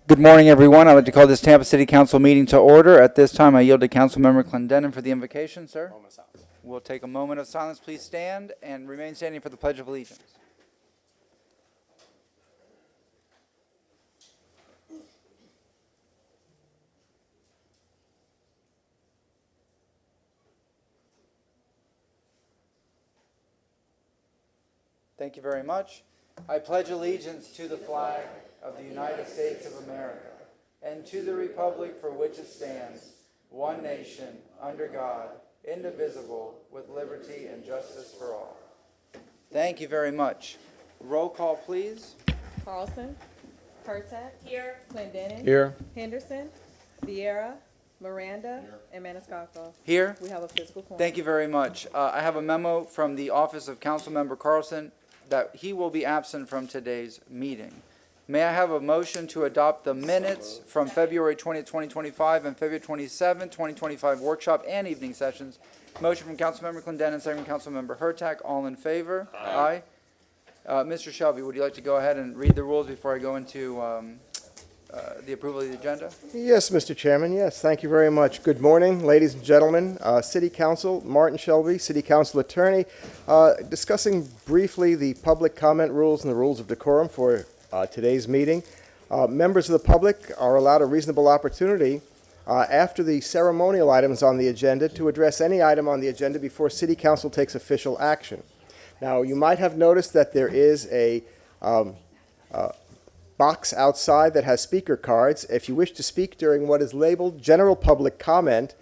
Good morning, everyone. I'd like to call this Tampa City Council meeting to order. At this time, I yield to Councilmember Clendenin for the invocation, sir. We'll take a moment of silence. Please stand and remain standing for the Pledge of Allegiance. Thank you very much. I pledge allegiance to the flag of the United States of America and to the republic for which it stands, one nation, under God, indivisible, with liberty and justice for all. Thank you very much. Roll call, please. Carlson. Pertek. Here. Clendenin. Here. Henderson. Vieira. Miranda. Here. And Maniscalco. Here. We have a physical quorum. Thank you very much. I have a memo from the office of Councilmember Carlson that he will be absent from today's meeting. May I have a motion to adopt the minutes from February 20th, 2025 and February 27th, 2025 workshop and evening sessions? Motion from Councilmember Clendenin, second from Councilmember Hurtak. All in favor? Aye. Mr. Shelby, would you like to go ahead and read the rules before I go into the approval of the agenda? Yes, Mr. Chairman. Yes, thank you very much. Good morning, ladies and gentlemen. City Council, Martin Shelby, City Council Attorney, discussing briefly the public comment rules and the rules of decorum for today's meeting. Members of the public are allowed a reasonable opportunity after the ceremonial items on the agenda to address any item on the agenda before City Council takes official action. Now, you might have noticed that there is a box outside that has speaker cards. If you wish to speak during what is labeled general public comment,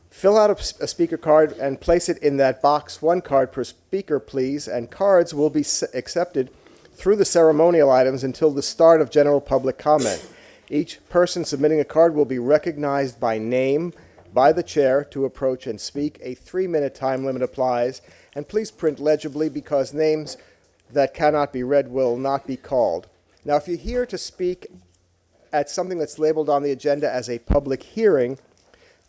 fill out a speaker card and place it in that box. One card per speaker, please, and cards will be accepted through the ceremonial items until the start of general public comment. Each person submitting a card will be recognized by name by the chair to approach and speak. A 3-minute time limit applies, and please print legibly because names that cannot be read will not be called. Now, if you're here to speak at something that's labeled on the agenda as a public hearing,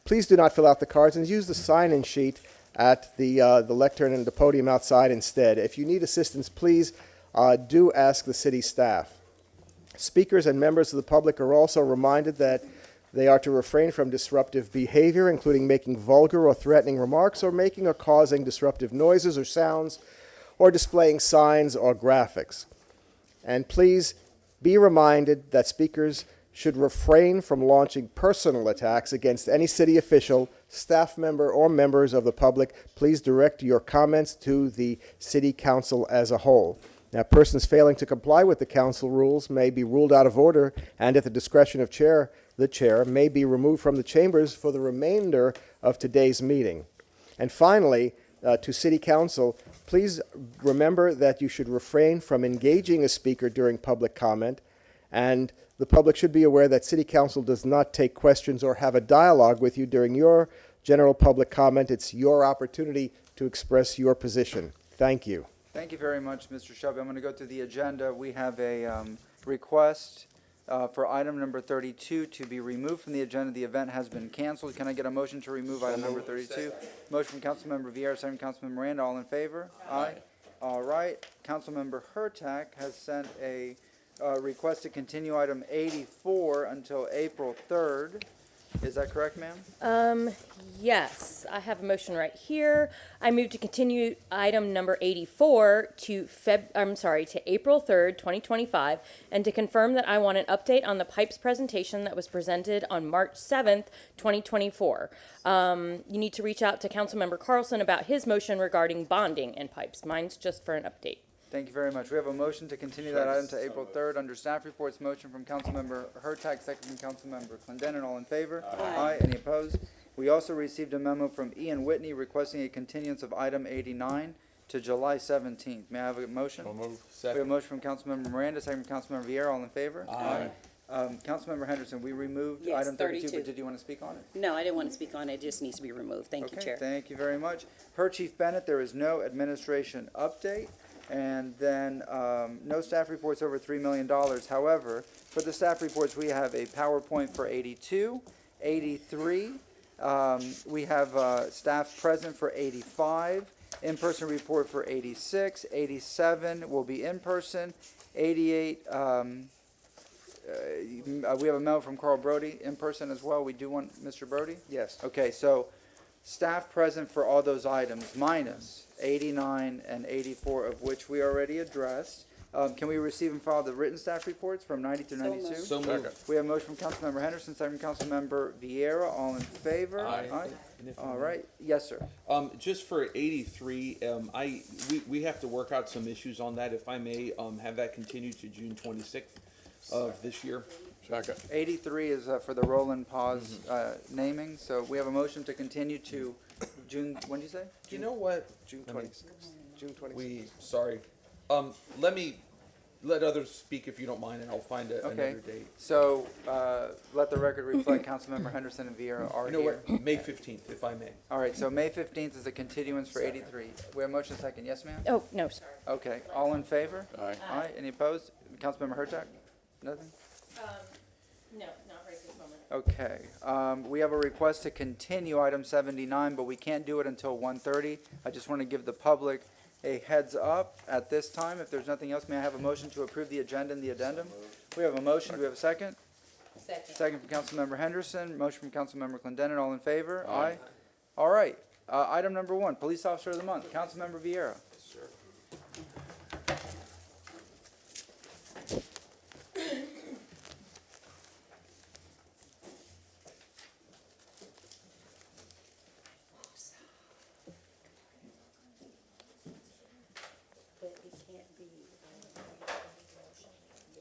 please do not fill out the cards and use the sign-in sheet at the lectern and the podium outside instead. If you need assistance, please do ask the city staff. Speakers and members of the public are also reminded that they are to refrain from disruptive behavior, including making vulgar or threatening remarks or making or causing disruptive noises or sounds or displaying signs or graphics. And please be reminded that speakers should refrain from launching personal attacks against any city official, staff member, or members of the public. Please direct your comments to the city council as a whole. Now, persons failing to comply with the council rules may be ruled out of order, and at the discretion of the chair may be removed from the chambers for the remainder of today's meeting. And finally, to City Council, please remember that you should refrain from engaging a speaker during public comment, and the public should be aware that City Council does not take questions or have a dialogue with you during your general public comment. It's your opportunity to express your position. Thank you. Thank you very much, Mr. Shelby. I'm going to go through the agenda. We have a request for item number 32 to be removed from the agenda. The event has been canceled. Can I get a motion to remove item number 32? Motion from Councilmember Vieira, second from Councilmember Miranda. All in favor? Aye. All right. Councilmember Hurtak has sent a request to continue item 84 until April 3rd. Is that correct, ma'am? Yes, I have a motion right here. I move to continue item number 84 to April 3rd, 2025, and to confirm that I want an update on the pipes presentation that was presented on March 7th, 2024. You need to reach out to Councilmember Carlson about his motion regarding bonding and pipes. Mine's just for an update. Thank you very much. We have a motion to continue that item to April 3rd. Under staff reports, motion from Councilmember Hurtak, second from Councilmember Clendenin. All in favor? Aye. Any opposed? We also received a memo from Ian Whitney requesting a continuance of item 89 to July 17th. May I have a motion? So moved. We have a motion from Councilmember Miranda, second from Councilmember Vieira. All in favor? Aye. Councilmember Henderson, we removed Yes, item 32, 32. but did you want to speak on it? No, I didn't want to speak on it. It just needs to be removed. Thank you, Chair. Thank you very much. Per Chief Bennett, there is no administration update. And then no staff reports over $3 million. However, for the staff reports, we have a PowerPoint for 82, 83. We have staff present for 85, in-person report for 86, 87 will be in person, 88 we have a memo from Carl Brody in person as well. We do want Mr. Brody? Yes. Okay, so staff present for all those items minus 89 and 84, of which we already addressed. Can we receive and file the written staff reports from 90 through 92? moved. So moved. We have a motion from Councilmember Henderson, second from Councilmember Vieira. All in favor? Aye. And if I All may- right. Yes, sir. Just for 83, we have to work out some issues on that. If I may, have that continue to June 26th of this year. Second. 83 is for the Roland Pause naming. So we have a motion to continue to June, when did you say? You know what? June Let me- 26th. June 26th. Sorry. Let others speak if you don't mind, and I'll find Okay. another date. So let the record reflect Councilmember Henderson and Vieira are You know here. what? May 15th, if I may. All right, so May 15th is a continuance for 83. We have a motion second. Yes, ma'am? Oh, no, sorry. Okay. All in favor? Aye. Aye. Any opposed? Councilmember Hurtak? Nothing? No, not right this moment. Okay. We have a request to continue item 79, but we can't do it until 1:30. I just want to give the public a heads up at this time. If there's nothing else, may I have a motion to approve the agenda and the addendum? We have a motion. Do we have a second? Second. Second from Councilmember Henderson. Motion from Councilmember Clendenin. All in favor? Aye. All right. Item number 1, Police Officer of the Month. Councilmember Vieira. But it can't be.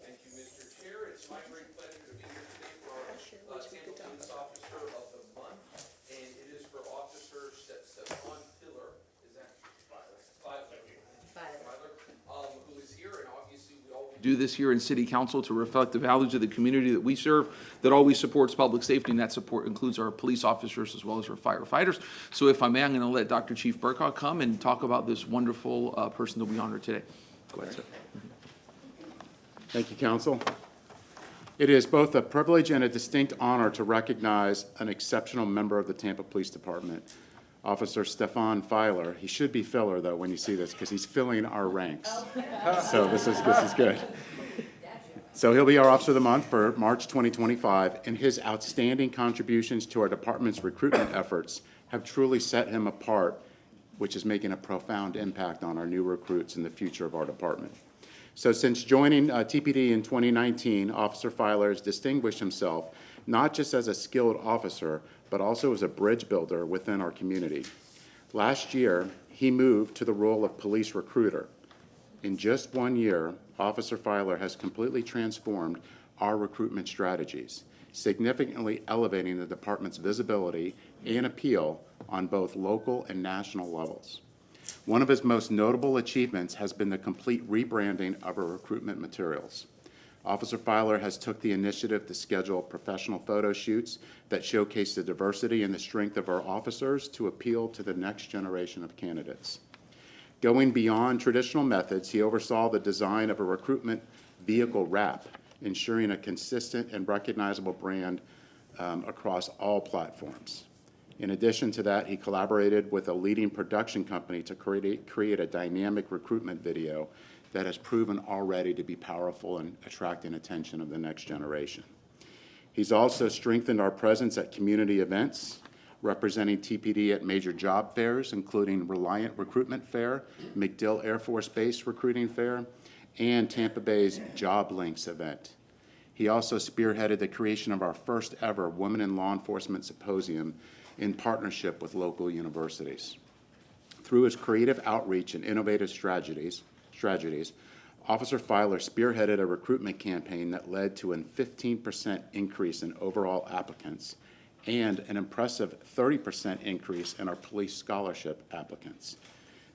Thank you, Mr. Chair. It's my great pleasure to be here today for our Tampa Police Officer of the Month, and it is for Officer Stefan Filler. Is that Filer? Who is here, and obviously we always do this here in City Council to reflect the values of the community that we serve, that always supports public safety, and that support includes our police officers as well as our firefighters. So if I may, I'm going to let Dr. Chief Burkock come and talk about this wonderful person that we honor today. Go ahead, sir. Thank you, Council. It is both a privilege and a distinct honor to recognize an exceptional member of the Tampa Police Department, Officer Stefan Filer. He should be Filler, though, when you see this, because he's filling our ranks. So this is good. So he'll be our Officer of the Month for March 2025, and his outstanding contributions to our department's recruitment efforts have truly set him apart, which is making a profound impact on our new recruits and the future of our department. So since joining TPD in 2019, Officer Filer has distinguished himself not just as a skilled officer, but also as a bridge builder within our community. Last year, he moved to the role of police recruiter. In just 1 year, Officer Filer has completely transformed our recruitment strategies, significantly elevating the department's visibility and appeal on both local and national levels. One of his most notable achievements has been the complete rebranding of our recruitment materials. Officer Filer has took the initiative to schedule professional photo shoots that showcase the diversity and the strength of our officers to appeal to the next generation of candidates. Going beyond traditional methods, he oversaw the design of a recruitment vehicle wrap, ensuring a consistent and recognizable brand across all platforms. In addition to that, he collaborated with a leading production company to create a dynamic recruitment video that has proven already to be powerful in attracting attention of the next generation. He's also strengthened our presence at community events, representing TPD at major job fairs, including Reliant Recruitment Fair, MacDill Air Force Base Recruiting Fair, and Tampa Bay's Job Links event. He also spearheaded the creation of our first ever Women in Law Enforcement Symposium in partnership with local universities. Through his creative outreach and innovative strategies, Officer Filer spearheaded a recruitment campaign that led to a 15% increase in overall applicants and an impressive 30% increase in our police scholarship applicants.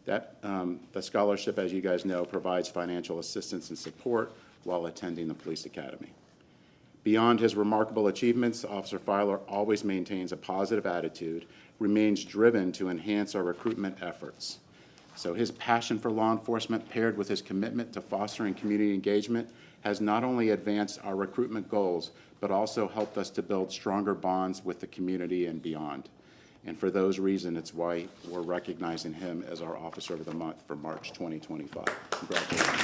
The scholarship, as you guys know, provides financial assistance and support while attending the police academy. Beyond his remarkable achievements, Officer Filer always maintains a positive attitude, remains driven to enhance our recruitment efforts. So his passion for law enforcement, paired with his commitment to fostering community engagement, has not only advanced our recruitment goals, but also helped us to build stronger bonds with the community and beyond. And for those reasons, it's why we're recognizing him as our Officer of the Month for March 2025. Congratulations.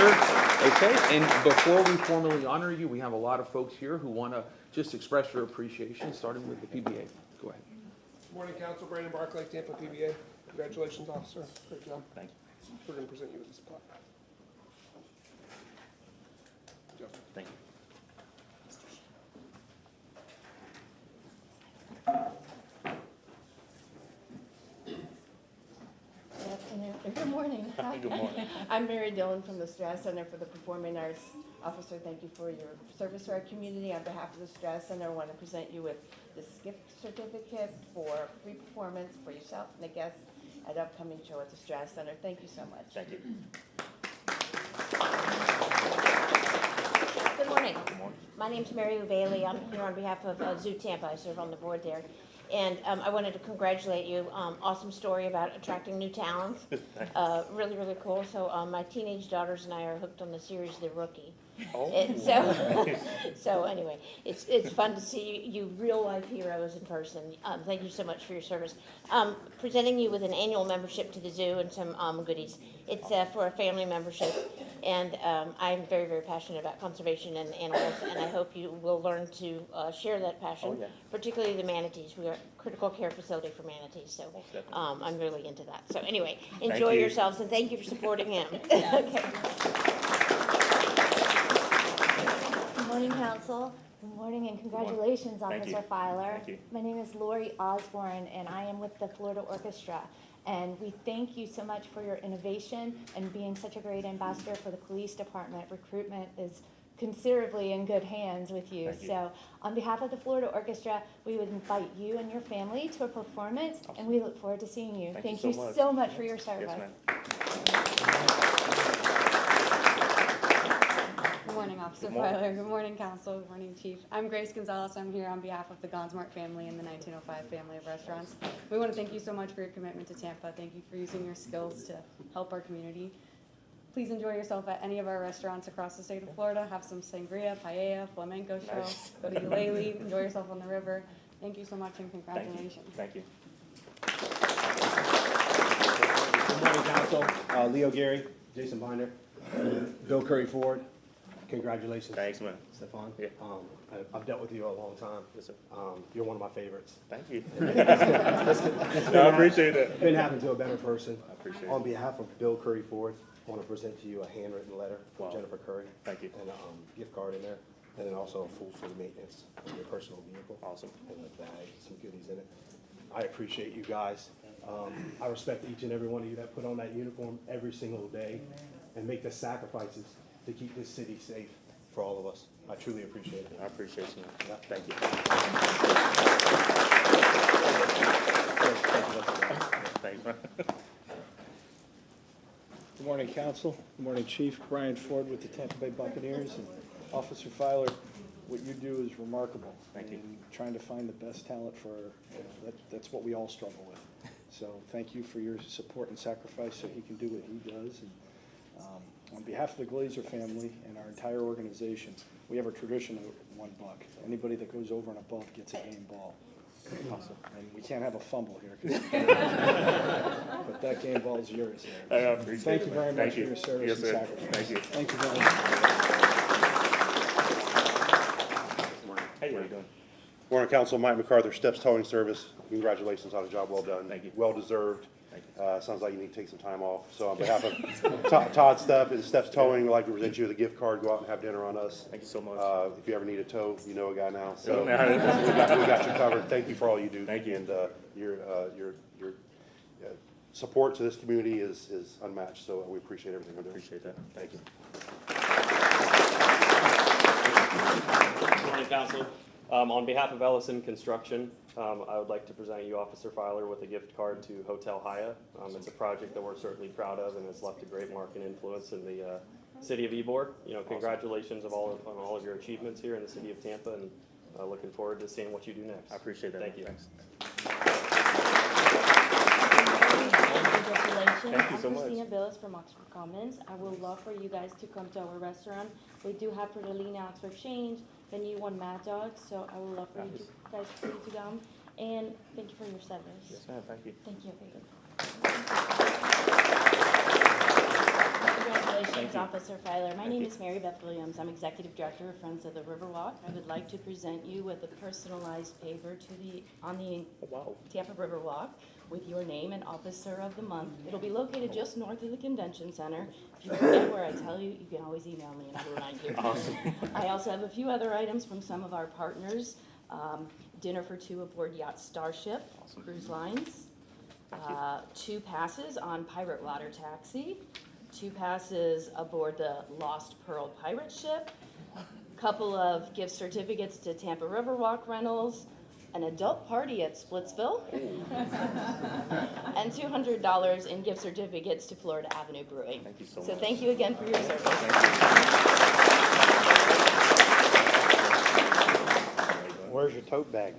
sir. Okay, and before we formally honor you, we have a lot of folks here who want to just express their appreciation, starting with the PBA. Go ahead. Morning, Council. Brandon Barclay, Tampa PBA. Congratulations, officer. Great job. Thank you. We're going to present you with this plaque. Good job. Thank you. Good afternoon, good morning. Good morning. I'm Mary Dillon from the Strass Center for the Performing Arts. Officer, thank you for your service to our community. On behalf of the Strass Center, I want to present you with this gift certificate for free performance for yourself and the guests at upcoming show at the Strass Center. Thank you so much. Thank you. Good morning. My name's Mary Lou Bailey. I'm here on behalf of Zoo Tampa. I serve on the board there. And I wanted to congratulate you. Awesome story about attracting new talents. Really, really cool. So my teenage daughters and I are hooked on the series The Rookie. Oh. And so anyway, it's fun to see you real life heroes in person. Thank you so much for your service. Presenting you with an annual membership to the zoo and some goodies. It's for a family membership, and I'm very, very passionate about conservation and animals, and I hope you will learn to share that passion, particularly the manatees. We are a critical care facility for manatees, so I'm really into that. So anyway, enjoy yourselves, and thank you for supporting him. Okay. Good morning, Council. Good morning and congratulations, Officer Filer. My name is Lori Osborne and I am with the Florida Orchestra. And we thank you so much for your innovation and being such a great ambassador for the police department. Recruitment is considerably in good hands with you. So on behalf of the Florida Orchestra, we would invite you and your family to a performance and we look forward to seeing you. Thank you so much for your service. Good morning, Officer Filer. Good morning, Council. Good morning, Chief. I'm Grace Gonzalez. I'm here on behalf of the Gonsmart family and the 1905 family of restaurants. We want to thank you so much for your commitment to Tampa. Thank you for using your skills to help our community. Please enjoy yourself at any of our restaurants across the state of Florida. Have some sangria, paella, flamenco show. Go to Ukulele. Enjoy yourself on the river. Thank you so much and congratulations. Thank you. Good morning, Council. Leo Gary, Jason Binder, Bill Curry Ford. Congratulations. Thanks, man. Stefan. Yeah. I've dealt with you a long time. Yes, sir. You're one of my favorites. Thank you. I appreciate that. Couldn't happen to a better person. I appreciate it. On behalf of Bill Curry Ford, I want to present to you a handwritten letter from Wow. Jennifer Curry. Thank you. And a gift card in there, and then also a full free maintenance of your personal vehicle. Awesome. And a bag, some goodies in it. I appreciate you guys. I respect each and every one of you that put on that uniform every single day and make the sacrifices to keep this city safe for all of us. I truly appreciate it. I appreciate you. Thank you. Thanks, man. Good morning, Council. Good morning, Chief. Brian Ford with the Tampa Bay Buccaneers. And Officer Filer, what you do is remarkable. Thank you. And trying to find the best talent for, that's what we all struggle with. So thank you for your support and sacrifice so he can do what he does. And on behalf of the Glazer family and our entire organization, we have a tradition of $1. Anybody that goes over and above gets a game ball. Awesome. And we can't have a fumble here. But that game ball is yours. I appreciate it. Thank you very much Thank for you. your service Yes, and sir. sacrifice. Thank you. Thank you very much. How you doing? Morning, Council. Mike MacArthur, Steps Towing Service. Congratulations on a job well done. Thank you. Well deserved. Thank you. Sounds like you need to take some time off. So on behalf of Todd Stepp and Steps Towing, we'd like to present you with a gift card. Go out and have dinner on us. Thank you so much. If you ever need a tow, you know a guy now. So Yeah. we got you covered. Thank you for all you do. Thank you. And your support to this community is unmatched. So we appreciate everything we're doing. Appreciate that. Thank you. Good morning, Council. On behalf of Ellison Construction, I would like to present you, Officer Filer, with a gift card to Hotel Hyatt. It's a project that we're certainly proud of and has left a great mark and influence in the city of Ybor. You know, congratulations on all of your achievements here in the city of Tampa, and looking forward to seeing what you do next. I appreciate that. Thank you. Thanks. Congratulations. Thank you so I'm much. Christina Billis from Oxford Commons. I would love for you guys to come to our restaurant. We do have Perlina Oxford Change, the new one Mad Dog, so I would love for you guys to come. And thank you for your service. Yes, ma'am. Thank you. Thank you. Congratulations. Congratulations, Officer Filer. My name is Mary Beth Williams. I'm Executive Director of Friends of the Riverwalk. I would like to present you with a personalized paver on the Tampa Riverwalk with your name and Officer of the Month. It'll be located just north of the Convention Center. If you forget where I tell you, you can always email me and I'll remind you. Awesome. I also have a few other items from some of our partners. Dinner for two aboard Yacht Starship Cruise Lines. 2 passes on Pirate Water Taxi. 2 passes aboard the Lost Pearl pirate ship. Couple of gift certificates to Tampa Riverwalk Rentals. An adult party at Splitsville. And $200 in gift certificates to Florida Avenue Brewing. Thank you so So much. thank you again for your service. Where's your tote bag?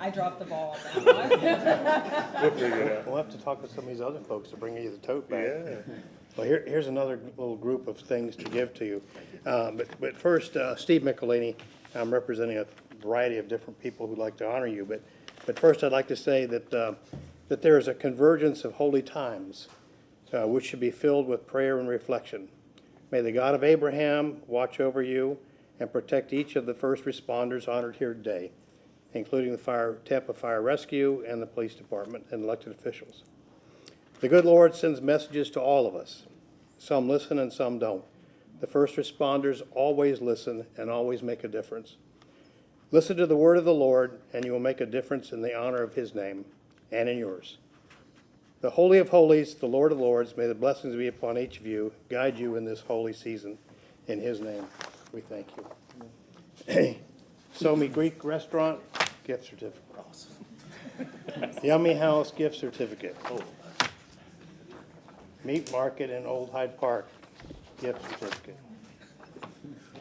I dropped the ball on that one. We'll figure it out. We'll have to talk to some of these other folks to bring you the tote bag. Yeah. Well, here's another little group of things to give to you. But first, Steve Michelini, I'm representing a variety of different people who'd like to honor you. But first, I'd like to say that there is a convergence of holy times, which should be filled with prayer and reflection. May the God of Abraham watch over you and protect each of the first responders honored here today, including the Tampa Fire Rescue and the Police Department and elected officials. The good Lord sends messages to all of us. Some listen and some don't. The first responders always listen and always make a difference. Listen to the word of the Lord, and you will make a difference in the honor of his name and in yours. The Holy of Holies, the Lord of Lords, may the blessings be upon each of you, guide you in this holy season. In his name, we thank you. Somi Greek Restaurant, gift certificate. Yummy House, gift certificate. Meat Market in Old Hyde Park, gift certificate.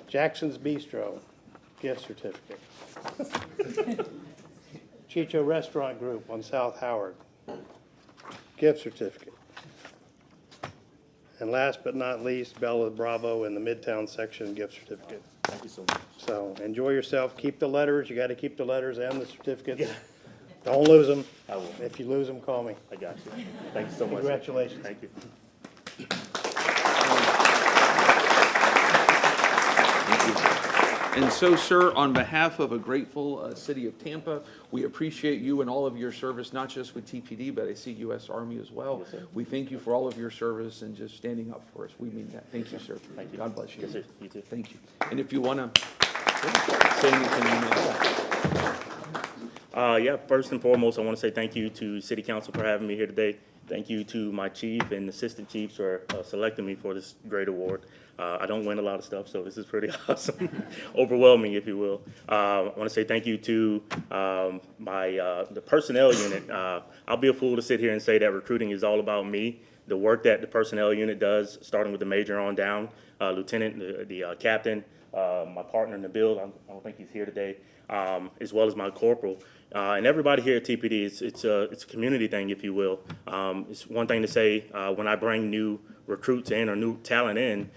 Jackson's Bistro, gift certificate. Chicho Restaurant Group on South Howard, gift certificate. And last but not least, Bella Bravo in the Midtown section, gift certificate. Thank you so much. So enjoy yourself. Keep the letters. You got to keep the letters and the certificates. Don't lose them. I will. If you lose them, call me. I got you. Thank you so much. Congratulations. Thank you. And so, sir, on behalf of a grateful city of Tampa, we appreciate you and all of your service, not just with TPD, but I see U.S. Army as well. Yes, sir. We thank you for all of your service and just standing up for us. We mean that. Thank you, sir. Thank you. God bless you. Yes, sir. You too. Thank you. And if you want to say anything, you may. Yeah, first and foremost, I want to say thank you to City Council for having me here today. Thank you to my chief and assistant chiefs for selecting me for this great award. I don't win a lot of stuff, so this is pretty awesome, overwhelming, if you will. I want to say thank you to the personnel unit. I'll be a fool to sit here and say that recruiting is all about me. The work that the personnel unit does, starting with the major on down, lieutenant, the captain, my partner in the build, I don't think he's here today, as well as my corporal. And everybody here at TPD, it's a community thing, if you will. It's one thing to say when I bring new recruits in or new talent in,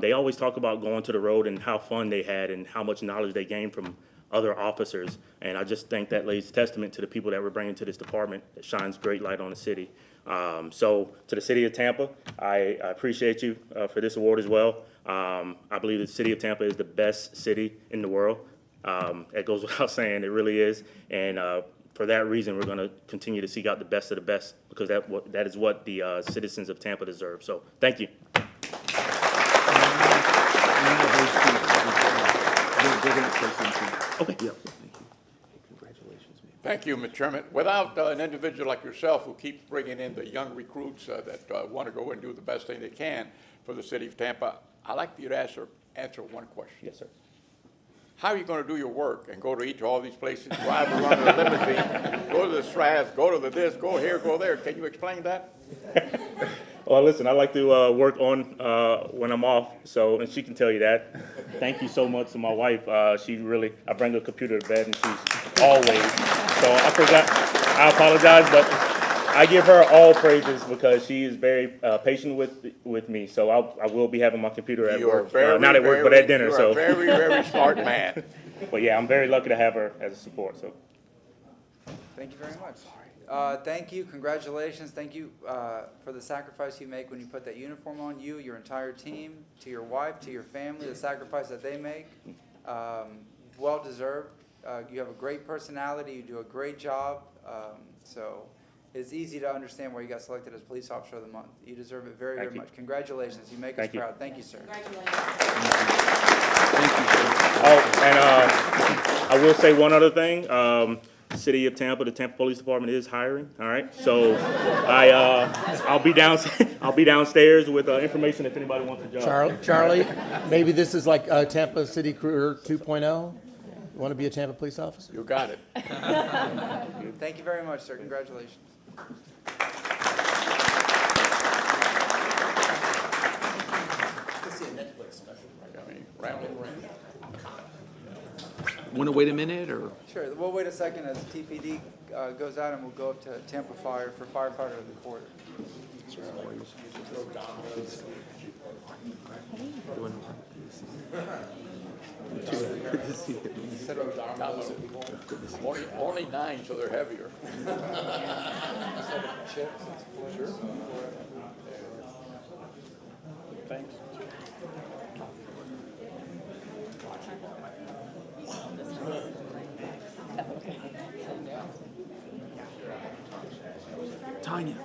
they always talk about going to the road and how fun they had and how much knowledge they gained from other officers. And I just think that lays testament to the people that we're bringing to this department that shines great light on the city. So to the city of Tampa, I appreciate you for this award as well. I believe the city of Tampa is the best city in the world. It goes without saying, it really is. And for that reason, we're going to continue to seek out the best of the best, because that is what the citizens of Tampa deserve. So thank you. Okay. Yeah. Thank you, Mr. Chairman. Without an individual like yourself who keeps bringing in the young recruits that want to go and do the best thing they can for the city of Tampa, I'd like you to answer one question. Yes, sir. How are you going to do your work and go to all these places, drive around in a limousine, go to the Straths, go to the this, go here, go there? Can you explain that? Well, listen, I like to work on when I'm off, and she can tell you that. Thank you so much to my wife. I bring a computer to bed, and she's always. So I forgot. I apologize, but I give her all praises because she is very patient with me. So I will be having my computer at work, not at work, but at dinner. You're a very, very smart man. But yeah, I'm very lucky to have her as a support. So. Thank you very much. Thank you, congratulations, thank you for the sacrifice you make when you put that uniform on, you, your entire team, to your wife, to your family, the sacrifice that they make. Well deserved. You have a great personality, you do a great job, so it's easy to understand why you got selected as Police Officer of the Month. You deserve it very, very much. Congratulations, you make us proud. Thank you, sir. Oh, and I will say one other thing. City of Tampa, the Tampa Police Department is hiring. All right, so I'll be downstairs with information if anybody wants a job. Charlie, maybe this is like Tampa City Career 2.0. You want to be a Tampa police officer? You got it. Thank you very much, sir. Congratulations. Round and round. Want to wait a minute, or? Sure, we'll wait a second as TPD goes out and we'll go up to Tampa Fire for Firefighter of the Quarter. Only 9, so they're heavier. Sure. Thanks. Tanya.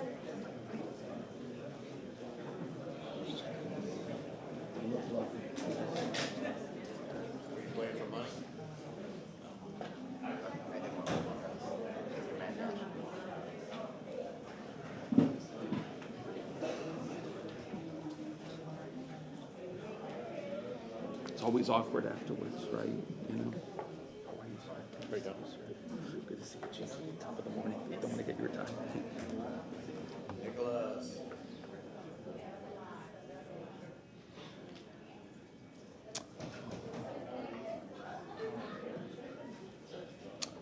It's always awkward afterwards, right? You know. Good to see you, Chief. Top of the morning. Don't want to get your time.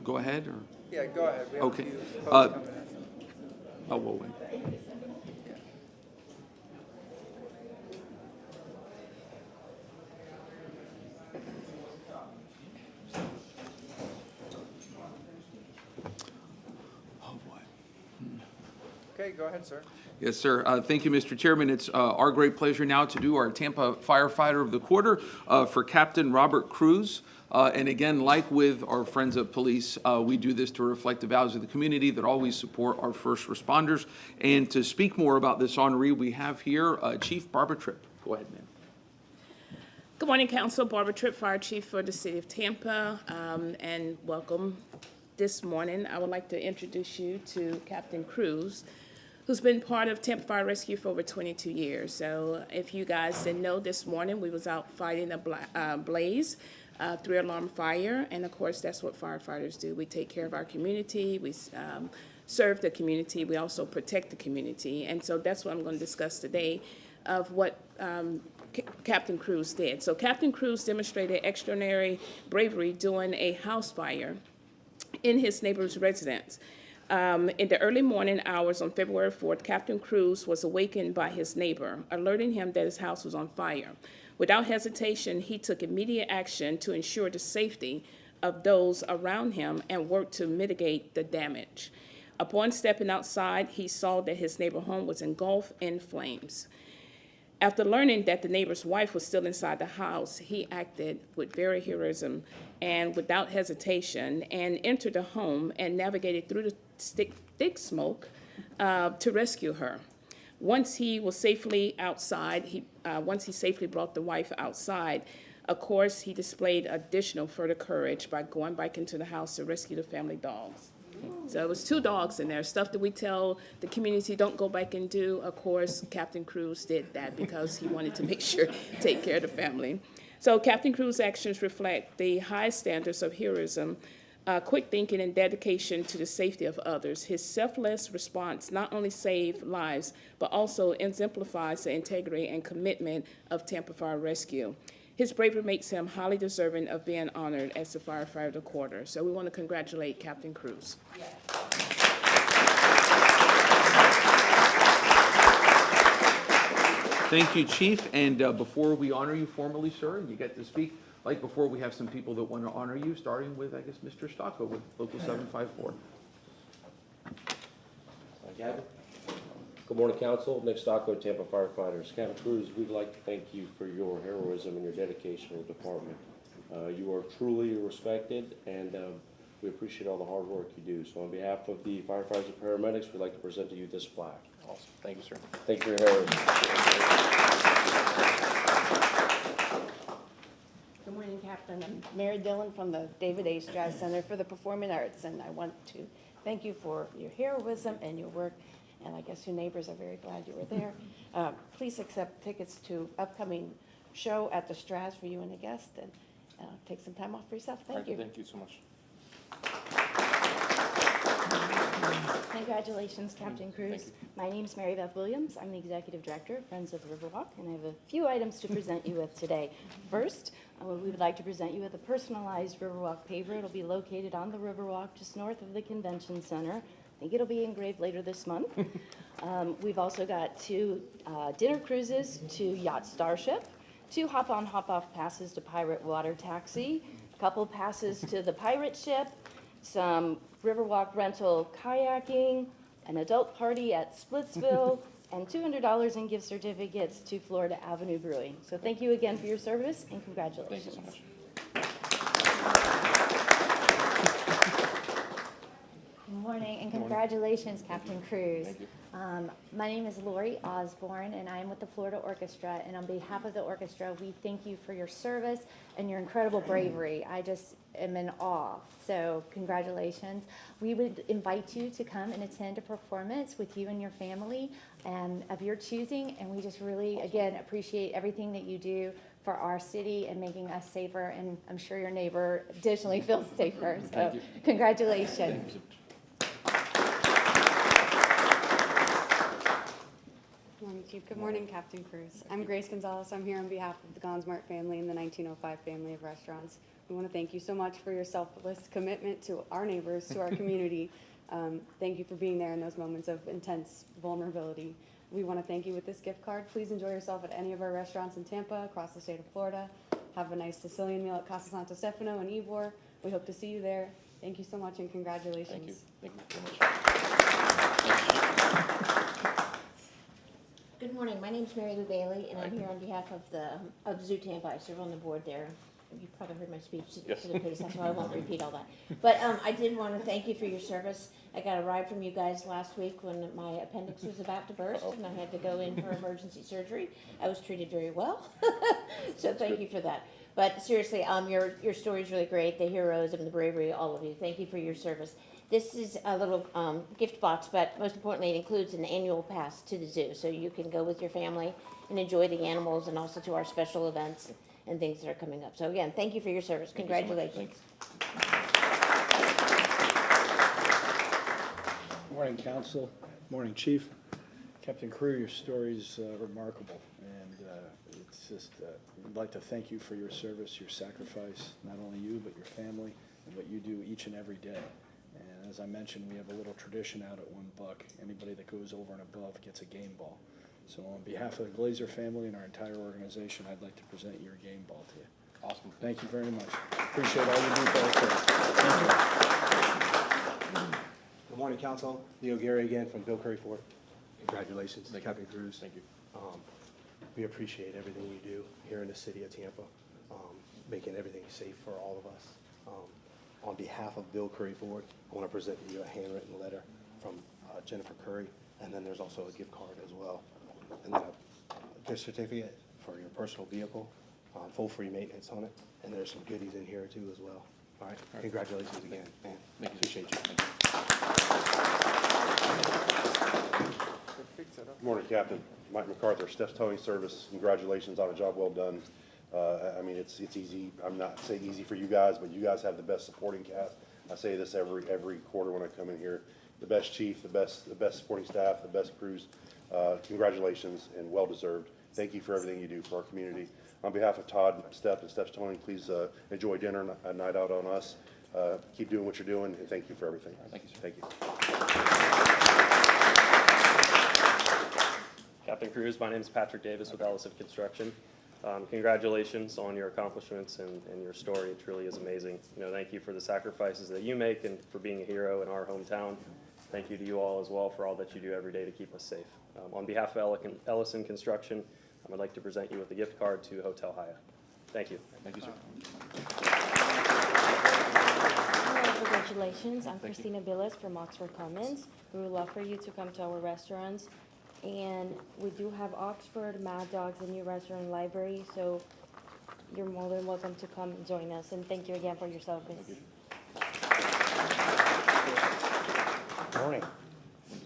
Go ahead, or? Yeah, go ahead. We have Okay. a few folks Uh, coming in. Oh, we'll wait. Oh, boy. Okay, go ahead, sir. Yes, sir. Thank you, Mr. Chairman. It's our great pleasure now to do our Tampa Firefighter of the Quarter for Captain Robert Cruz. And again, like with our friends of police, we do this to reflect the values of the community that always support our first responders. And to speak more about this honoree, we have here Chief Barbara Tripp. Go ahead, ma'am. Good morning, Council. Barbara Tripp, Fire Chief for the City of Tampa, and welcome. This morning, I would like to introduce you to Captain Cruz, who's been part of Tampa Fire Rescue for over 22 years. So if you guys didn't know, this morning we was out fighting a blaze, 3-alarm fire, and of course that's what firefighters do. We take care of our community, we serve the community, we also protect the community, and so that's what I'm going to discuss today of what Captain Cruz did. So Captain Cruz demonstrated extraordinary bravery during a house fire in his neighbor's residence. In the early morning hours on February 4th, Captain Cruz was awakened by his neighbor, alerting him that his house was on fire. Without hesitation, he took immediate action to ensure the safety of those around him and worked to mitigate the damage. Upon stepping outside, he saw that his neighbor's home was engulfed in flames. After learning that the neighbor's wife was still inside the house, he acted with very heroism and without hesitation and entered the home and navigated through the thick smoke to rescue her. Once he was safely outside, once he safely brought the wife outside, of course, he displayed additional further courage by going back into the house to rescue the family dogs. So it was 2 dogs in there, stuff that we tell the community don't go back and do. Of course, Captain Cruz did that because he wanted to make sure, take care of the family. So Captain Cruz's actions reflect the highest standards of heroism, quick thinking, and dedication to the safety of others. His selfless response not only saved lives, but also exemplifies the integrity and commitment of Tampa Fire Rescue. His bravery makes him highly deserving of being honored as the Firefighter of the Quarter. So we want to congratulate Captain Cruz. Thank you, Chief. And before we honor you formally, sir, and you get to speak, like before, we have some people that want to honor you, starting with, I guess, Mr. Stocco with Local 754. Captain. Good morning, Council. Nick Stocko, Tampa Firefighters. Captain Cruz, we'd like to thank you for your heroism and your dedication to the department. You are truly respected, and we appreciate all the hard work you do. So on behalf of the firefighters and paramedics, we'd like to present to you this plaque. Awesome. Thank you, sir. Thank you for your heroism. Good morning, Captain. I'm Mary Dillon from the David A. Strass Center for the Performing Arts, and I want to thank you for your heroism and your work, and I guess your neighbors are very glad you were there. Please accept tickets to upcoming show at the Strass for you and a guest, and take some time off for yourself. Thank you. Thank you so much. Congratulations, Captain Cruz. My name's Mary Beth Williams. I'm the Executive Director of Friends of the Riverwalk, and I have a few items to present you with today. First, we would like to present you with a personalized Riverwalk paver. It'll be located on the Riverwalk just north of the Convention Center. I think it'll be engraved later this month. We've also got 2 dinner cruises to Yacht Starship, 2 hop-on, hop-off passes to Pirate Water Taxi, a couple passes to the Pirate Ship, some Riverwalk rental kayaking, an adult party at Splitsville, and $200 in gift certificates to Florida Avenue Brewing. So thank you again for your service, and congratulations. Thank you so much. Good morning, and congratulations, Captain Cruz. Thank you. My name is Lori Osborne, and I am with the Florida Orchestra, and on behalf of the orchestra, we thank you for your service and your incredible bravery. I just am in awe, so congratulations. We would invite you to come and attend a performance with you and your family of your choosing, and we just really, again, appreciate everything that you do for our city and making us safer, and I'm sure your neighbor additionally feels safer, so congratulations. Good morning, Chief. Good morning, Captain Cruz. I'm Grace Gonzalez. I'm here on behalf of the Gonsmart family and the 1905 family of restaurants. We want to thank you so much for your selfless commitment to our neighbors, to our community. Thank you for being there in those moments of intense vulnerability. We want to thank you with this gift card. Please enjoy yourself at any of our restaurants in Tampa, across the state of Florida. Have a nice Sicilian meal at Casa Santo Stefano and Ybor. We hope to see you there. Thank you so much and congratulations. Thank you so much. Good morning, my name's Mary Lou Bailey, and I'm here on behalf of Zoo Tampa. I serve on the board there. You've probably heard my speech Yes. to the Curtis, so I won't repeat all that. But I did want to thank you for your service. I got a ride from you guys last week when my appendix was about to burst, and I had to go in for emergency surgery. I was treated very well, so thank you for that. But seriously, your story is really great, the heroism, the bravery, all of you. Thank you for your service. This is a little gift box, but most importantly, it includes an annual pass to the zoo, so you can go with your family and enjoy the animals and also to our special events and things that are coming up. So again, thank you for your service. Congratulations. Morning, Council. Morning, Chief. Captain Crew, your story is remarkable, and it's just, I'd like to thank you for your service, your sacrifice, not only you, but your family, and what you do each and every day. And as I mentioned, we have a little tradition out at $1. Anybody that goes over and above gets a game ball. So on behalf of the Glazer family and our entire organization, I'd like to present your game ball to you. Awesome. Thank you very much. Appreciate all you do for our kids. Thank you. Good morning, Council. Leo Gary again from Bill Curry Fort. Congratulations, Captain Cruz. Thank you. We appreciate everything you do here in the city of Tampa, making everything safe for all of us. On behalf of Bill Curry Ford, I want to present you a handwritten letter from Jennifer Curry, and then there's also a gift card as well, and then a gift certificate for your personal vehicle, full free maintenance on it, and there's some goodies in here too as well. All right, congratulations again, man. Thank you. Appreciate you. Good morning, Captain. Mike MacArthur, Steph's Towing Service. Congratulations on a job well done. I mean, it's easy. I'm not saying easy for you guys, but you guys have the best supporting cast. I say this every quarter when I come in here. The best chief, the best supporting staff, the best crews. Congratulations and well deserved. Thank you for everything you do for our community. On behalf of Todd, Steph, and Steph's Towing, please enjoy dinner, a night out on us. Keep doing what you're doing, and thank you for everything. Thank you, sir. Thank you. Captain Cruz, my name is Patrick Davis with Ellison Construction. Congratulations on your accomplishments and your story. It truly is amazing. Thank you for the sacrifices that you make and for being a hero in our hometown. Thank you to you all as well for all that you do every day to keep us safe. On behalf of Ellison Construction, I'd like to present you with a gift card to Hotel Hyatt. Thank you. Thank you, sir. Hello, congratulations. I'm Christina Billis from Oxford Commons. We would love for you to come to our restaurants. And we do have Oxford, Mad Dog's, a new restaurant and library, so you're more than welcome to come and join us. And thank you again for your service. Morning.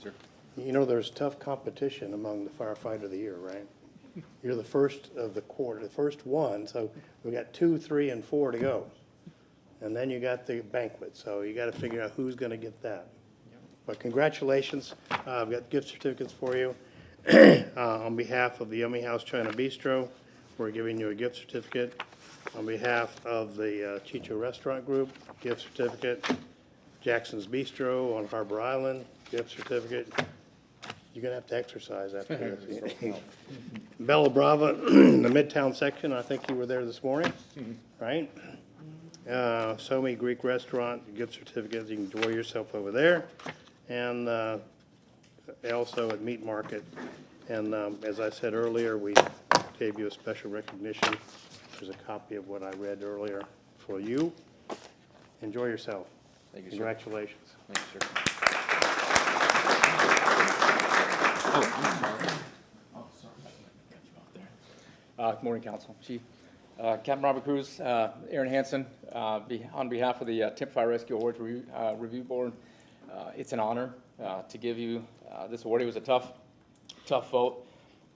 Sir. You know, there's tough competition among the firefighter of the year, right? You're the first of the quarter, the first one, so we got 2, 3, and 4 to go. And then you got the banquet, so you got to figure out who's going to get that. But congratulations. I've got gift certificates for you. On behalf of the Yummy House China Bistro, we're giving you a gift certificate. On behalf of the Chicho Restaurant Group, gift certificate. Jackson's Bistro on Harbor Island, gift certificate. You're gonna have to exercise after this. Bella Brava, the Midtown section, I think you were there this morning, right? Somi Greek Restaurant, gift certificates, you can enjoy yourself over there. And also at Meat Market. And as I said earlier, we gave you a special recognition. There's a copy of what I read earlier for you. Enjoy yourself. Thank you, sir. Congratulations. Thank you, sir. Good morning, Council, Chief. Captain Robert Cruz, Aaron Hansen, on behalf of the Tampa Fire Rescue Awards Review Board, it's an honor to give you this award. It was a tough vote,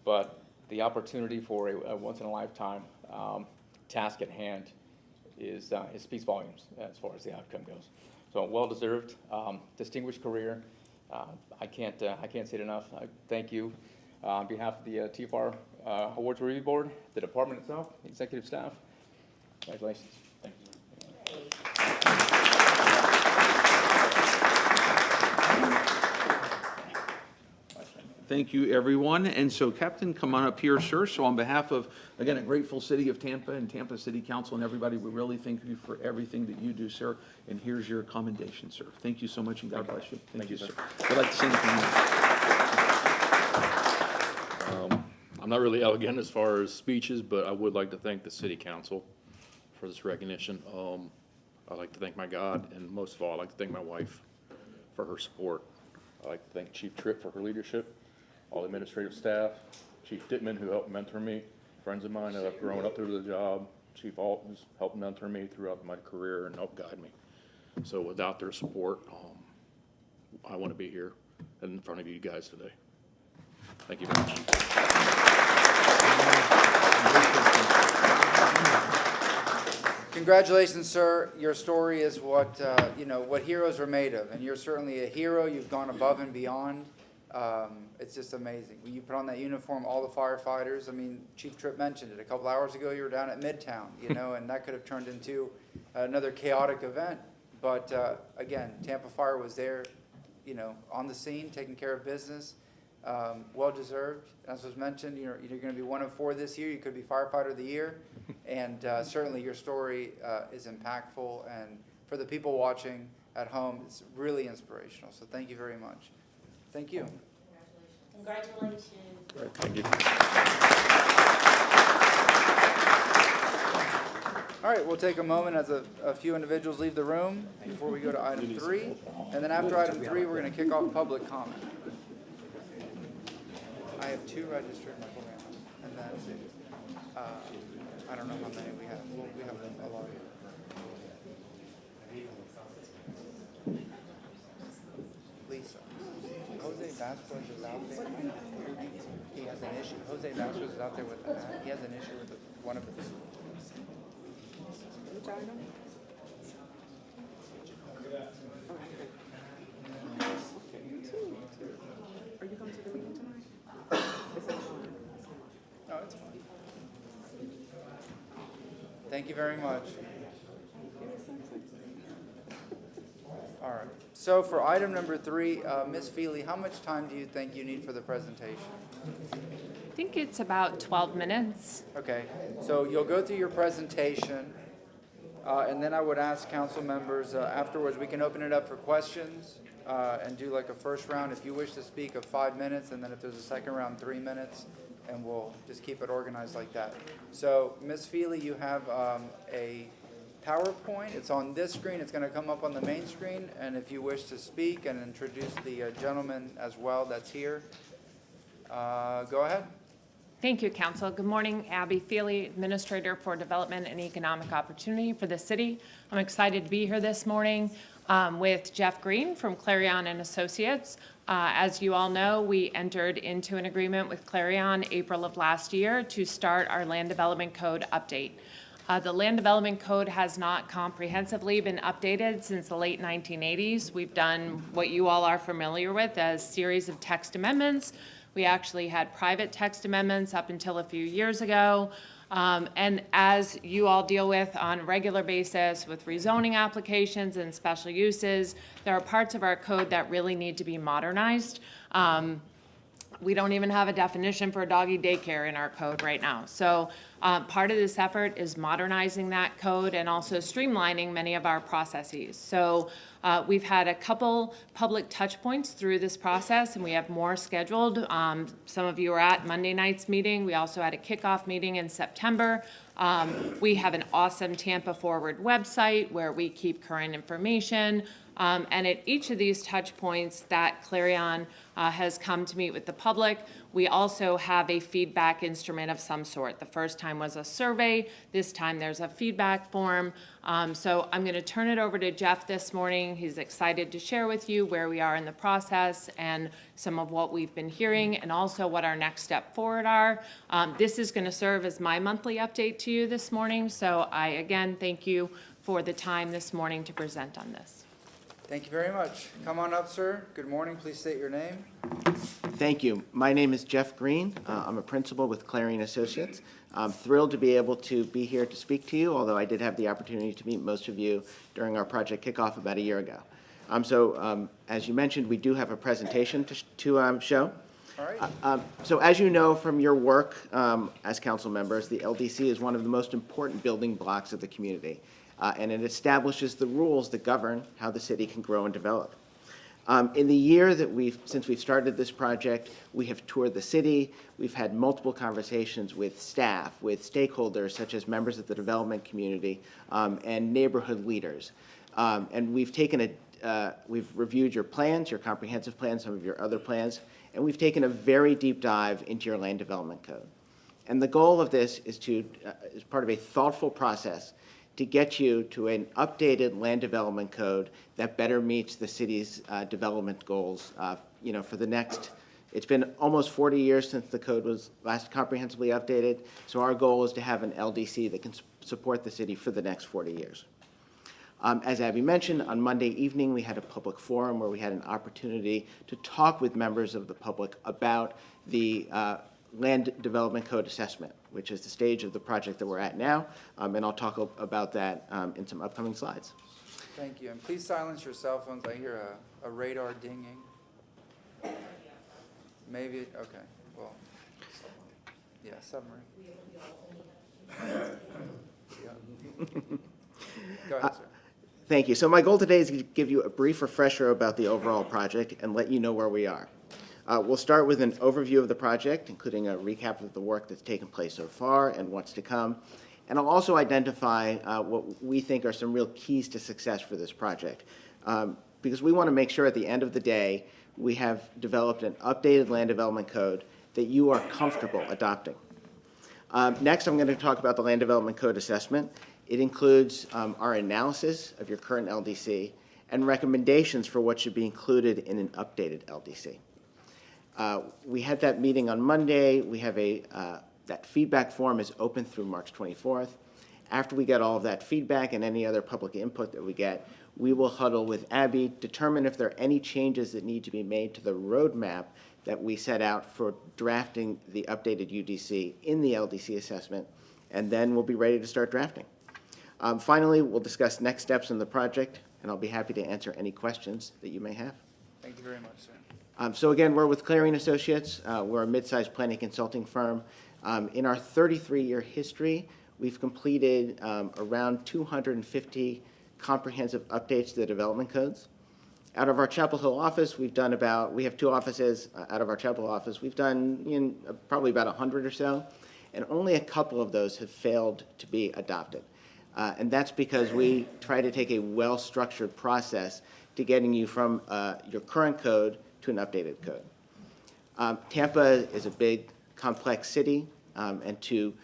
but the opportunity for a once-in-a-lifetime task at hand it speaks volumes as far as the outcome goes. So well-deserved, distinguished career. I can't say it enough. I thank you on behalf of the TFR Awards Review Board, the department itself, the executive staff. Congratulations. Thank you. Thank you, everyone. And so, Captain, come on up here, sir. So on behalf of, again, a grateful city of Tampa and Tampa City Council and everybody, we really thank you for everything that you do, sir. And here's your commendation, sir. Thank you so much, and God bless you. Thank you, sir. I'd like to say anything. I'm not really elegant as far as speeches, but I would like to thank the city council for this recognition. I'd like to thank my God, and most of all, I'd like to thank my wife for her support. I'd like to thank Chief Tripp for her leadership, all the administrative staff, Chief Dittman, who helped mentor me, friends of mine that I've grown up through the job, Chief Alt, who's helped mentor me throughout my career and helped guide me. So without their support, I want to be here in front of you guys today. Thank you very much. Congratulations, sir. Your story is what, what heroes are made of, and you're certainly a hero. You've gone above and beyond. It's just amazing. When you put on that uniform, all the firefighters, I mean, Chief Tripp mentioned it. A couple hours ago, you were down at Midtown, and that could have turned into another chaotic event. But again, Tampa Fire was there, on the scene, taking care of business. Well-deserved. As was mentioned, you're going to be 1 of 4 this year. You could be Firefighter of the Year. And certainly your story is impactful. And for the people watching at home, it's really inspirational. So thank you very much. Thank you. Congratulations. Thank you. All right, we'll take a moment as a few individuals leave the room before we go to item 3. And then after item 3, we're going to kick off public comment. I have 2 registered, and then I don't know how many we have. Well, we have a lot. Lisa, Jose Vasquez is out there. He has an issue. Jose Vasquez is out there with that. He has an issue with one of the. Are you coming to the meeting tonight? No, it's fine. Thank you very much. All right. So for item number 3, Ms. Feely, how much time do you think you need for the presentation? I think it's about 12 minutes. Okay. So you'll go through your presentation. And then I would ask council members, afterwards, we can open it up for questions and do like a first round, if you wish to speak, of 5 minutes, and then if there's a second round, 3 minutes, and we'll just keep it organized like that. So, Ms. Feely, you have a PowerPoint. It's on this screen. It's going to come up on the main screen, and if you wish to speak and introduce the gentleman as well that's here, go ahead. Thank you, Council. Good morning, Abby Feely, Administrator for Development and Economic Opportunity for the city. I'm excited to be here this morning with Jeff Green from Clarion and Associates. As you all know, we entered into an agreement with Clarion April of last year to start our Land Development Code update. The Land Development Code has not comprehensively been updated since the late 1980s. We've done what you all are familiar with as series of text amendments. We actually had private text amendments up until a few years ago. And as you all deal with on a regular basis with rezoning applications and special uses, there are parts of our code that really need to be modernized. We don't even have a definition for a doggy daycare in our code right now. So part of this effort is modernizing that code and also streamlining many of our processes. So we've had a couple public touch points through this process, and we have more scheduled. Some of you were at Monday night's meeting. We also had a kickoff meeting in September. We have an awesome Tampa Forward website where we keep current information. And at each of these touch points that Clarion has come to meet with the public, we also have a feedback instrument of some sort. The first time was a survey. This time there's a feedback form. So I'm going to turn it over to Jeff this morning. He's excited to share with you where we are in the process and some of what we've been hearing and also what our next step forward are. This is going to serve as my monthly update to you this morning. So I, again, thank you for the time this morning to present on this. Thank you very much. Come on up, sir. Good morning. Please state your name. Thank you. My name is Jeff Green. I'm a principal with Clarion Associates. I'm thrilled to be able to be here to speak to you, although I did have the opportunity to meet most of you during our project kickoff about a year ago. As you mentioned, we do have a presentation to show. All right. So as you know from your work as council members, the LDC is one of the most important building blocks of the community. And it establishes the rules that govern how the city can grow and develop. In the year that since we've started this project, we have toured the city. We've had multiple conversations with staff, with stakeholders such as members of the development community and neighborhood leaders. And we've reviewed your plans, your comprehensive plans, some of your other plans, and we've taken a very deep dive into your land development code. And the goal of this is is part of a thoughtful process to get you to an updated land development code that better meets the city's development goals. For the next, it's been almost 40 years since the code was last comprehensively updated. So our goal is to have an LDC that can support the city for the next 40 years. As Abby mentioned, on Monday evening, we had a public forum where we had an opportunity to talk with members of the public about the Land Development Code Assessment, which is the stage of the project that we're at now, and I'll talk about that in some upcoming slides. Thank you. And please silence your cell phones. I hear a radar dinging. Maybe, okay, well, yeah, submarine. Yeah. Go ahead, sir. Thank you. So my goal today is to give you a brief refresher about the overall project and let you know where we are. We'll start with an overview of the project, including a recap of the work that's taken place so far and what's to come. And I'll also identify what we think are some real keys to success for this project. Because we want to make sure at the end of the day, we have developed an updated land development code that you are comfortable adopting. Next, I'm going to talk about the land development code assessment. It includes our analysis of your current LDC and recommendations for what should be included in an updated LDC. We had that meeting on Monday. We have that feedback form is open through March 24th. After we get all of that feedback and any other public input that we get, we will huddle with Abby, determine if there are any changes that need to be made to the roadmap that we set out for drafting the updated UDC in the LDC assessment, and then we'll be ready to start drafting. Finally, we'll discuss next steps in the project, and I'll be happy to answer any questions that you may have. Thank you very much, sir. So again, we're with Clarion Associates. We're a mid-sized planning consulting firm. In our 33-year history, we've completed around 250 comprehensive updates to the development codes. Out of our Chapel Hill office, we have 2 offices out of our Chapel office. We've done probably about 100 or so, and only a couple of those have failed to be adopted. And that's because we try to take a well-structured process to getting you from your current code to an updated code. Tampa is a big, complex city, and to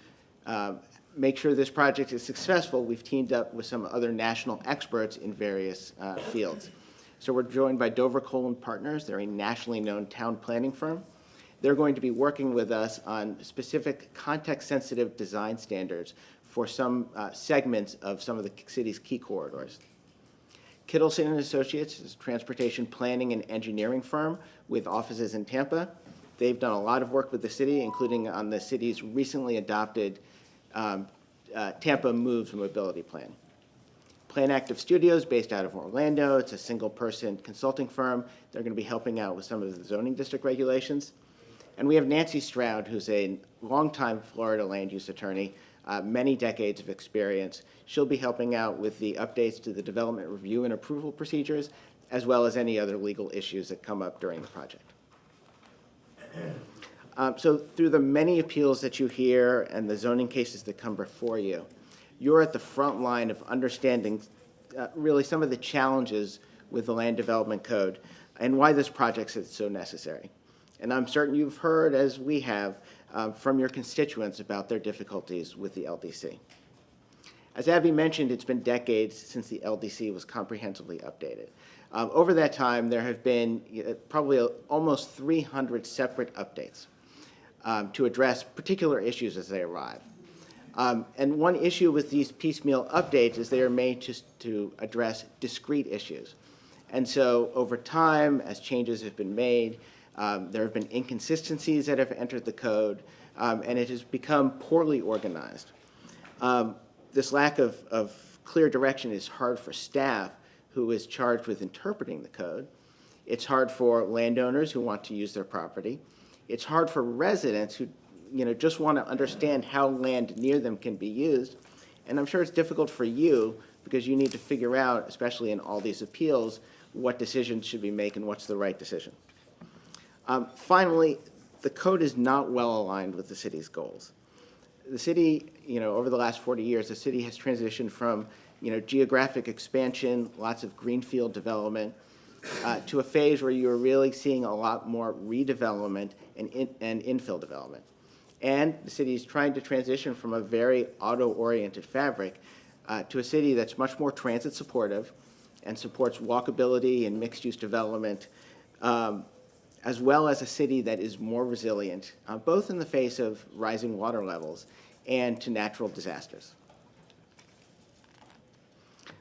make sure this project is successful, we've teamed up with some other national experts in various fields. So we're joined by Dover Cole & Partners. They're a nationally known town planning firm. They're going to be working with us on specific context-sensitive design standards for some segments of some of the city's key corridors. Kittleson and Associates is a transportation planning and engineering firm with offices in Tampa. They've done a lot of work with the city, including on the city's recently adopted Tampa Moves Mobility Plan. Plan Active Studios, based out of Orlando. It's a single-person consulting firm. They're going to be helping out with some of the zoning district regulations. And we have Nancy Stroud, who's a longtime Florida land use attorney, many decades of experience. She'll be helping out with the updates to the development review and approval procedures, as well as any other legal issues that come up during the project. So through the many appeals that you hear and the zoning cases that come before you, you're at the front line of understanding really some of the challenges with the Land Development Code and why this project is so necessary. And I'm certain you've heard, as we have, from your constituents about their difficulties with the LDC. As Abby mentioned, it's been decades since the LDC was comprehensively updated. Over that time, there have been probably almost 300 separate updates to address particular issues as they arrive. And one issue with these piecemeal updates is they are made to address discrete issues. And so over time, as changes have been made, there have been inconsistencies that have entered the code, and it has become poorly organized. This lack of clear direction is hard for staff who is charged with interpreting the code. It's hard for landowners who want to use their property. It's hard for residents who just want to understand how land near them can be used. And I'm sure it's difficult for you because you need to figure out, especially in all these appeals, what decisions should be made and what's the right decision. Finally, the code is not well aligned with the city's goals. The city, over the last 40 years, the city has transitioned from, geographic expansion, lots of greenfield development, to a phase where you're really seeing a lot more redevelopment and infill development. And the city is trying to transition from a very auto-oriented fabric to a city that's much more transit supportive and supports walkability and mixed-use development, as well as a city that is more resilient, both in the face of rising water levels and to natural disasters.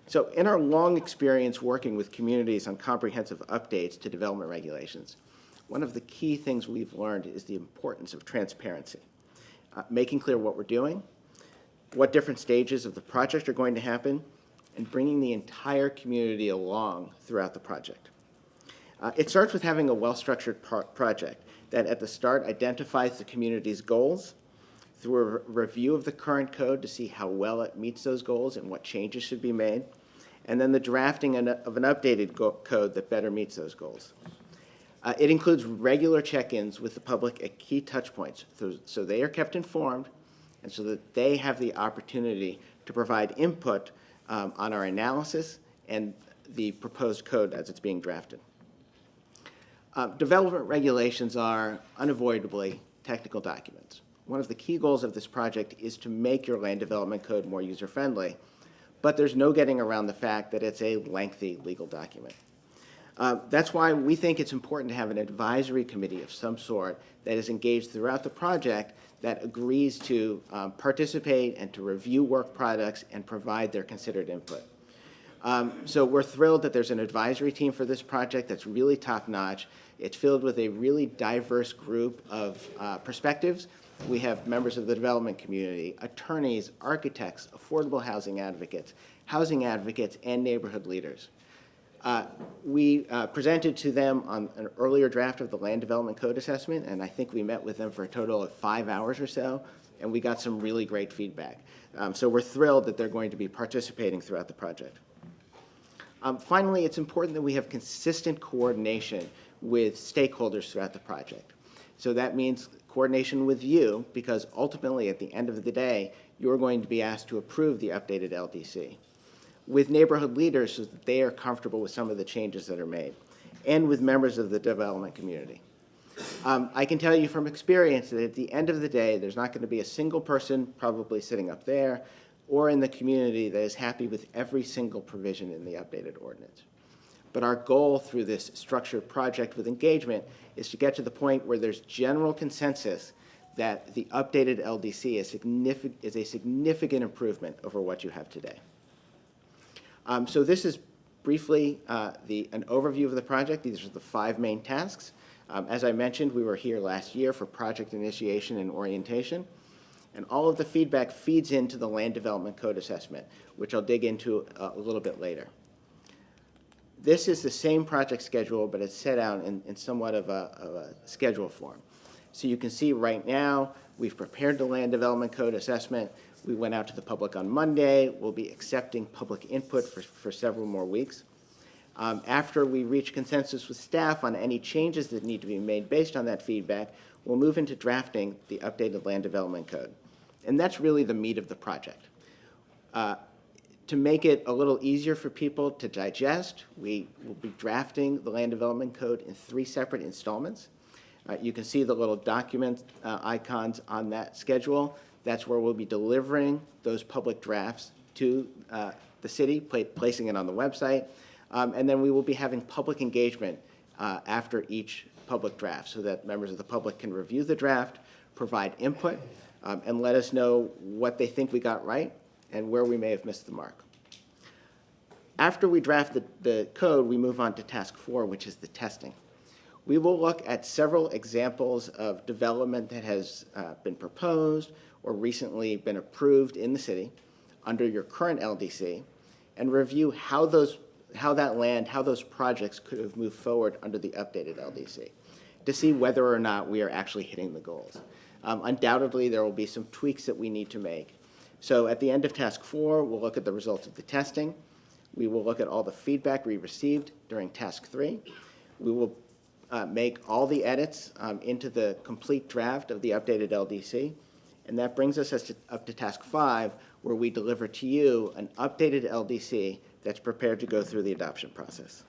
So in our long experience working with communities on comprehensive updates to development regulations, one of the key things we've learned is the importance of transparency. Making clear what we're doing, what different stages of the project are going to happen, and bringing the entire community along throughout the project. It starts with having a well-structured project that at the start identifies the community's goals through a review of the current code to see how well it meets those goals and what changes should be made, and then the drafting of an updated code that better meets those goals. It includes regular check-ins with the public at key touch points, so they are kept informed and so that they have the opportunity to provide input on our analysis and the proposed code as it's being drafted. Development regulations are unavoidably technical documents. One of the key goals of this project is to make your land development code more user-friendly, but there's no getting around the fact that it's a lengthy legal document. That's why we think it's important to have an advisory committee of some sort that is engaged throughout the project that agrees to participate and to review work products and provide their considered input. So we're thrilled that there's an advisory team for this project that's really top-notch. It's filled with a really diverse group of perspectives. We have members of the development community, attorneys, architects, affordable housing advocates, and neighborhood leaders. We presented to them on an earlier draft of the Land Development Code Assessment, and I think we met with them for a total of 5 hours or so. and we got some really great feedback. So we're thrilled that they're going to be participating throughout the project. Finally, it's important that we have consistent coordination with stakeholders throughout the project. So that means coordination with you, because ultimately, at the end of the day, you're going to be asked to approve the updated LDC. With neighborhood leaders so that they are comfortable with some of the changes that are made, and with members of the development community. I can tell you from experience that at the end of the day, there's not going to be a single person probably sitting up there or in the community that is happy with every single provision in the updated ordinance. But our goal through this structured project with engagement is to get to the point where there's general consensus that the updated LDC is a significant improvement over what you have today. So this is briefly an overview of the project. These are the 5 main tasks. As I mentioned, we were here last year for project initiation and orientation, and all of the feedback feeds into the Land Development Code assessment, which I'll dig into a little bit later. This is the same project schedule, but it's set out in somewhat of a schedule form. So you can see right now, we've prepared the Land Development Code assessment. We went out to the public on Monday. We'll be accepting public input for several more weeks. After we reach consensus with staff on any changes that need to be made based on that feedback, we'll move into drafting the updated Land Development Code. And that's really the meat of the project. To make it a little easier for people to digest, we will be drafting the Land Development Code in 3 separate installments. You can see the little document icons on that schedule. That's where we'll be delivering those public drafts to the city, placing it on the website. And then we will be having public engagement after each public draft so that members of the public can review the draft, provide input, and let us know what they think we got right and where we may have missed the mark. After we draft the code, we move on to task 4, which is the testing. We will look at several examples of development that has been proposed or recently been approved in the city under your current LDC and review how those projects could have moved forward under the updated LDC to see whether or not we are actually hitting the goals. Undoubtedly, there will be some tweaks that we need to make. So at the end of task 4, we'll look at the results of the testing. We will look at all the feedback we received during task 3. We will make all the edits into the complete draft of the updated LDC. And that brings us up to task 5, where we deliver to you an updated LDC that's prepared to go through the adoption process.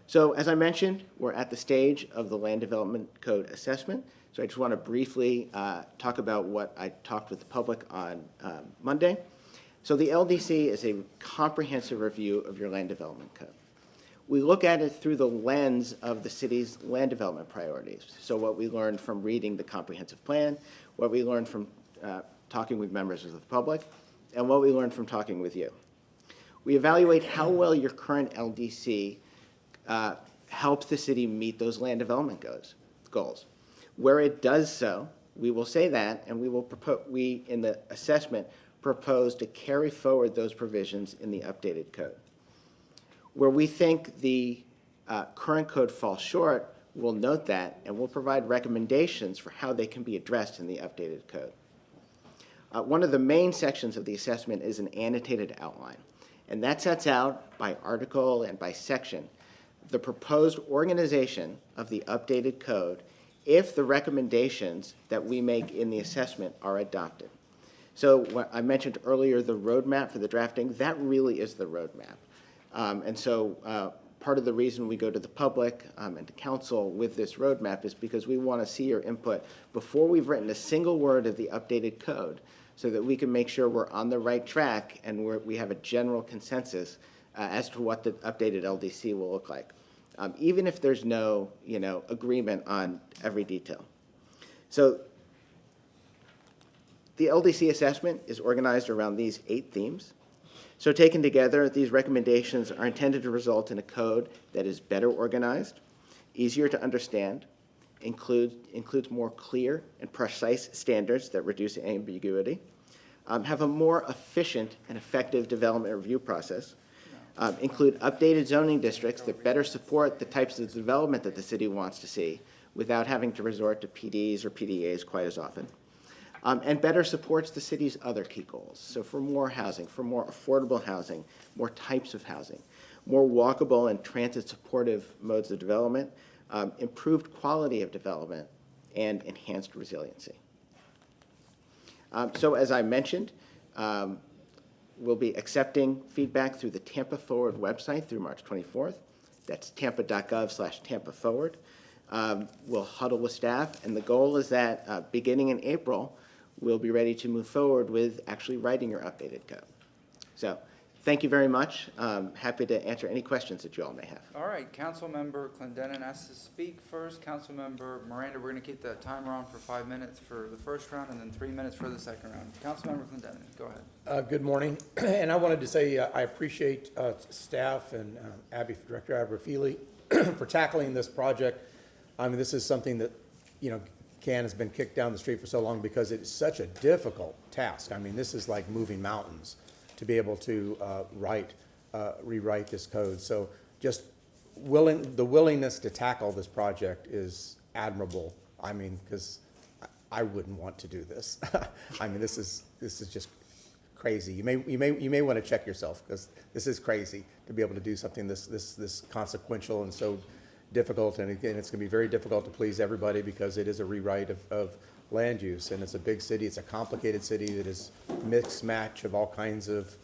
So as I mentioned, we're at the stage of the Land Development Code assessment. So I just want to briefly talk about what I talked with the public on Monday. So the LDC is a comprehensive review of your land development code. We look at it through the lens of the city's land development priorities. So what we learned from reading the comprehensive plan, what we learned from talking with members of the public, and what we learned from talking with you. We evaluate how well your current LDC helps the city meet those land development goals. Where it does so, we will say that, and we in the assessment propose to carry forward those provisions in the updated code. Where we think the current code falls short, we'll note that, and we'll provide recommendations for how they can be addressed in the updated code. One of the main sections of the assessment is an annotated outline, and that sets out by article and by section the proposed organization of the updated code if the recommendations that we make in the assessment are adopted. So what I mentioned earlier, the roadmap for the drafting, that really is the roadmap. And so part of the reason we go to the public and to council with this roadmap is because we want to see your input before we've written a single word of the updated code so that we can make sure we're on the right track and we have a general consensus as to what the updated LDC will look like, even if there's no agreement on every detail. So the LDC assessment is organized around these 8 themes. So taken together, these recommendations are intended to result in a code that is better organized, easier to understand, includes more clear and precise standards that reduce ambiguity, have a more efficient and effective development review process, include updated zoning districts that better support the types of development that the city wants to see without having to resort to PDs or PDAs quite as often, and better supports the city's other key goals. So for more housing, for more affordable housing, more types of housing, more walkable and transit-supportive modes of development, improved quality of development, and enhanced resiliency. So as I mentioned, we'll be accepting feedback through the Tampa Forward website through March 24th. That's tampa.gov/Tampa Forward. We'll huddle with staff, and the goal is that beginning in April, we'll be ready to move forward with actually writing your updated code. So thank you very much. Happy to answer any questions that you all may have. All right, Councilmember Clendenin asked to speak first. Councilmember Miranda, we're going to keep the timer on for 5 minutes for the first round and then 3 minutes for the second round. Councilmember Clendenin, go ahead. Good morning, and I wanted to say I appreciate staff and Director Aberfili for tackling this project. I mean, this is something that, can has been kicked down the street for so long because it is such a difficult task. I mean, this is like moving mountains to be able to rewrite this code. So just the willingness to tackle this project is admirable. I mean, because I wouldn't want to do this. I mean, this is just crazy. You may want to check yourself, because this is crazy to be able to do something this consequential and so difficult. And again, it's going to be very difficult to please everybody because it is a rewrite of land use, and it's a big city. It's a complicated city that is mixed match of all kinds of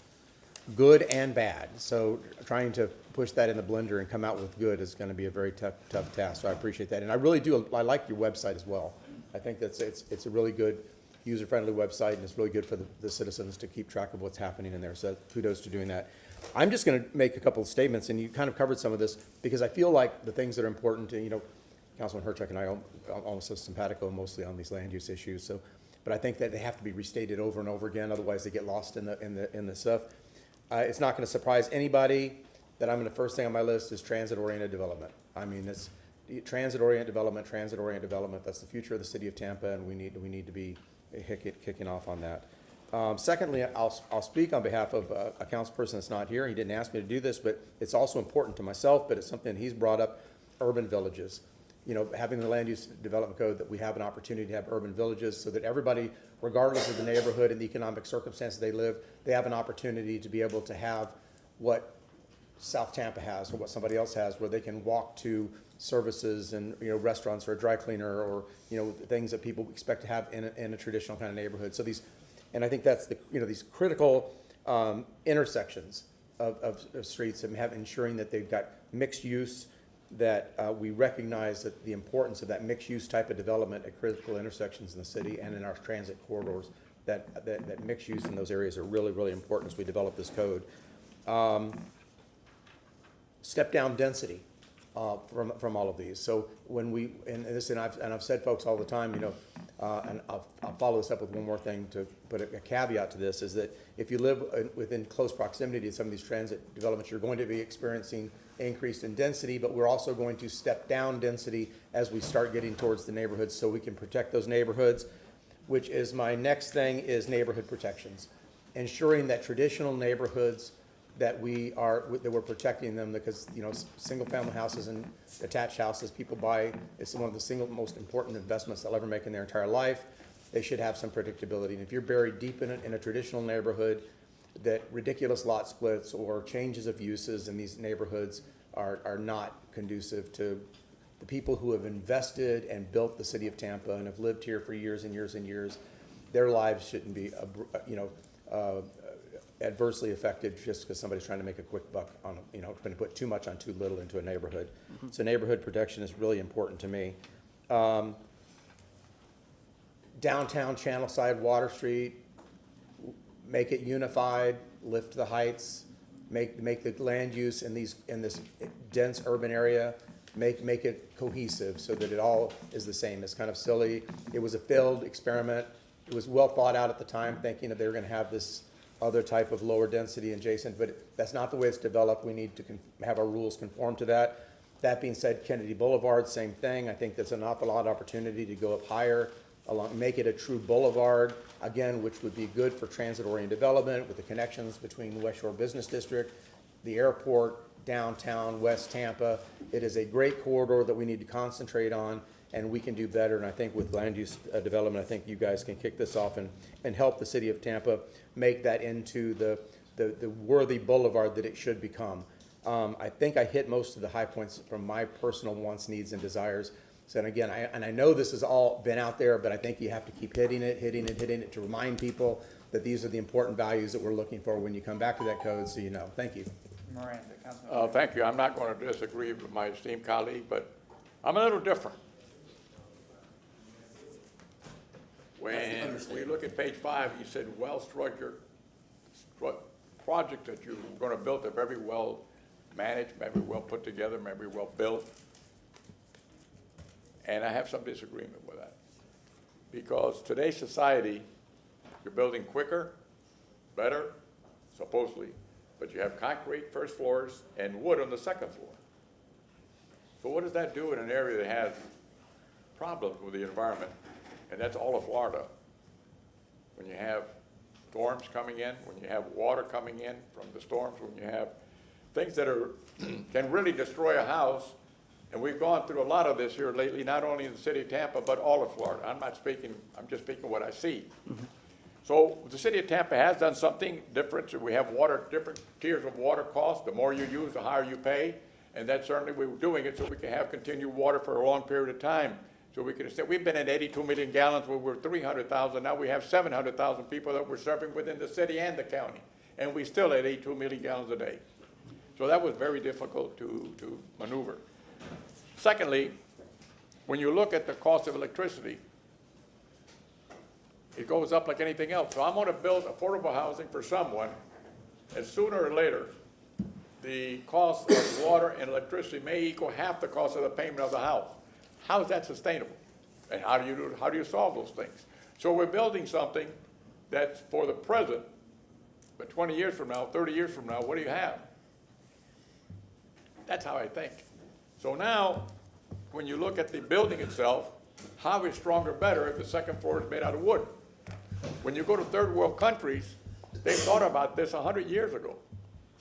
good and bad. So trying to push that in the blender and come out with good is going to be a very tough task. So I appreciate that, and I really do. I like your website as well. I think it's a really good user-friendly website, and it's really good for the citizens to keep track of what's happening in there. So kudos to doing that. I'm just going to make a couple of statements, and you kind of covered some of this, because I feel like the things that are important to, Councilman Hurtak and I are almost so simpatico mostly on these land use issues. So, but I think that they have to be restated over and over again, otherwise they get lost in the stuff. It's not going to surprise anybody that the first thing on my list is transit-oriented development. I mean, it's transit-oriented development. That's the future of the city of Tampa, and we need to be kicking off on that. Secondly, I'll speak on behalf of a councilperson that's not here. He didn't ask me to do this, but it's also important to myself, but it's something he's brought up, urban villages. Having the land use development code, that we have an opportunity to have urban villages so that everybody, regardless of the neighborhood and the economic circumstances they live, they have an opportunity to be able to have what South Tampa has or what somebody else has, where they can walk to services and restaurants or a dry cleaner or things that people expect to have in a traditional kind of neighborhood. So and I think that's these critical intersections of streets, and ensuring that they've got mixed use, that we recognize that the importance of that mixed use type of development at critical intersections in the city and in our transit corridors, that mixed use in those areas are really, really important as we develop this code. Step down density from all of these. So when I've said, folks, all the time, and I'll follow this up with one more thing to put a caveat to this, is that if you live within close proximity to some of these transit developments, you're going to be experiencing increase in density, but we're also going to step down density as we start getting towards the neighborhoods, so we can protect those neighborhoods, which is my next thing, is neighborhood protections. Ensuring that traditional neighborhoods, that we're protecting them, because single family houses and attached houses people buy, it's one of the single most important investments they'll ever make in their entire life. They should have some predictability. And if you're buried deep in a traditional neighborhood, that ridiculous lot splits or changes of uses in these neighborhoods are not conducive to the people who have invested and built the city of Tampa and have lived here for years and years and years. Their lives shouldn't be adversely affected just because somebody's trying to make a quick buck on, going to put too much on too little into a neighborhood. So neighborhood protection is really important to me. Downtown Channelside, Water Street, make it unified, lift the heights, make the land use in this dense urban area, make it cohesive so that it all is the same. It's kind of silly. It was a failed experiment. It was well thought out at the time, thinking that they were going to have this other type of lower density adjacent, but that's not the way it's developed. We need to have our rules conform to that. That being said, Kennedy Boulevard, same thing. I think that's an awful lot of opportunity to go up higher, make it a true boulevard, again, which would be good for transit-oriented development with the connections between the West Shore Business District, the airport, downtown, West Tampa. It is a great corridor that we need to concentrate on, and we can do better. And I think with land use development, I think you guys can kick this off and help the city of Tampa make that into the worthy boulevard that it should become. I think I hit most of the high points from my personal wants, needs, and desires. So, and again, I know this has all been out there, but I think you have to keep hitting it to remind people that these are the important values that we're looking for when you come back to that code, so you know. Thank you. Miranda, Councilman. Thank you. I'm not going to disagree with my esteemed colleague, but I'm a little different. When we look at page 5, you said well-structured project that you're going to build are very well managed, maybe well put together, maybe well built. And I have some disagreement with that. Because today's society, you're building quicker, better, supposedly, but you have concrete first floors and wood on the second floor. So what does that do in an area that has problems with the environment? And that's all of Florida. When you have storms coming in, when you have water coming in from the storms, when you have things that are can really destroy a house. And we've gone through a lot of this here lately, not only in the city of Tampa, but all of Florida. I'm just speaking what I see. Mm-hmm. So the city of Tampa has done something different. So we have different tiers of water costs. The more you use, the higher you pay. And that's certainly, we were doing it so we can have continued water for a long period of time. So we can say, we've been at 82 million gallons, where we're 300,000. Now we have 700,000 people that we're serving within the city and the county. And we still at 82 million gallons a day. So that was very difficult to maneuver. Secondly, when you look at the cost of electricity, it goes up like anything else. So I'm going to build affordable housing for someone, and sooner or later, the cost of water and electricity may equal half the cost of the payment of the house. How is that sustainable? And how do you solve those things? So we're building something that's for the present, but 20 years from now, 30 years from now, what do you have? That's how I think. So now, when you look at the building itself, how is stronger better if the second floor is made out of wood? When you go to third world countries, they thought about this 100 years ago.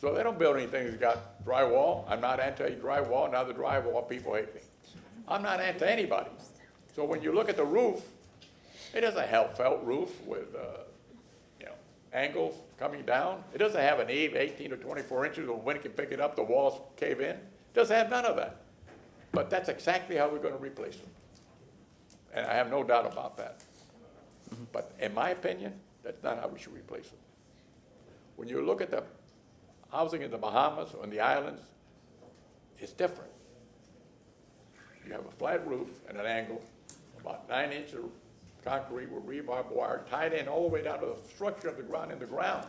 So they don't build anything that's got drywall. I'm not anti-drywall. Now the drywall people hate me. I'm not anti-anybody. So when you look at the roof, it doesn't have felt roof with angles coming down. It doesn't have an eave 18 or 24 inches, or when it can pick it up, the walls cave in. It doesn't have none of that. But that's exactly how we're going to replace them. And I have no doubt about that. But in my opinion, that's not how we should replace them. When you look at the housing in the Bahamas or in the islands, it's different. You have a flat roof and an angle, about 9 inches of concrete with rebar wire tied in all the way down to the structure of the ground in the ground.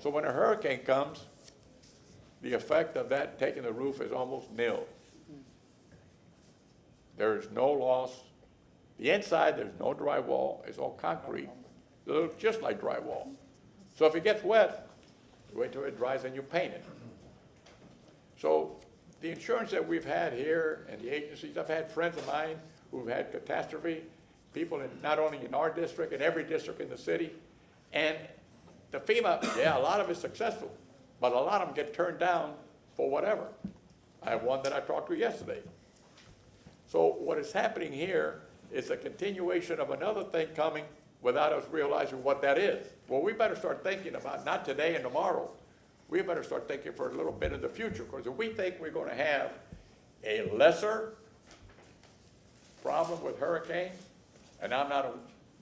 So when a hurricane comes, the effect of that taking the roof is almost nil. There is no loss. The inside, there's no drywall. It's all concrete. It looks just like drywall. So if it gets wet, you wait till it dries and you paint it. So the insurance that we've had here and the agencies, I've had friends of mine who've had catastrophe, people not only in our district, in every district in the city. And the FEMA, yeah, a lot of it's successful, but a lot of them get turned down for whatever. I have one that I talked to yesterday. So what is happening here is a continuation of another thing coming without us realizing what that is. Well, we better start thinking about not today and tomorrow. We better start thinking for a little bit in the future, because if we think we're going to have a lesser problem with hurricanes, and I'm not a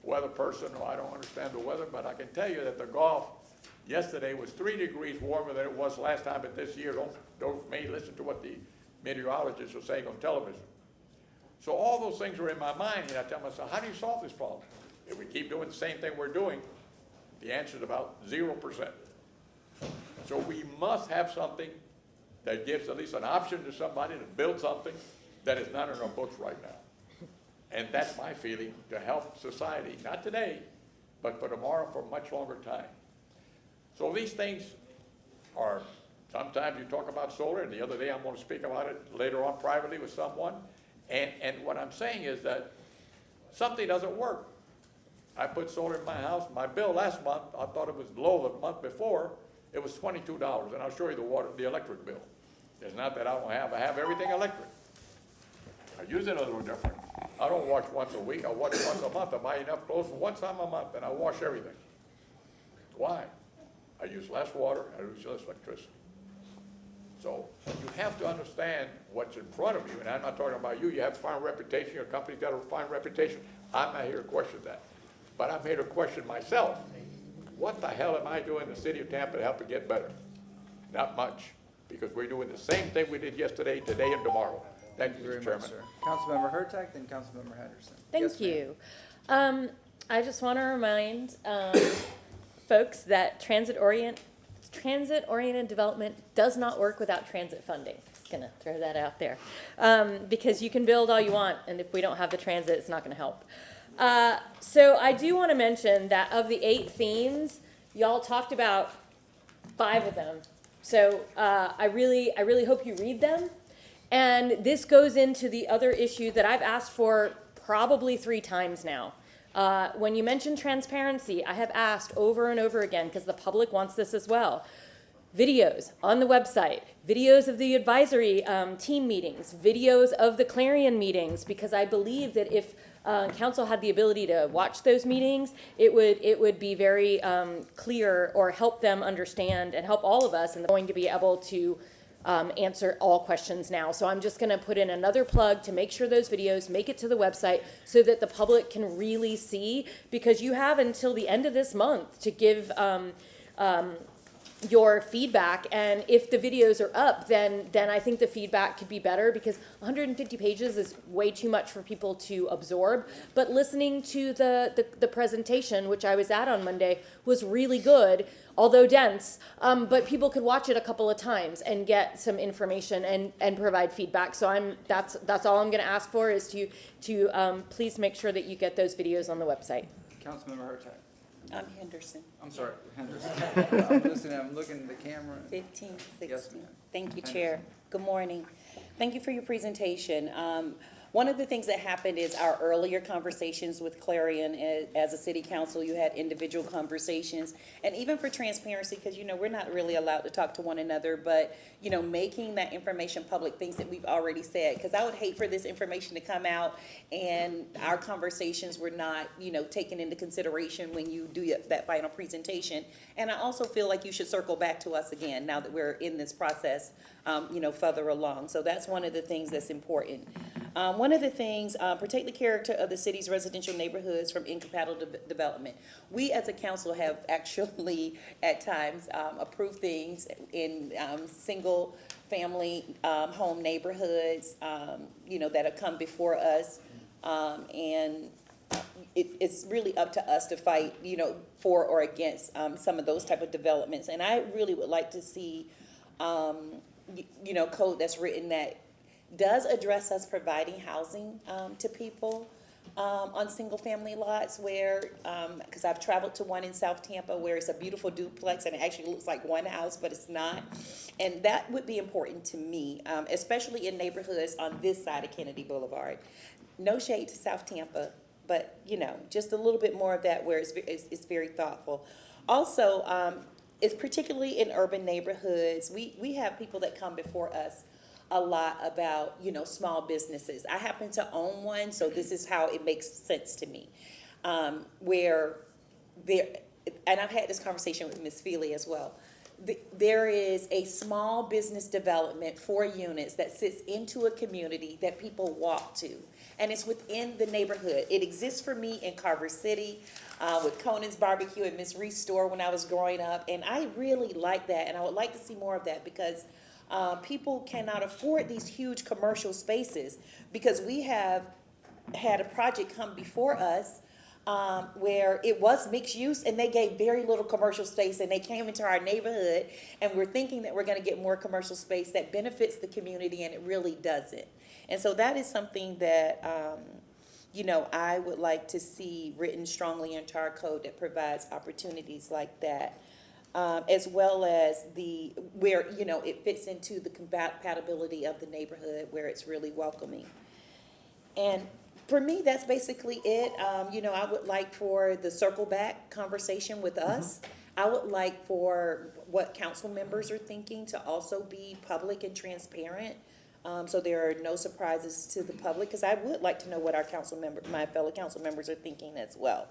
weather person, or I don't understand the weather, but I can tell you that the Gulf yesterday was 3 degrees warmer than it was last time, but this year, don't may listen to what the meteorologists are saying on television. So all those things are in my mind, and I tell myself, how do you solve this problem? If we keep doing the same thing we're doing, the answer is about 0%. So we must have something that gives at least an option to somebody to build something that is not in our books right now. And that's my feeling, to help society, not today, but for tomorrow, for a much longer time. So these things are, sometimes you talk about solar, and the other day I'm going to speak about it later on privately with someone. And what I'm saying is that something doesn't work. I put solar in my house. My bill last month, I thought it was low the month before. It was $22, and I'll show you the electric bill. It's not that I don't have. I have everything electric. I use it a little different. I don't wash once a week, I wash once a month. I buy enough clothes for one time a month, and I wash everything. Why? I use less water, I use less electricity. So you have to understand what's in front of you, and I'm not talking about you. You have a fine reputation, your company's got a fine reputation. I'm not here to question that. But I'm here to question myself. What the hell am I doing in the city of Tampa to help it get better? Not much, because we're doing the same thing we did yesterday, today, and tomorrow. Thank you, Very Mr. much, Chairman. sir. Councilmember Hurtak, then Councilmember Henderson. Thank Yes, ma'am. you. I just want to remind folks that transit-oriented development does not work without transit funding. Just gonna throw that out there. Because you can build all you want, and if we don't have the transit, it's not gonna help. So I do want to mention that of the 8 themes, y'all talked about 5 of them. So I really hope you read them. And this goes into the other issue that I've asked for probably 3 times now. When you mention transparency, I have asked over and over again, because the public wants this as well. Videos on the website, videos of the advisory team meetings, videos of the Clarion meetings, because I believe that if council had the ability to watch those meetings, it would be very clear, or help them understand and help all of us, and going to be able to answer all questions now. So I'm just gonna put in another plug to make sure those videos make it to the website so that the public can really see, because you have until the end of this month to give your feedback, and if the videos are up, then I think the feedback could be better, because 150 pages is way too much for people to absorb. But listening to the presentation, which I was at on Monday, was really good, although dense, but people could watch it a couple of times and get some information and provide feedback. So that's all I'm gonna ask for, is to please make sure that you get those videos on the website. Councilmember Hurtak. I'm Henderson. I'm sorry, Henderson. I'm listening, I'm looking at the camera. 15, 16. Yes, ma'am. Thank you, Henderson. Chair. Good morning. Thank you for your presentation. One of the things that happened is our earlier conversations with Clarion, as a city council, you had individual conversations. And even for transparency, because, we're not really allowed to talk to one another, but, making that information public, things that we've already said. Because I would hate for this information to come out and our conversations were not, taken into consideration when you do that final presentation. And I also feel like you should circle back to us again now that we're in this process, further along. So that's one of the things that's important. One of the things, protect the character of the city's residential neighborhoods from incompatible development. We as a council have actually at times approved things in single family home neighborhoods, that have come before us. And it's really up to us to fight, for or against some of those type of developments. And I really would like to see, code that's written that does address us providing housing to people on single-family lots where, because I've traveled to one in South Tampa where it's a beautiful duplex and it actually looks like one house, but it's not. And that would be important to me, especially in neighborhoods on this side of Kennedy Boulevard. No shade to South Tampa, but, just a little bit more of that where it's very thoughtful. Also, it's particularly in urban neighborhoods, we have people that come before us a lot about, small businesses. I happen to own one, so this is how it makes sense to me. Where there, and I've had this conversation with Ms. Feely as well. There is a small business development, 4 units that sits into a community that people walk to. And it's within the neighborhood. It exists for me in Carver City with Conan's Barbecue and Miss Reese's store when I was growing up. And I really like that, and I would like to see more of that because people cannot afford these huge commercial spaces, because we have had a project come before us where it was mixed use and they gave very little commercial space, and they came into our neighborhood and we're thinking that we're going to get more commercial space that benefits the community, and it really doesn't. And so that is something that I would like to see written strongly into our code that provides opportunities like that. As well as where it fits into the compatibility of the neighborhood where it's really welcoming. And for me, that's basically it. I would like for the circle back conversation with us. I would like for what council members are thinking to also be public and transparent So there are no surprises to the public, because I would like to know what our my fellow council members are thinking as well.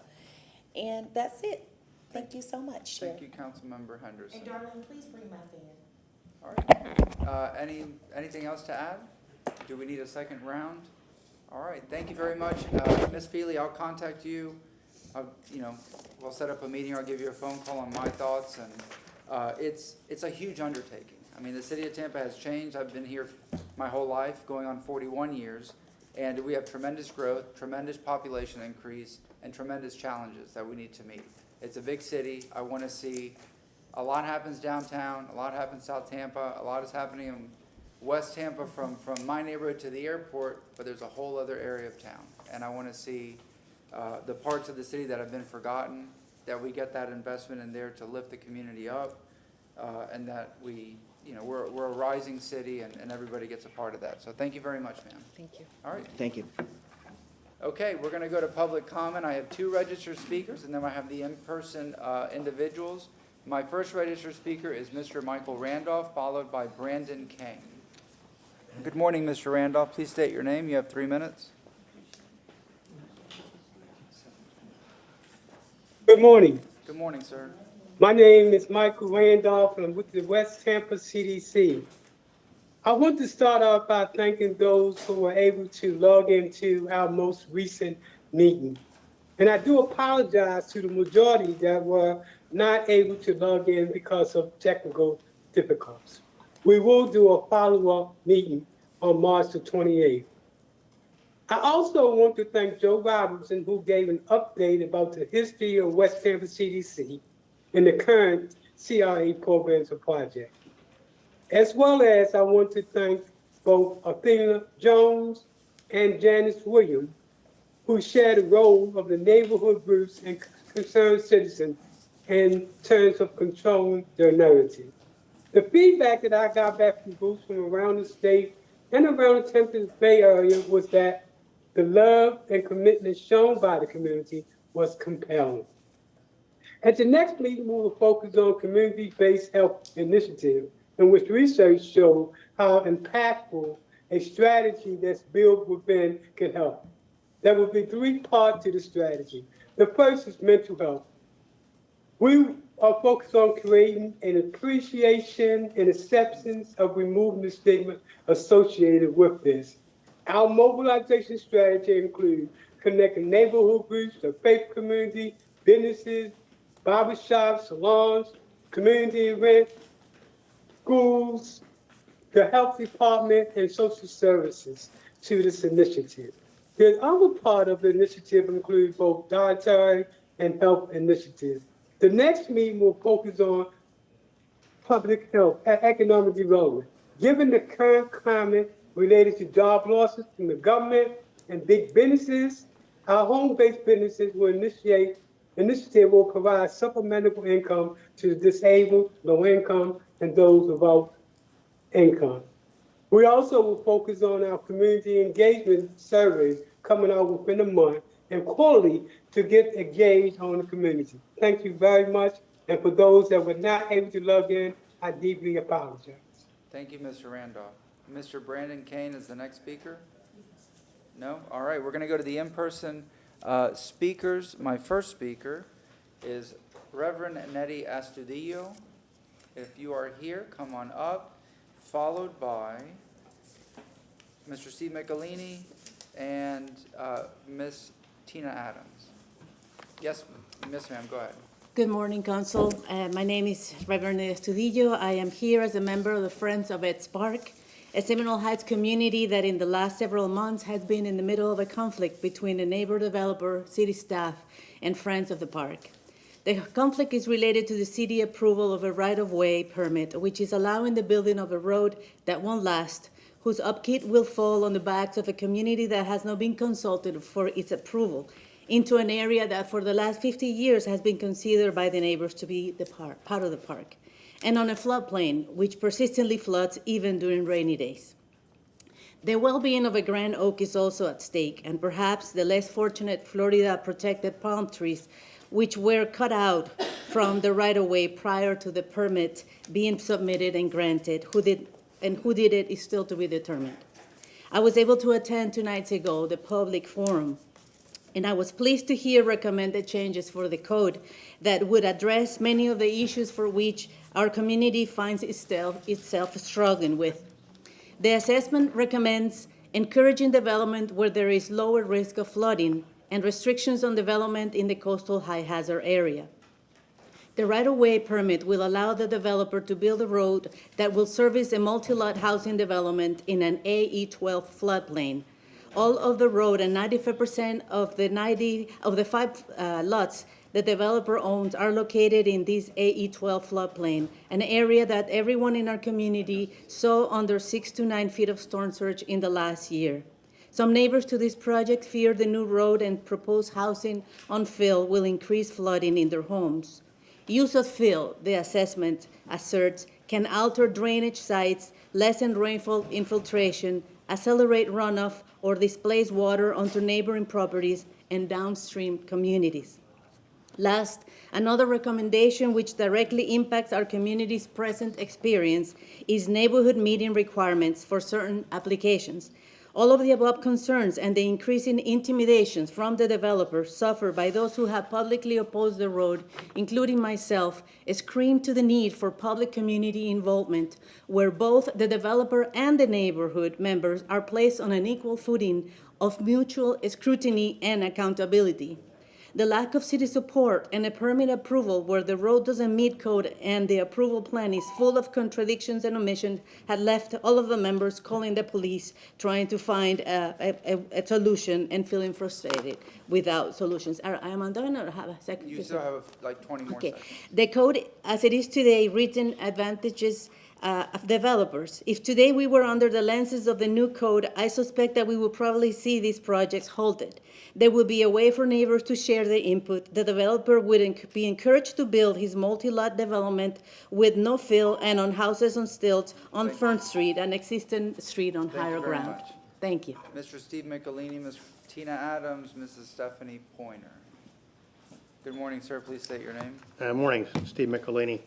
And that's it. Thank you so much, Chair. Thank you, Councilmember Henderson. And Darlene, please bring my fan. All right. Anything else to add? Do we need a second round? All right, thank you very much. Ms. Feely, I'll contact you. We'll set up a meeting. I'll give you a phone call on my thoughts. And it's a huge undertaking. I mean, the city of Tampa has changed. I've been here my whole life, going on 41 years. And we have tremendous growth, tremendous population increase, and tremendous challenges that we need to meet. It's a big city. I want to see a lot happens downtown, a lot happens South Tampa, a lot is happening in West Tampa from my neighborhood to the airport, but there's a whole other area of town. And I want to see the parts of the city that have been forgotten, that we get that investment in there to lift the community up, and that we're a rising city and everybody gets a part of that. So thank you very much, ma'am. Thank you. All right. Thank you. Okay, we're going to go to public comment. I have 2 registered speakers, and then I have the in-person individuals. My first registered speaker is Mr. Michael Randolph, followed by Brandon Kane. Good morning, Mr. Randolph. Please state your name. You have 3 minutes. Good morning. Good morning, sir. My name is Michael Randolph, and I'm with the West Tampa CDC. I want to start off by thanking those who were able to log into our most recent meeting. And I do apologize to the majority that were not able to log in because of technical difficulties. We will do a follow-up meeting on March the 28th. I also want to thank Joe Robinson, who gave an update about the history of West Tampa CDC and the current CRA programs and project. As well as I want to thank both Athena Jones and Janice Williams, who share the role of the neighborhood groups and concerned citizens in terms of controlling their narrative. The feedback that I got back from groups from around the state and around the Tampa Bay area was that the love and commitment shown by the community was compelling. At the next meeting, we will focus on community-based health initiatives, in which research showed how impactful a strategy that's built within can help. There will be 3 parts to the strategy. The first is mental health. We are focused on creating an appreciation and acceptance of removing the stigma associated with this. Our mobilization strategy includes connecting neighborhood groups, the faith community, businesses, barbershops, salons, community events, schools, the health department, and social services to this initiative. The other part of the initiative includes both dietary and health initiatives. The next meeting will focus on public health and economic development. Given the current climate related to job losses from the government and big businesses, our home-based businesses will initiative will provide supplemental income to the disabled, low income, and those without income. We also will focus on our community engagement surveys coming out within a month and quarterly to get engaged on the community. Thank you very much. And for those that were not able to log in, I deeply apologize. Thank you, Mr. Randolph. Mr. Brandon Kane is the next speaker? No? All right, we're going to go to the in-person speakers. My first speaker is Reverend Nettie Astudillo. If you are here, come on up, followed by Mr. Steve Michelini and Miss Tina Adams. Yes, Miss Ma'am, go ahead. Good morning, Council. My name is Reverend Estudillo. I am here as a member of the Friends of Eds Park, a Seminole Heights community that in the last several months has been in the middle of a conflict between the neighbor developer, city staff, and Friends of the Park. The conflict is related to the city approval of a right-of-way permit, which is allowing the building of a road that won't last, whose upkeep will fall on the backs of a community that has not been consulted for its approval, into an area that for the last 50 years has been considered by the neighbors to be the part of the park, and on a floodplain which persistently floods even during rainy days. The well-being of a grand oak is also at stake, and perhaps the less fortunate Florida protected palm trees which were cut out from the right-of-way prior to the permit being submitted and granted, and who did it is still to be determined. I was able to attend 2 nights ago the public forum, and I was pleased to hear recommended changes for the code that would address many of the issues for which our community finds itself struggling with. The assessment recommends encouraging development where there is lower risk of flooding and restrictions on development in the coastal high-hazard area. The right-of-way permit will allow the developer to build a road that will service a multi-lot housing development in an AE12 floodplain. All of the road and 95% of the 5 lots the developer owns are located in this AE12 floodplain, an area that everyone in our community saw under 6 to 9 feet of storm surge in the last year. Some neighbors to this project fear the new road and proposed housing on fill will increase flooding in their homes. Use of fill, the assessment asserts, can alter drainage sites, lessen rainfall infiltration, accelerate runoff, or displace water onto neighboring properties and downstream communities. Last, another recommendation which directly impacts our community's present experience is neighborhood meeting requirements for certain applications. All of the above concerns and the increasing intimidations from the developer suffered by those who have publicly opposed the road, including myself, scream to the need for public community involvement, where both the developer and the neighborhood members are placed on an equal footing of mutual scrutiny and accountability. The lack of city support and a permit approval where the road doesn't meet code and the approval plan is full of contradictions and omissions had left all of the members calling the police, trying to find a solution and feeling frustrated without solutions. Am I done or have a second? You still have like 20 more Okay. seconds. The code, as it is today, written advantages of developers. If today we were under the lenses of the new code, I suspect that we will probably see these projects halted. There will be a way for neighbors to share their input. The developer would be encouraged to build his multi-lot development with no fill and on houses on stilts on Fern Street, an existing street on Thank you higher very ground. much. Thank you. Mr. Steve Michelini, Ms. Tina Adams, Mrs. Stephanie Pointer. Good morning, sir. Please state your name. Morning, Steve Michelini.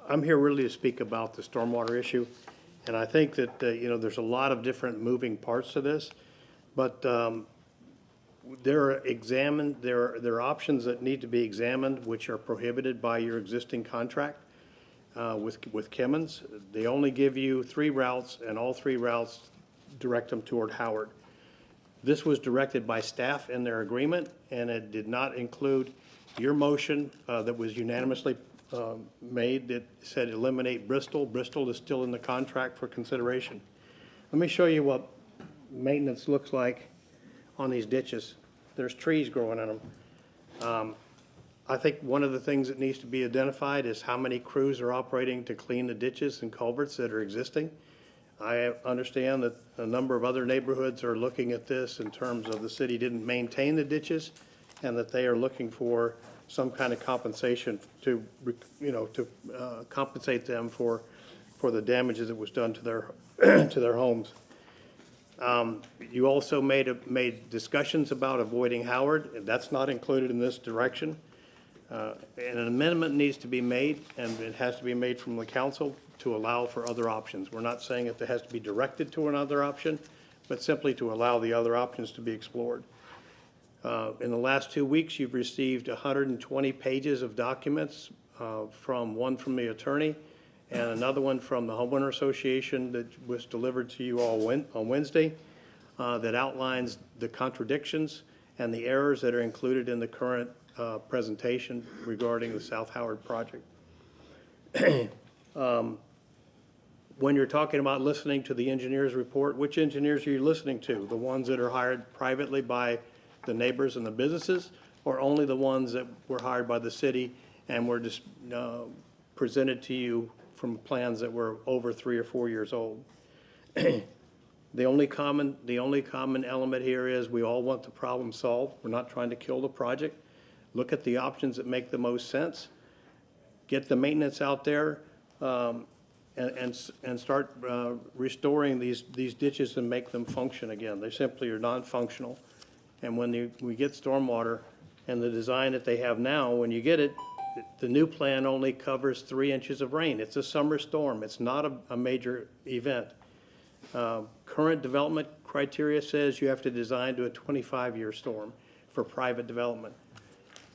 I'm here really to speak about the stormwater issue, and I think that, there's a lot of different moving parts to this, but there are options that need to be examined which are prohibited by your existing contract with Kimmons. They only give you 3 routes, and all 3 routes direct them toward Howard. This was directed by staff in their agreement, and it did not include your motion that was unanimously made that said eliminate Bristol. Bristol is still in the contract for consideration. Let me show you what maintenance looks like on these ditches. There's trees growing in them. I think one of the things that needs to be identified is how many crews are operating to clean the ditches and culverts that are existing. I understand that a number of other neighborhoods are looking at this in terms of the city didn't maintain the ditches and that they are looking for some kind of compensation to compensate them for the damages that was done to their to their homes. You also made discussions about avoiding Howard, and that's not included in this direction. And an amendment needs to be made, and it has to be made from the council to allow for other options. We're not saying that it has to be directed to another option, but simply to allow the other options to be explored. In the last 2 weeks, you've received 120 pages of documents, one from the attorney and another one from the Homeowner Association that was delivered to you all on Wednesday that outlines the contradictions and the errors that are included in the current presentation regarding the South Howard project. When you're talking about listening to the engineer's report, which engineers are you listening to? The ones that are hired privately by the neighbors and the businesses, or only the ones that were hired by the city and were just presented to you from plans that were over 3 or 4 years old? The only common element here is we all want the problem solved. We're not trying to kill the project. Look at the options that make the most sense. Get the maintenance out there and start restoring these ditches and make them function again. They simply are non-functional. And when we get stormwater and the design that they have now, when you get it, The new plan only covers 3 inches of rain. It's a summer storm. It's not a major event. Current development criteria says you have to design to a 25-year storm for private development.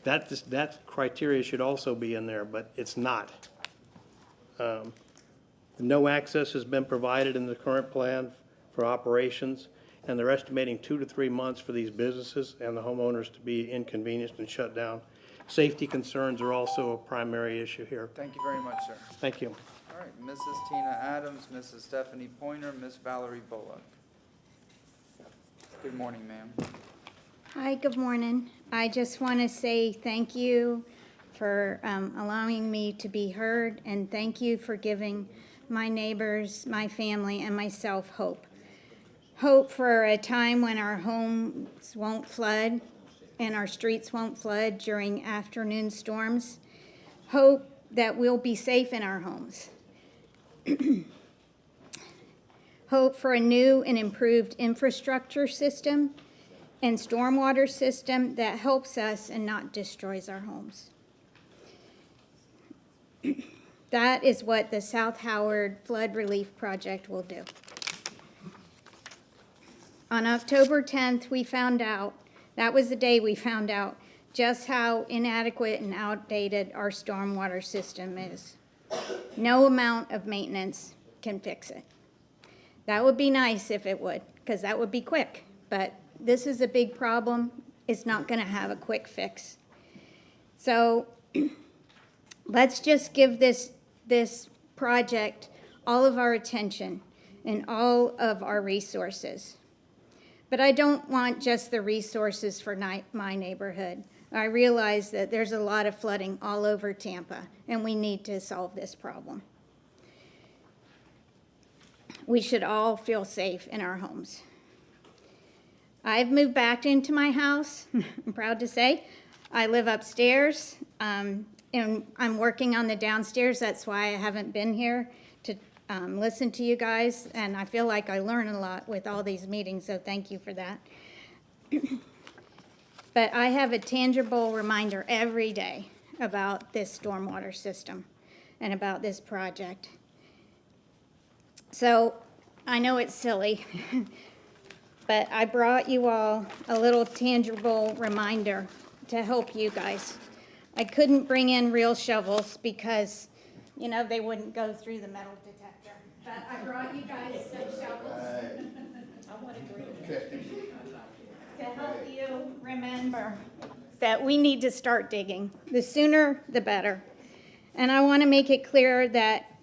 That criteria should also be in there, but it's not. No access has been provided in the current plan for operations, and they're estimating 2 to 3 months for these businesses and the homeowners to be inconvenienced and shut down. Safety concerns are also a primary issue here. Thank you very much, sir. Thank you. All right, Mrs. Tina Adams, Mrs. Stephanie Pointer, Miss Valerie Bullock. Good morning, ma'am. Hi, good morning. I just want to say thank you for allowing me to be heard, and thank you for giving my neighbors, my family, and myself hope. Hope for a time when our homes won't flood and our streets won't flood during afternoon storms. Hope that we'll be safe in our homes. Hope for a new and improved infrastructure system and stormwater system that helps us and not destroys our homes. That is what the South Howard Flood Relief Project will do. On October 10th, we found out, that was the day we found out just how inadequate and outdated our stormwater system is. No amount of maintenance can fix it. That would be nice if it would, because that would be quick, but this is a big problem. It's not going to have a quick fix. So let's just give this project all of our attention and all of our resources. But I don't want just the resources for my neighborhood. I realize that there's a lot of flooding all over Tampa, and we need to solve this problem. We should all feel safe in our homes. I've moved back into my house, I'm proud to say. I live upstairs, and I'm working on the downstairs. That's why I haven't been here to listen to you guys, and I feel like I learn a lot with all these meetings, so thank you for that. But I have a tangible reminder every day about this stormwater system and about this project. So I know it's silly, but I brought you all a little tangible reminder to help you guys. I couldn't bring in real shovels because, you know, they wouldn't go through the metal detector. But I brought you guys some shovels. I want to agree. To help you remember that we need to start digging. The sooner, the better. And I want to make it clear that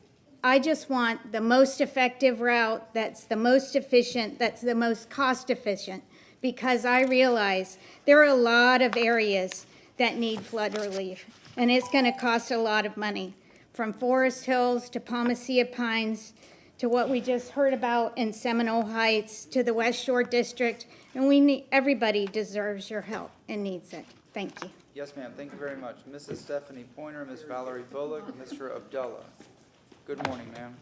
I just want the most effective route that's the most efficient, that's the most cost efficient, because I realize there are a lot of areas that need flood relief, and it's going to cost a lot of money, from Forest Hills to Palmacia Pines to what we just heard about in Seminole Heights to the West Shore District, and everybody deserves your help and needs it. Thank you. Yes, ma'am. Thank you very much. Mrs. Stephanie Pointer, Miss Valerie Bullock, Mr. Abdullah. Good morning, ma'am.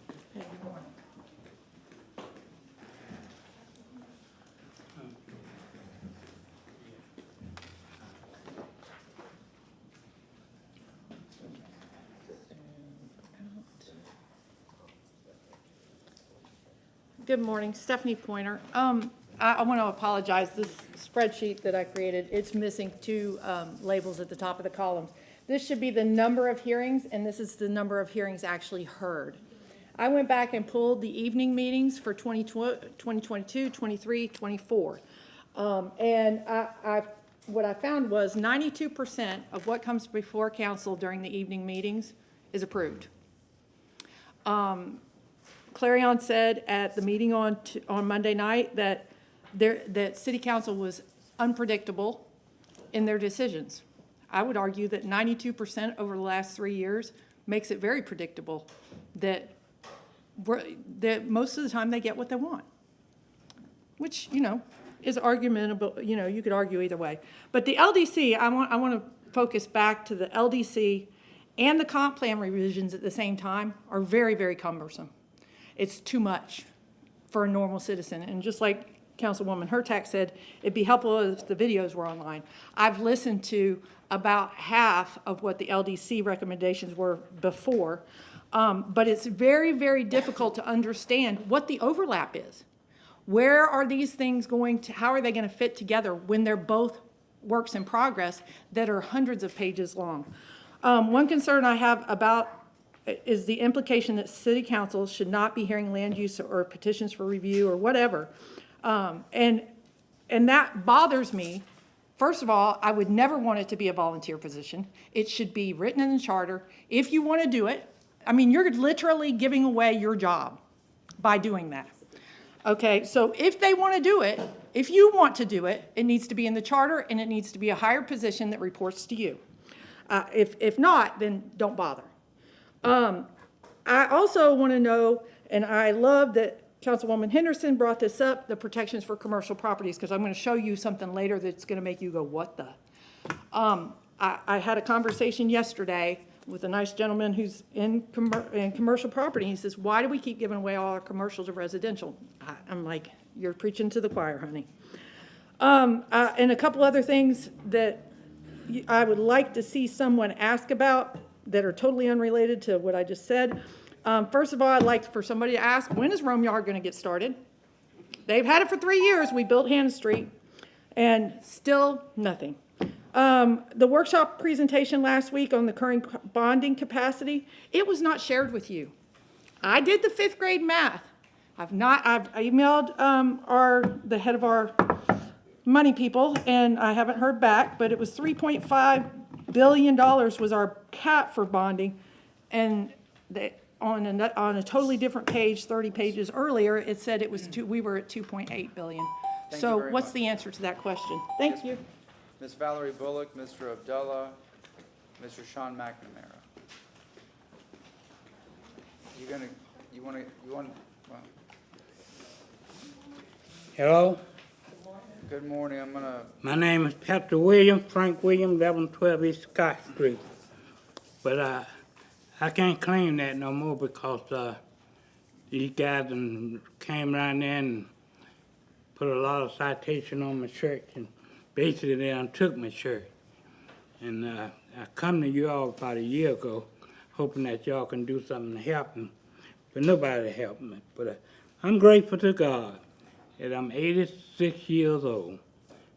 Good morning, Stephanie Pointer. I want to apologize. This spreadsheet that I created, it's missing two labels at the top of the columns. This should be the number of hearings, and this is the number of hearings actually heard. I went back and pulled the evening meetings for 2022, 23, 24. And what I found was 92% of what comes before council during the evening meetings is approved. Clarion said at the meeting on Monday night that city council was unpredictable in their decisions. I would argue that 92% over the last 3 years makes it very predictable that most of the time they get what they want, which, you know, is argumentable. You know, you could argue either way. But the LDC, I want to focus back to the LDC and the comp plan revisions at the same time are very, very cumbersome. It's too much for a normal citizen. And just like Councilwoman Hurtak said, it'd be helpful if the videos were online. I've listened to about half of what the LDC recommendations were before, but it's very, very difficult to understand what the overlap is. Where are these things going to, how are they going to fit together when they're both works in progress that are hundreds of pages long? One concern I have about is the implication that city council should not be hearing land use or petitions for review or whatever. And that bothers me. First of all, I would never want it to be a volunteer position. It should be written in the charter. If you want to do it, I mean, you're literally giving away your job by doing that. Okay, so if they want to do it, if you want to do it, it needs to be in the charter and it needs to be a higher position that reports to you. If not, then don't bother. I also want to know, and I love that Councilwoman Henderson brought this up, the protections for commercial properties, because I'm going to show you something later that's going to make you go, what the? I had a conversation yesterday with a nice gentleman who's in commercial property. He says, why do we keep giving away all our commercials of residential? I'm like, you're preaching to the choir, honey. And a couple other things that I would like to see someone ask about that are totally unrelated to what I just said. First of all, I'd like for somebody to ask, when is Rome Yard going to get started? They've had it for 3 years. We built Hannah Street, and still nothing. The workshop presentation last week on the current bonding capacity, it was not shared with you. I did the 5th grade math. I've emailed the head of our money people, and I haven't heard back, but it was $3.5 billion was our cap for bonding, and on a totally different page, 30 pages earlier, it said it was we were at 2.8 billion. So what's the answer to that question? Thank you. Ms. Valerie Bullock, Mr. Abdullah, Mr. Sean McNamara. Well. Hello? Good morning, My name is Pastor William, Frank William, 1112 East Scott Street. But I can't claim that no more because these guys came around there and put a lot of citation on my shirt, and basically they took my shirt. And I come to you all about a year ago, hoping that y'all can do something to help me, but nobody helped me. But I'm grateful to God that I'm 86 years old,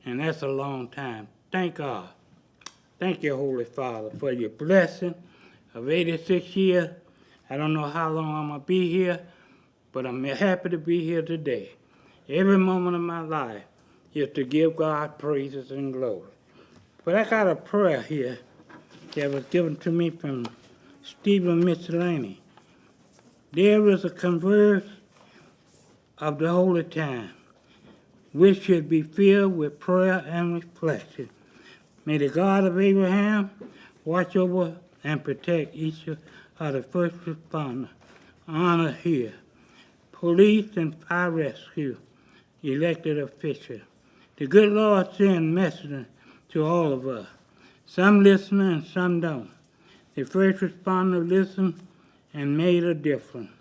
and that's a long time. Thank God. Thank you, Holy Father, for your blessing of 86 years. I don't know how long I'm going to be here, but I'm happy to be here today. Every moment of my life is to give God praises and glory. But I got a prayer here that was given to me from Stephen Miscellany. There is a converse of the holy time, which should be filled with prayer and reflection. May the God of Abraham watch over and protect each of the first responders. Honor here, police and fire rescue, elected officials. The good Lord send messengers to all of us. Some listen and some don't. The first responder listened and made a difference.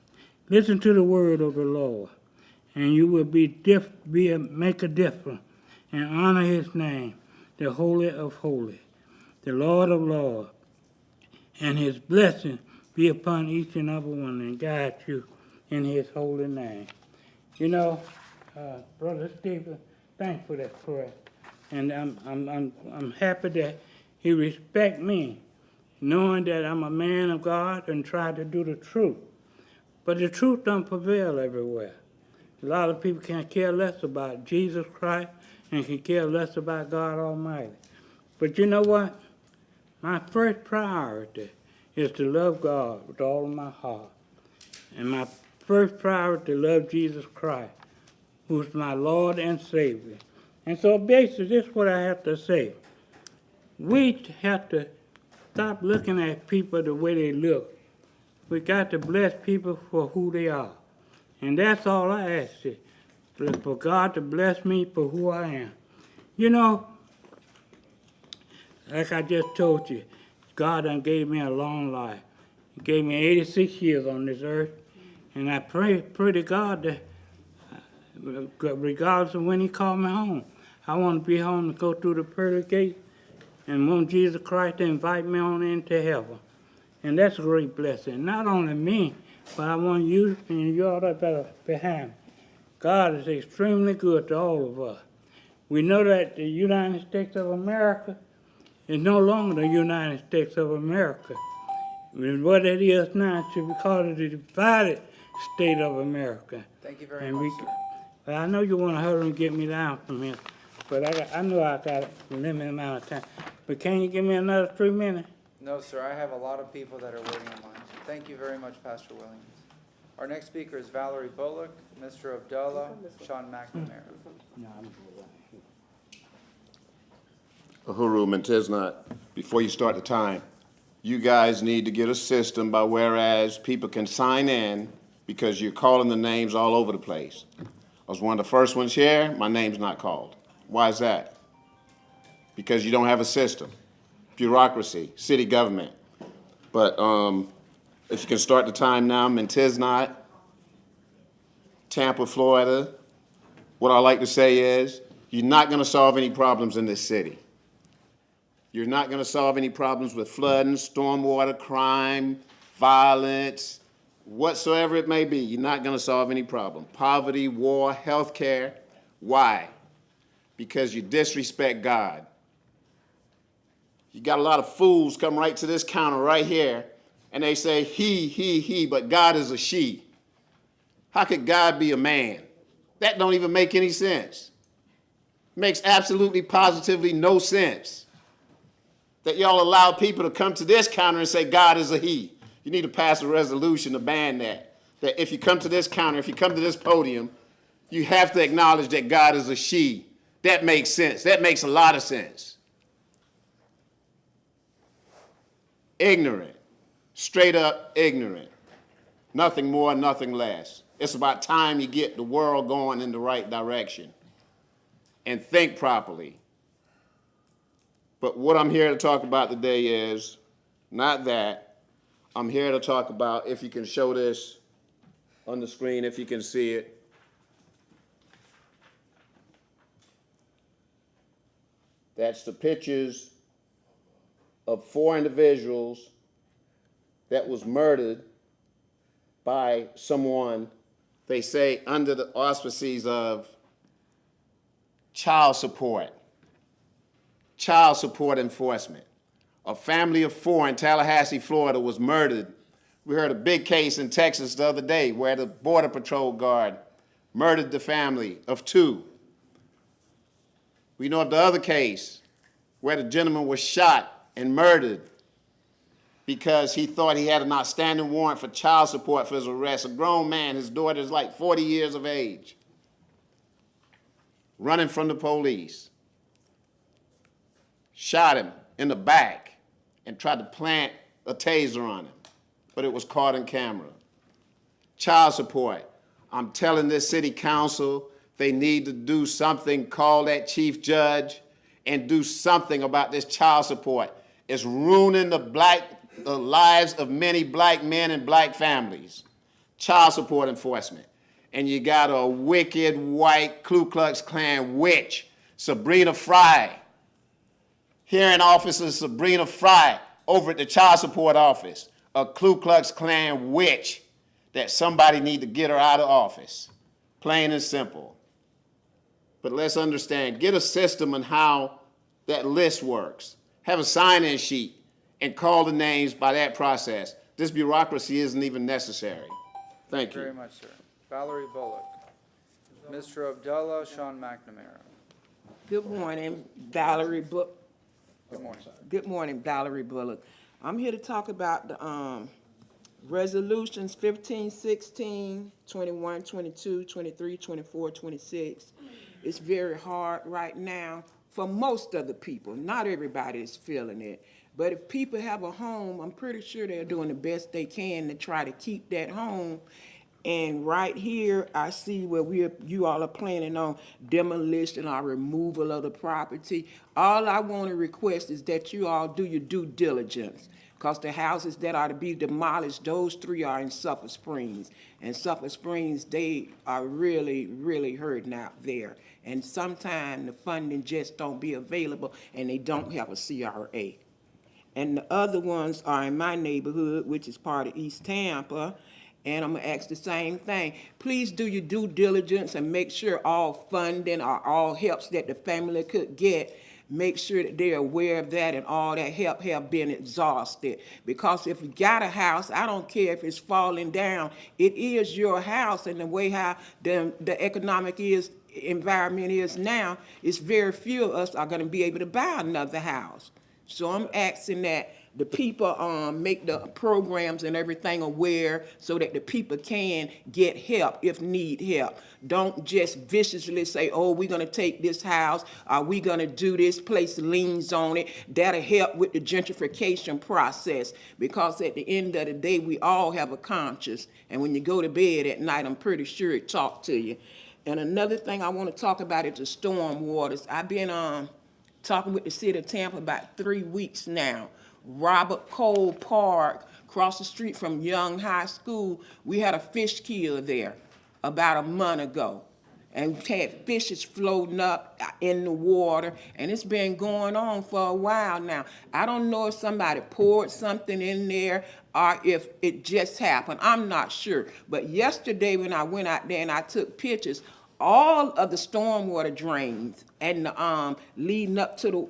Listen to the word of the Lord, and you will make a difference and honor his name, the Holy of Holies, the Lord of Lords, and his blessing be upon each and every one and guide you in his holy name. You know, Brother Stephen, thanks for that prayer, and I'm happy that he respects me, knowing that I'm a man of God and try to do the truth. But the truth don't prevail everywhere. A lot of people can care less about Jesus Christ and can care less about God Almighty. But you know what? My first priority is to love God with all of my heart. And my first priority to love Jesus Christ, who's my Lord and Savior. And so basically this is what I have to say. We have to stop looking at people the way they look. We got to bless people for who they are. And that's all I ask you, for God to bless me for who I am. You know, like I just told you, God done gave me a long life. He gave me 86 years on this earth. And I pray to God that regardless of when he called me home. I want to be home to go through the pearly gate and want Jesus Christ to invite me on into heaven. And that's a great blessing. Not only me, but I want you and you all that are behind me. God is extremely good to all of us. We know that the United States of America is no longer the United States of America. What it is now should be called the divided state of America. Thank you very much, sir. Well, I know you want to hurry and get me down from here, but I know I got a limited amount of time. But can you give me another 3 minutes? No, sir, I have a lot of people that are waiting in line. Thank you very much, Pastor Williams. Our next speaker is Valerie Bullock, Mr. Abdullah, Sean McNamara. Uhuru Mentiznot, before you start the time, you guys need to get a system by whereas people can sign in because you're calling the names all over the place. I was one of the first ones here, my name's not called. Why is that? Because you don't have a system. Bureaucracy, city government. But if you can start the time now, Mentiznot, Tampa, Florida, what I like to say is, you're not gonna solve any problems in this city. You're not going to solve any problems with flooding, stormwater, crime, violence, whatsoever it may be. You're not going to solve any problem. Poverty, war, health care. Why? Because you disrespect God. You got a lot of fools come right to this counter right here, and they say he, but God is a she. How could God be a man? That don't even make any sense. Makes absolutely, positively no sense. That y'all allow people to come to this counter and say God is a he. You need to pass a resolution to ban that. That if you come to this counter, if you come to this podium, you have to acknowledge that God is a she. That makes sense. That makes a lot of sense. Ignorant. Straight up ignorant. Nothing more, nothing less. It's about time you get the world going in the right direction and think properly. But what I'm here to talk about today is not that. I'm here to talk about, if you can show this on the screen, if you can see it. That's the pictures of 4 individuals that was murdered by someone, they say, under the auspices of child support enforcement. A family of 4 in Tallahassee, Florida was murdered. We heard a big case in Texas the other day where the Border Patrol guard murdered the family of 2. We know of the other case where the gentleman was shot and murdered because he thought he had an outstanding warrant for child support for his arrest. A grown man, his daughter is like 40 years of age, running from the police. Shot him in the back and tried to plant a taser on him, but it was caught on camera. Child support. I'm telling this city council they need to do something, call that chief judge and do something about this child support. It's ruining the lives of many black men and black families. Child support enforcement. And you got a wicked white Ku Klux Klan witch, Sabrina Fry, hearing officer Sabrina Fry over at the child support office, a Ku Klux Klan witch that somebody need to get her out of office. Plain and simple. But let's understand, get a system on how that list works. Have a sign-in sheet and call the names by that process. This bureaucracy isn't even necessary. Thank you. Very much, sir. Valerie Bullock. Mr. Abdullah, Sean McNamara. Good morning, Valerie Bullock. Good morning. Good morning, Valerie Bullock. I'm here to talk about the resolutions 15, 16, 21, 22, 23, 24, 26. It's very hard right now for most of the people. Not everybody is feeling it. But if people have a home, I'm pretty sure they're doing the best they can to try to keep that home. And right here, I see where you all are planning on demolition or removal of the property. All I want to request is that you all do your due diligence. because the houses that are to be demolished, those 3 are in Sulphur Springs. And Sulphur Springs, they are really, really hurting out there. And sometimes the funding just don't be available, and they don't have a CRA. And the other ones are in my neighborhood, which is part of East Tampa. And I'm gonna ask the same thing. Please do your due diligence and make sure all funding or all helps that the family could get, make sure that they're aware of that and all that help have been exhausted. Because if you got a house, I don't care if it's falling down, it is your house, and the way how the economic environment is now, it's very few of us are gonna be able to buy another house. So I'm asking that the people make the programs and everything aware so that the people can get help if need help. Don't just viciously say, oh, we're gonna take this house, we're gonna do this, place liens on it. That'll help with the gentrification process, because at the end of the day, we all have a conscience. And when you go to bed at night, I'm pretty sure it talks to you. And another thing I wanna talk about is the storm waters. I've been talking with the city of Tampa about 3 weeks now. Robert Cole Park, across the street from Young High School, we had a fish kill there about a month ago. And we had fishes floating up in the water, and it's been going on for a while now. I don't know if somebody poured something in there or if it just happened. I'm not sure. But yesterday when I went out there and I took pictures, all of the stormwater drains and the leading up to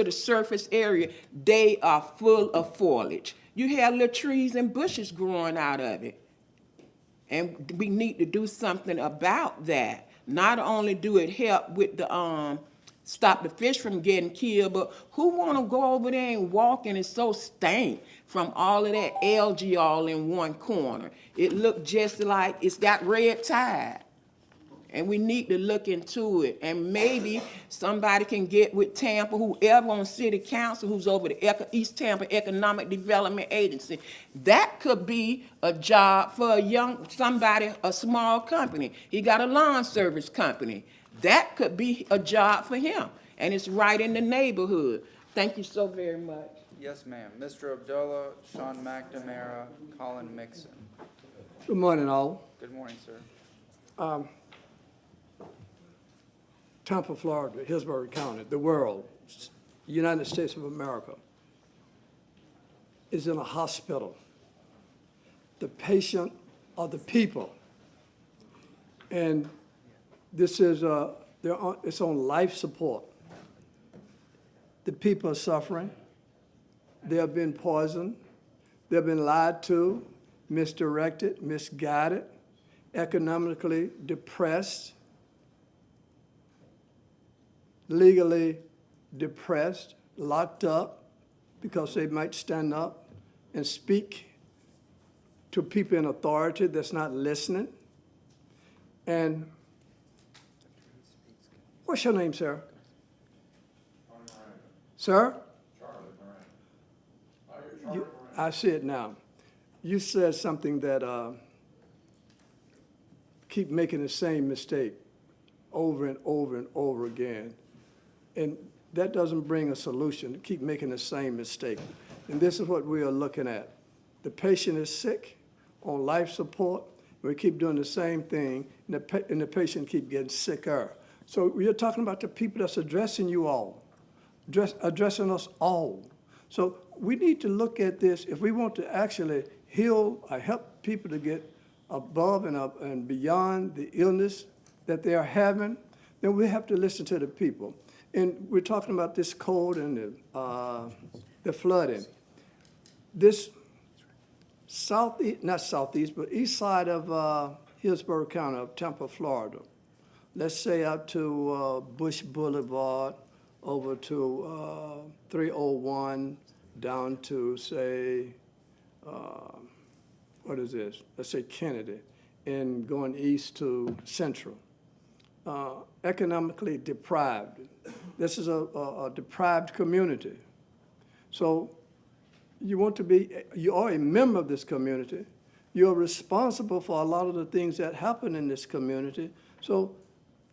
the surface area, they are full of foliage. You have little trees and bushes growing out of it. And we need to do something about that. Not only do it help with the stop the fish from getting killed, but who wanna go over there and walk and it's so stank from all of that algae all in one corner? It looked just like it's got red tide. And we need to look into it. And maybe somebody can get with Tampa, whoever on city council who's over the East Tampa Economic Development Agency. That could be a job for a small company. He got a lawn service company. That could be a job for him. And it's right in the neighborhood. Thank you so very much. Yes, ma'am. Mr. Abdullah, Sean McNamara, Colin Mixon. Good morning, all. Good morning, sir. Tampa, Florida, Hillsborough County, the world, United States of America, is in a hospital. The patient are the people. And this is, it's on life support. The people are suffering. They have been poisoned. They have been lied to, misdirected, misguided, economically depressed, legally depressed, locked up because they might stand up and speak to people in authority that's not listening. And what's your name, sir? Sir? I see it now. You said something that keep making the same mistake over and over and over again. And that doesn't bring a solution, keep making the same mistake. And this is what we are looking at. The patient is sick, on life support, we keep doing the same thing, and the patient keep getting sicker. So we're talking about the people that's addressing you all, addressing us all. So we need to look at this, if we want to actually heal or help people to get above and beyond the illness that they are having, then we have to listen to the people. And we're talking about this cold and the flooding. This not southeast, but east side of Hillsborough County of Tampa, Florida. Let's say out to Bush Boulevard, over to 301, down to, say, what is this? Let's say Kennedy, and going east to Central. Economically deprived. This is a deprived community. So you are a member of this community. You're responsible for a lot of the things that happen in this community. So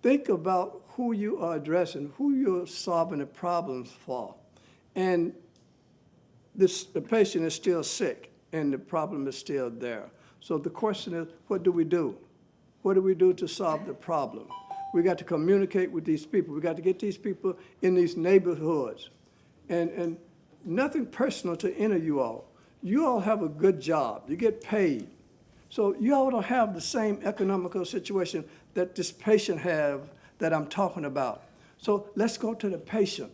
think about who you are addressing, who you're solving the problems for. And the patient is still sick and the problem is still there. So the question is, what do we do? What do we do to solve the problem? We got to communicate with these people. We got to get these people in these neighborhoods. And nothing personal to any of you all. You all have a good job. You get paid. So you all don't have the same economical situation that this patient have that I'm talking about. So let's go to the patient.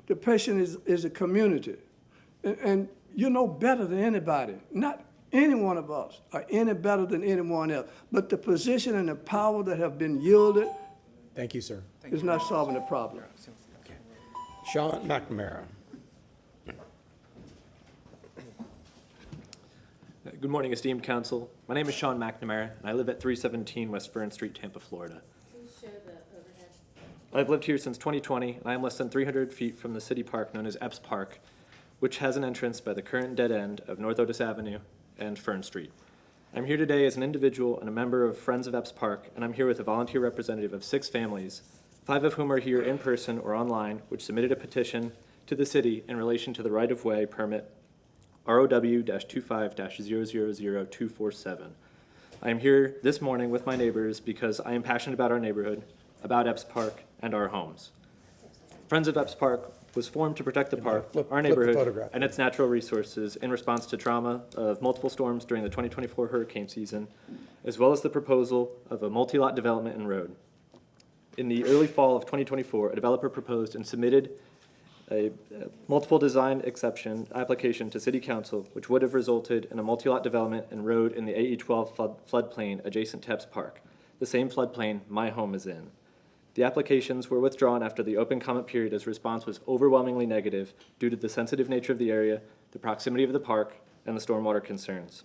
The patient is a community. And you know better than anybody, not any one of us are any better than anyone else, but the position and the power that have been yielded Thank you, sir. is not solving the problem. Sean McNamara. Good morning, esteemed council. My name is Sean McNamara, and I live at 317 West Fern Street, Tampa, Florida. Please show the overhead. I've lived here since 2020, and I am less than 300 feet from the city park known as Epps Park, which has an entrance by the current dead end of North Otis Avenue and Fern Street. I'm here today as an individual and a member of Friends of Epps Park, and I'm here with a volunteer representative of 6 families, 5 of whom are here in person or online, which submitted a petition to the city in relation to the right-of-way permit ROW-25-000247. I am here this morning with my neighbors because I am passionate about our neighborhood, about Epps Park, and our homes. Friends of Epps Park was formed to protect the park, our neighborhood, and its natural resources in response to trauma of multiple storms during the 2024 hurricane season, as well as the proposal of a multi-lot development and road. In the early fall of 2024, a developer proposed and submitted a multiple design exception application to City Council, which would have resulted in a multi-lot development and road in the AE12 floodplain adjacent to Epps Park, the same floodplain my home is in. The applications were withdrawn after the open comment period as response was overwhelmingly negative due to the sensitive nature of the area, the proximity of the park, and the stormwater concerns.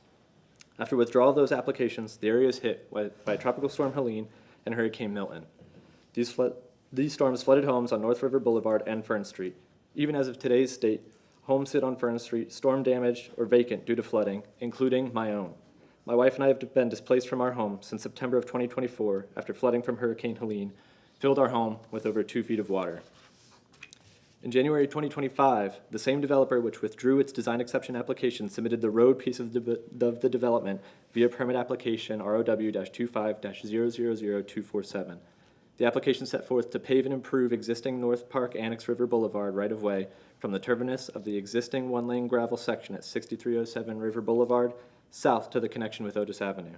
After withdrawal of those applications, the area is hit by Tropical Storm Helene and Hurricane Milton. These storms flooded homes on North River Boulevard and Fern Street. Even as of today's date, homes sit on Fern Street, storm damaged or vacant due to flooding, including my own. My wife and I have been displaced from our home since September of 2024 after flooding from Hurricane Helene filled our home with over 2 feet of water. In January 2025, the same developer which withdrew its design exception application submitted the road piece of the development via permit application ROW-25-000247. The application set forth to pave and improve existing North Park Annex River Boulevard right-of-way from the terminus of the existing one-lane gravel section at 6307 River Boulevard south to the connection with Otis Avenue,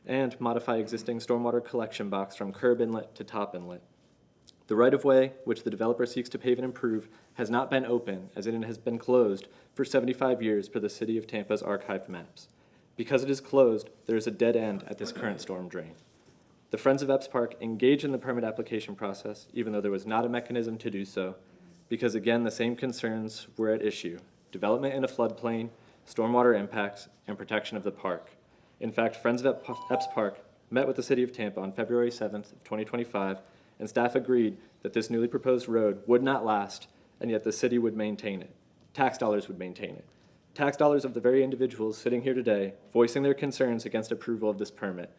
and modify existing stormwater collection box from curb inlet to top inlet. The right-of-way, which the developer seeks to pave and improve, has not been open, as it has been closed for 75 years per the City of Tampa's archived maps. Because it is closed, there is a dead end at this current storm drain. The Friends of Epps Park engaged in the permit application process, even though there was not a mechanism to do so, because again, the same concerns were at issue: development in a floodplain, stormwater impacts, and protection of the park. In fact, Friends of Epps Park met with the City of Tampa on February 7th of 2025, and staff agreed that this newly proposed road would not last, and yet the city would maintain it. Tax dollars would maintain it. Tax dollars of the very individuals sitting here today voicing their concerns against approval of this permit.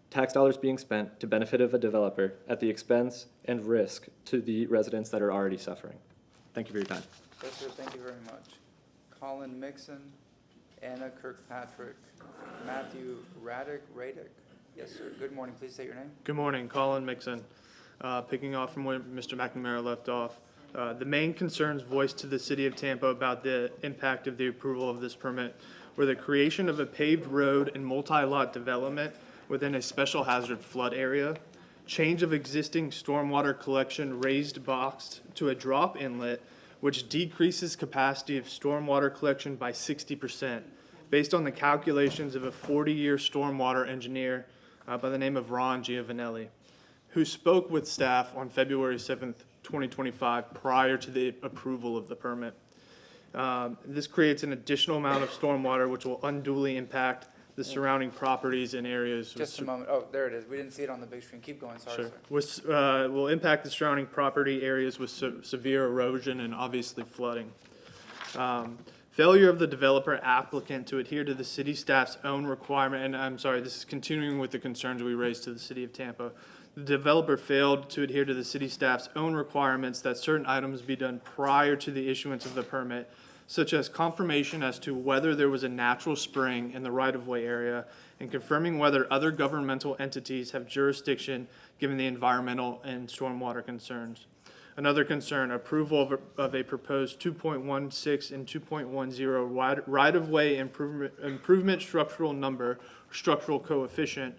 Tax dollars being spent to benefit of a developer at the expense and risk to the residents that are already suffering. Thank you for your time. Yes, sir, thank you very much. Colin Mixon, Anna Kirkpatrick, Matthew Raddick. Yes, sir. Good morning. Please state your name. Good morning. Colin Mixon. Picking off from where Mr. McNamara left off, the main concerns voiced to the City of Tampa about the impact of the approval of this permit were the creation of a paved road and multi-lot development within a special hazard flood area, change of existing stormwater collection raised box to a drop inlet, which decreases capacity of stormwater collection by 60%, based on the calculations of a 40-year stormwater engineer by the name of Ron Giovanelli, who spoke with staff on February 7th, 2025, prior to the approval of the permit. This creates an additional amount of stormwater which will unduly impact the surrounding properties and areas. Just a moment. Oh, there it is. We didn't see it on the big screen. Keep going. Sorry, sir. Will impact the surrounding property areas with severe erosion and obviously flooding. Failure of the developer applicant to adhere to the city staff's own requirement, and I'm sorry, this is continuing with the concerns we raised to the City of Tampa. The developer failed to adhere to the city staff's own requirements that certain items be done prior to the issuance of the permit, such as confirmation as to whether there was a natural spring in the right-of-way area and confirming whether other governmental entities have jurisdiction given the environmental and stormwater concerns. Another concern, approval of a proposed 2.16 and 2.10 right-of-way improvement structural number, structural coefficient,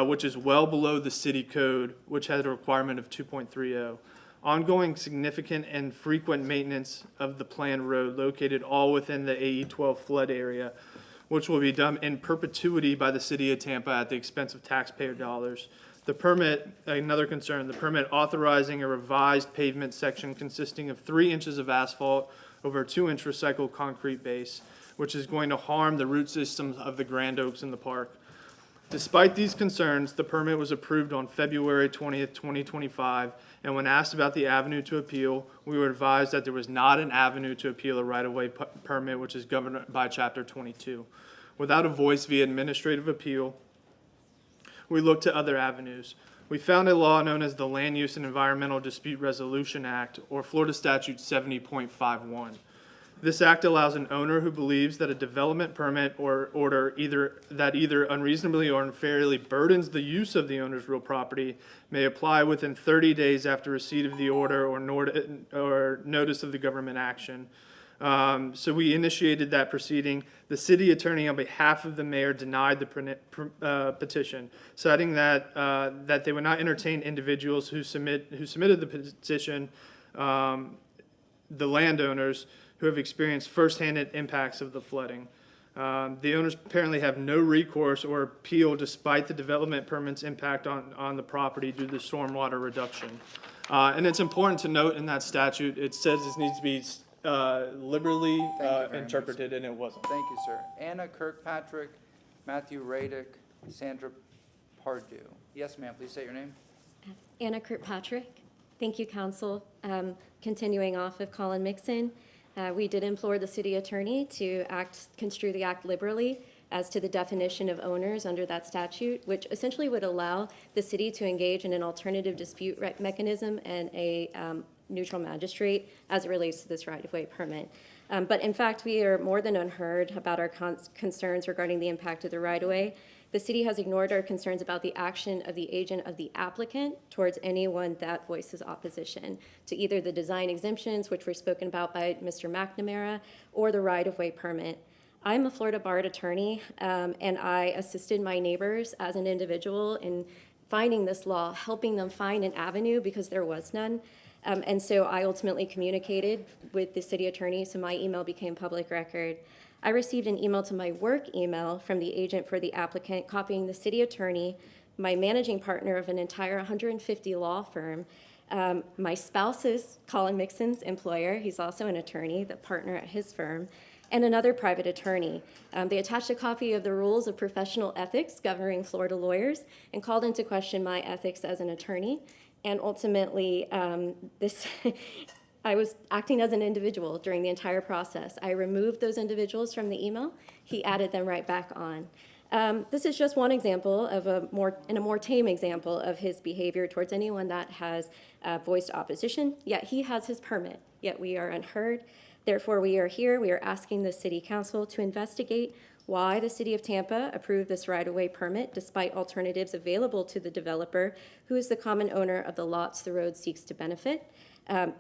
which is well below the city code, which has a requirement of 2.30. Ongoing significant and frequent maintenance of the planned road located all within the AE12 flood area, which will be done in perpetuity by the city of Tampa at the expense of taxpayer dollars. The permit, another concern, the permit authorizing a revised pavement section consisting of 3 inches of asphalt over a 2-inch recycled concrete base, which is going to harm the root systems of the grand oaks in the park. Despite these concerns, the permit was approved on February 20th, 2025, and when asked about the avenue to appeal, we were advised that there was not an avenue to appeal a right-of-way permit, which is governed by Chapter 22. Without a voice via administrative appeal, we looked to other avenues. We found a law known as the Land Use and Environmental Dispute Resolution Act, or Florida Statute 70.51. This act allows an owner who believes that a development permit or order either unreasonably or unfairly burdens the use of the owner's real property may apply within 30 days after receipt of the order or notice of the government action. So we initiated that proceeding. The city attorney on behalf of the mayor denied the petition, citing that they would not entertain individuals who submitted the petition, the landowners, who have experienced firsthand impacts of the flooding. The owners apparently have no recourse or appeal despite the development permit's impact on the property due to the stormwater reduction. And it's important to note in that statute, it says this needs to be liberally interpreted, and it wasn't. Thank you, sir. Anna Kirkpatrick, Matthew Radick, Sandra Pardue. Yes, ma'am, please say your name. Anna Kirkpatrick. Thank you, council. Continuing off of Colin Mixon, we did implore the city attorney to construe the act liberally as to the definition of owners under that statute, which essentially would allow the city to engage in an alternative dispute mechanism and a neutral magistrate as it relates to this right-of-way permit. But in fact, we are more than unheard about our concerns regarding the impact of the right-of-way. The city has ignored our concerns about the action of the agent of the applicant towards anyone that voices opposition to either the design exemptions, which were spoken about by Mr. McNamara, or the right-of-way permit. I'm a Florida barred attorney, and I assisted my neighbors as an individual in finding this law, helping them find an avenue because there was none. And so I ultimately communicated with the city attorney, so my email became public record. I received an email to my work email from the agent for the applicant, copying the city attorney, my managing partner of an entire 150 law firm, my spouse's, Colin Mixon's employer, he's also an attorney, the partner at his firm, and another private attorney. They attached a copy of the rules of professional ethics governing Florida lawyers and called into question my ethics as an attorney. And ultimately, I was acting as an individual during the entire process. I removed those individuals from the email. He added them right back on. This is just one example of a more tame example of his behavior towards anyone that has voiced opposition, yet he has his permit, yet we are unheard. Therefore, we are here. We are asking the city council to investigate why the city of Tampa approved this right-of-way permit despite alternatives available to the developer, who is the common owner of the lots the road seeks to benefit.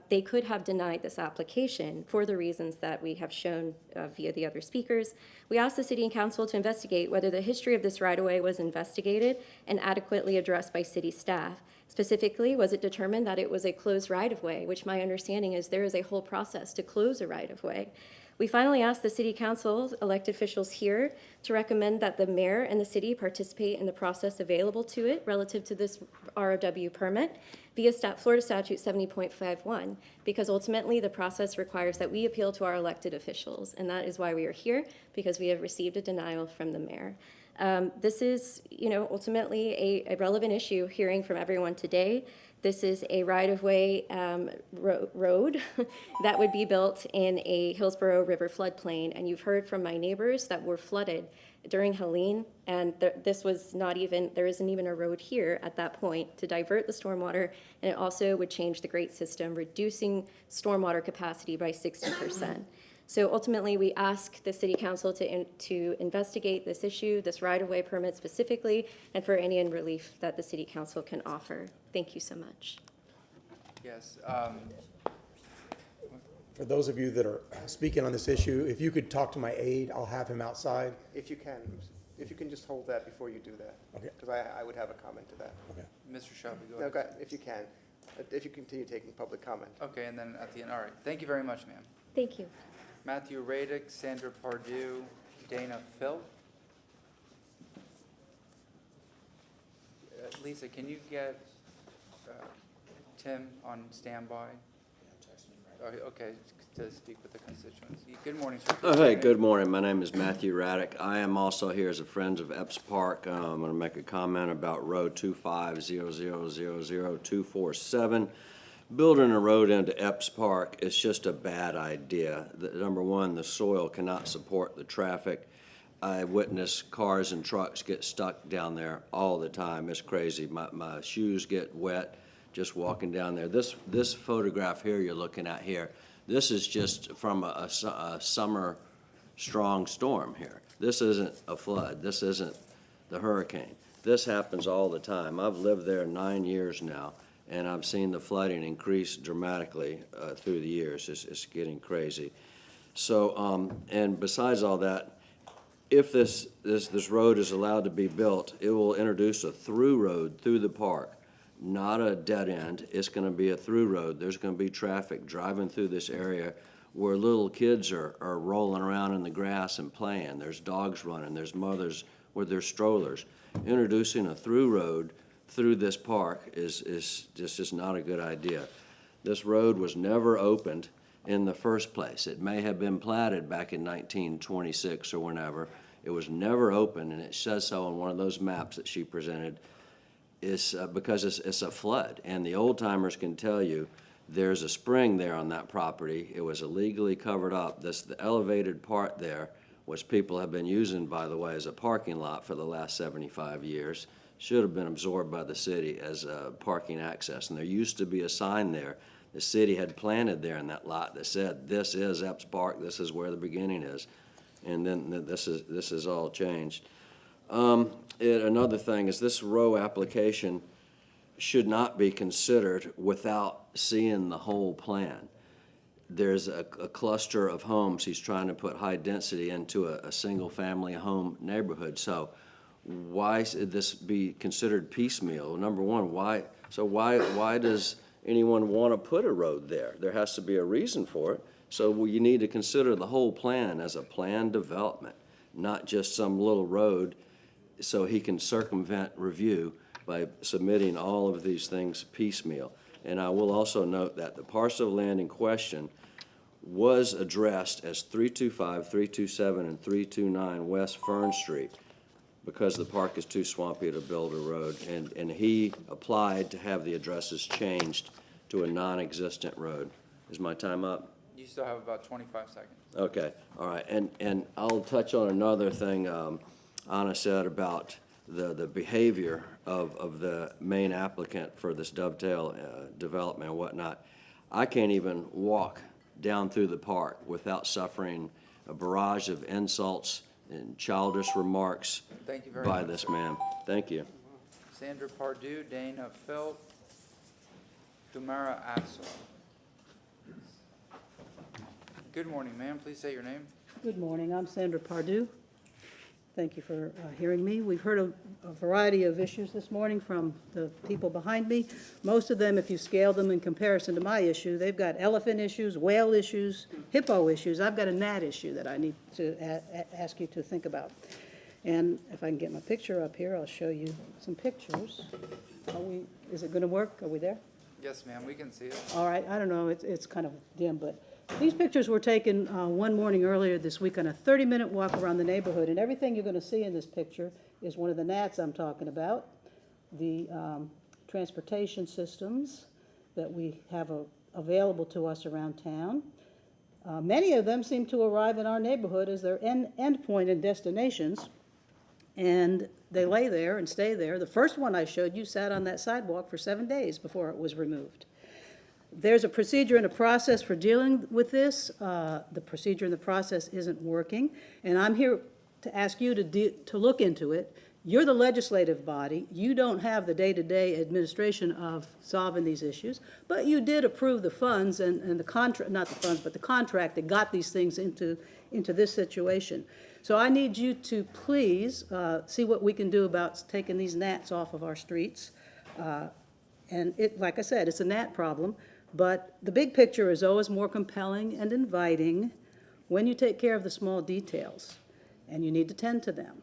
They could have denied this application for the reasons that we have shown via the other speakers. We asked the city and council to investigate whether the history of this right-of-way was investigated and adequately addressed by city staff. Specifically, was it determined that it was a closed right-of-way, which my understanding is there is a whole process to close a right-of-way. We finally asked the city council, elected officials here, to recommend that the mayor and the city participate in the process available to it relative to this ROW permit via Florida Statute 70.51, because ultimately the process requires that we appeal to our elected officials, and that is why we are here, because we have received a denial from the mayor. This is, ultimately a relevant issue hearing from everyone today. This is a right-of-way road that would be built in a Hillsborough River floodplain, and you've heard from my neighbors that were flooded during Helene, and there isn't even a road here at that point to divert the stormwater, and it also would change the grate system, reducing stormwater capacity by 60%. So ultimately, we ask the city council to investigate this issue, this right-of-way permit specifically, and for any relief that the city council can offer. Thank you so much. Yes, For those of you that are speaking on this issue, if you could talk to my aide, I'll have him outside. If you can just hold that before you do that. Okay. Because I would have a comment to that. Okay. Mr. Shelby, go ahead. Okay, if you continue taking public comment. Okay, and then at the end, all right. Thank you very much, ma'am. Thank you. Matthew Radick, Sandra Pardue, Dana Phil. Lisa, can you get Tim on standby? Okay, to speak with the constituents. Good morning, sir. Hey, good morning. My name is Matthew Raddick. I am also here as a Friends of Epps Park. I'm going to make a comment about Road 250000247. Building a road into Epps Park is just a bad idea. Number one, the soil cannot support the traffic. I witness cars and trucks get stuck down there all the time. It's crazy. My shoes get wet just walking down there. This photograph here you're looking at here, this is just from a summer strong storm here. This isn't a flood. This isn't the hurricane. This happens all the time. I've lived there 9 years now, and I've seen the flooding increase dramatically through the years. It's getting crazy. So, and besides all that, if this road is allowed to be built, it will introduce a through road through the park, not a dead end. It's going to be a through road. There's going to be traffic driving through this area where little kids are rolling around in the grass and playing. There's dogs running. There's mothers with their strollers. Introducing a through road through this park is just not a good idea. This road was never opened in the first place. It may have been platted back in 1926 or whenever. It was never opened, and it says so on one of those maps that she presented. Is because it's a flood, and the old timers can tell you there's a spring there on that property. It was illegally covered up. The elevated part there, which people have been using, by the way, as a parking lot for the last 75 years, should have been absorbed by the city as parking access. And there used to be a sign there the city had planted there in that lot that said, "This is Epps Park. This is where the beginning is." And then this is all changed. Another thing is this row application should not be considered without seeing the whole plan. There's a cluster of homes. He's trying to put high density into a single family home neighborhood. So why should this be considered piecemeal? Number one, why does anyone want to put a road there? There has to be a reason for it. So you need to consider the whole plan as a planned development, not just some little road so he can circumvent review by submitting all of these things piecemeal. And I will also note that the parcel of land in question was addressed as 325, 327, and 329 West Fern Street because the park is too swampy to build a road. And he applied to have the addresses changed to a non-existent road. Is my time up? You still have about 25 seconds. Okay, all right. And I'll touch on another thing Anna said about the behavior of the main applicant for this dovetail development and whatnot. I can't even walk down through the park without suffering a barrage of insults and childish remarks Thank you very by much, this sir. man. Thank you. Sandra Pardue, Dana Phil, Dumara Axel. Good morning, ma'am. Please say your name. Good morning. I'm Sandra Pardue. Thank you for hearing me. We've heard a variety of issues this morning from the people behind me. Most of them, if you scale them in comparison to my issue, they've got elephant issues, whale issues, hippo issues. I've got a gnat issue that I need to ask you to think about. And if I can get my picture up here, I'll show you some pictures. Is it going to work? Are we there? Yes, ma'am. We can see it. All right. I don't know. It's kind of dim, but these pictures were taken one morning earlier this week on a 30-minute walk around the neighborhood, and everything you're going to see in this picture is one of the gnats I'm talking about, the transportation systems that we have available to us around town. Many of them seem to arrive in our neighborhood as their end point and destinations, and they lay there and stay there. The first one I showed you sat on that sidewalk for 7 days before it was removed. There's a procedure and a process for dealing with this. The procedure and the process isn't working, and I'm here to ask you to look into it. You're the legislative body. You don't have the day-to-day administration of solving these issues, but you did approve the funds and the contract, not the funds, but the contract that got these things into this situation. So I need you to please see what we can do about taking these gnats off of our streets. And like I said, it's a gnat problem, but the big picture is always more compelling and inviting when you take care of the small details, and you need to tend to them.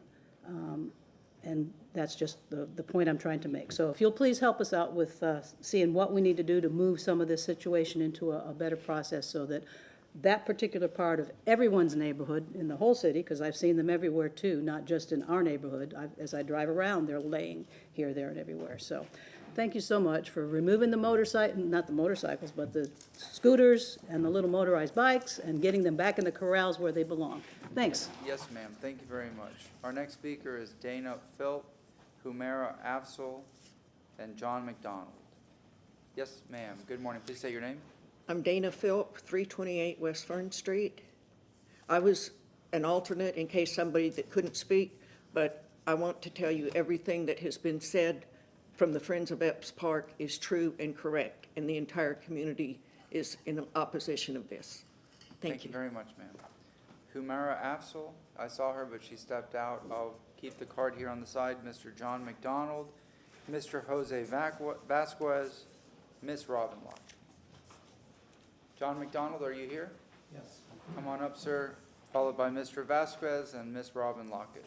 And that's just the point I'm trying to make. So if you'll please help us out with seeing what we need to do to move some of this situation into a better process so that that particular part of everyone's neighborhood in the whole city, because I've seen them everywhere too, not just in our neighborhood. As I drive around, they're laying here, there, and everywhere. So thank you so much for removing the not the motorcycles, but the scooters and the little motorized bikes and getting them back in the corrals where they belong. Thanks. Yes, ma'am. Thank you very much. Our next speaker is Dana Philp, Humera Afzal, and John McDonald. Yes, ma'am. Good morning. Please say your name. I'm Dana Philp, 328 West Fern Street. I was an alternate in case somebody that couldn't speak, but I want to tell you everything that has been said from the Friends of Epps Park is true and correct, and the entire community is in opposition of this. Thank you. Thank you very much, ma'am. Humera Afzal, I saw her, but she stepped out. I'll keep the card here on the side. Mr. John McDonald, Mr. Jose Vasquez, Miss Robin Locke. John McDonald, are you here? Yes. Come on up, sir, followed by Mr. Vasquez and Miss Robin Lockett.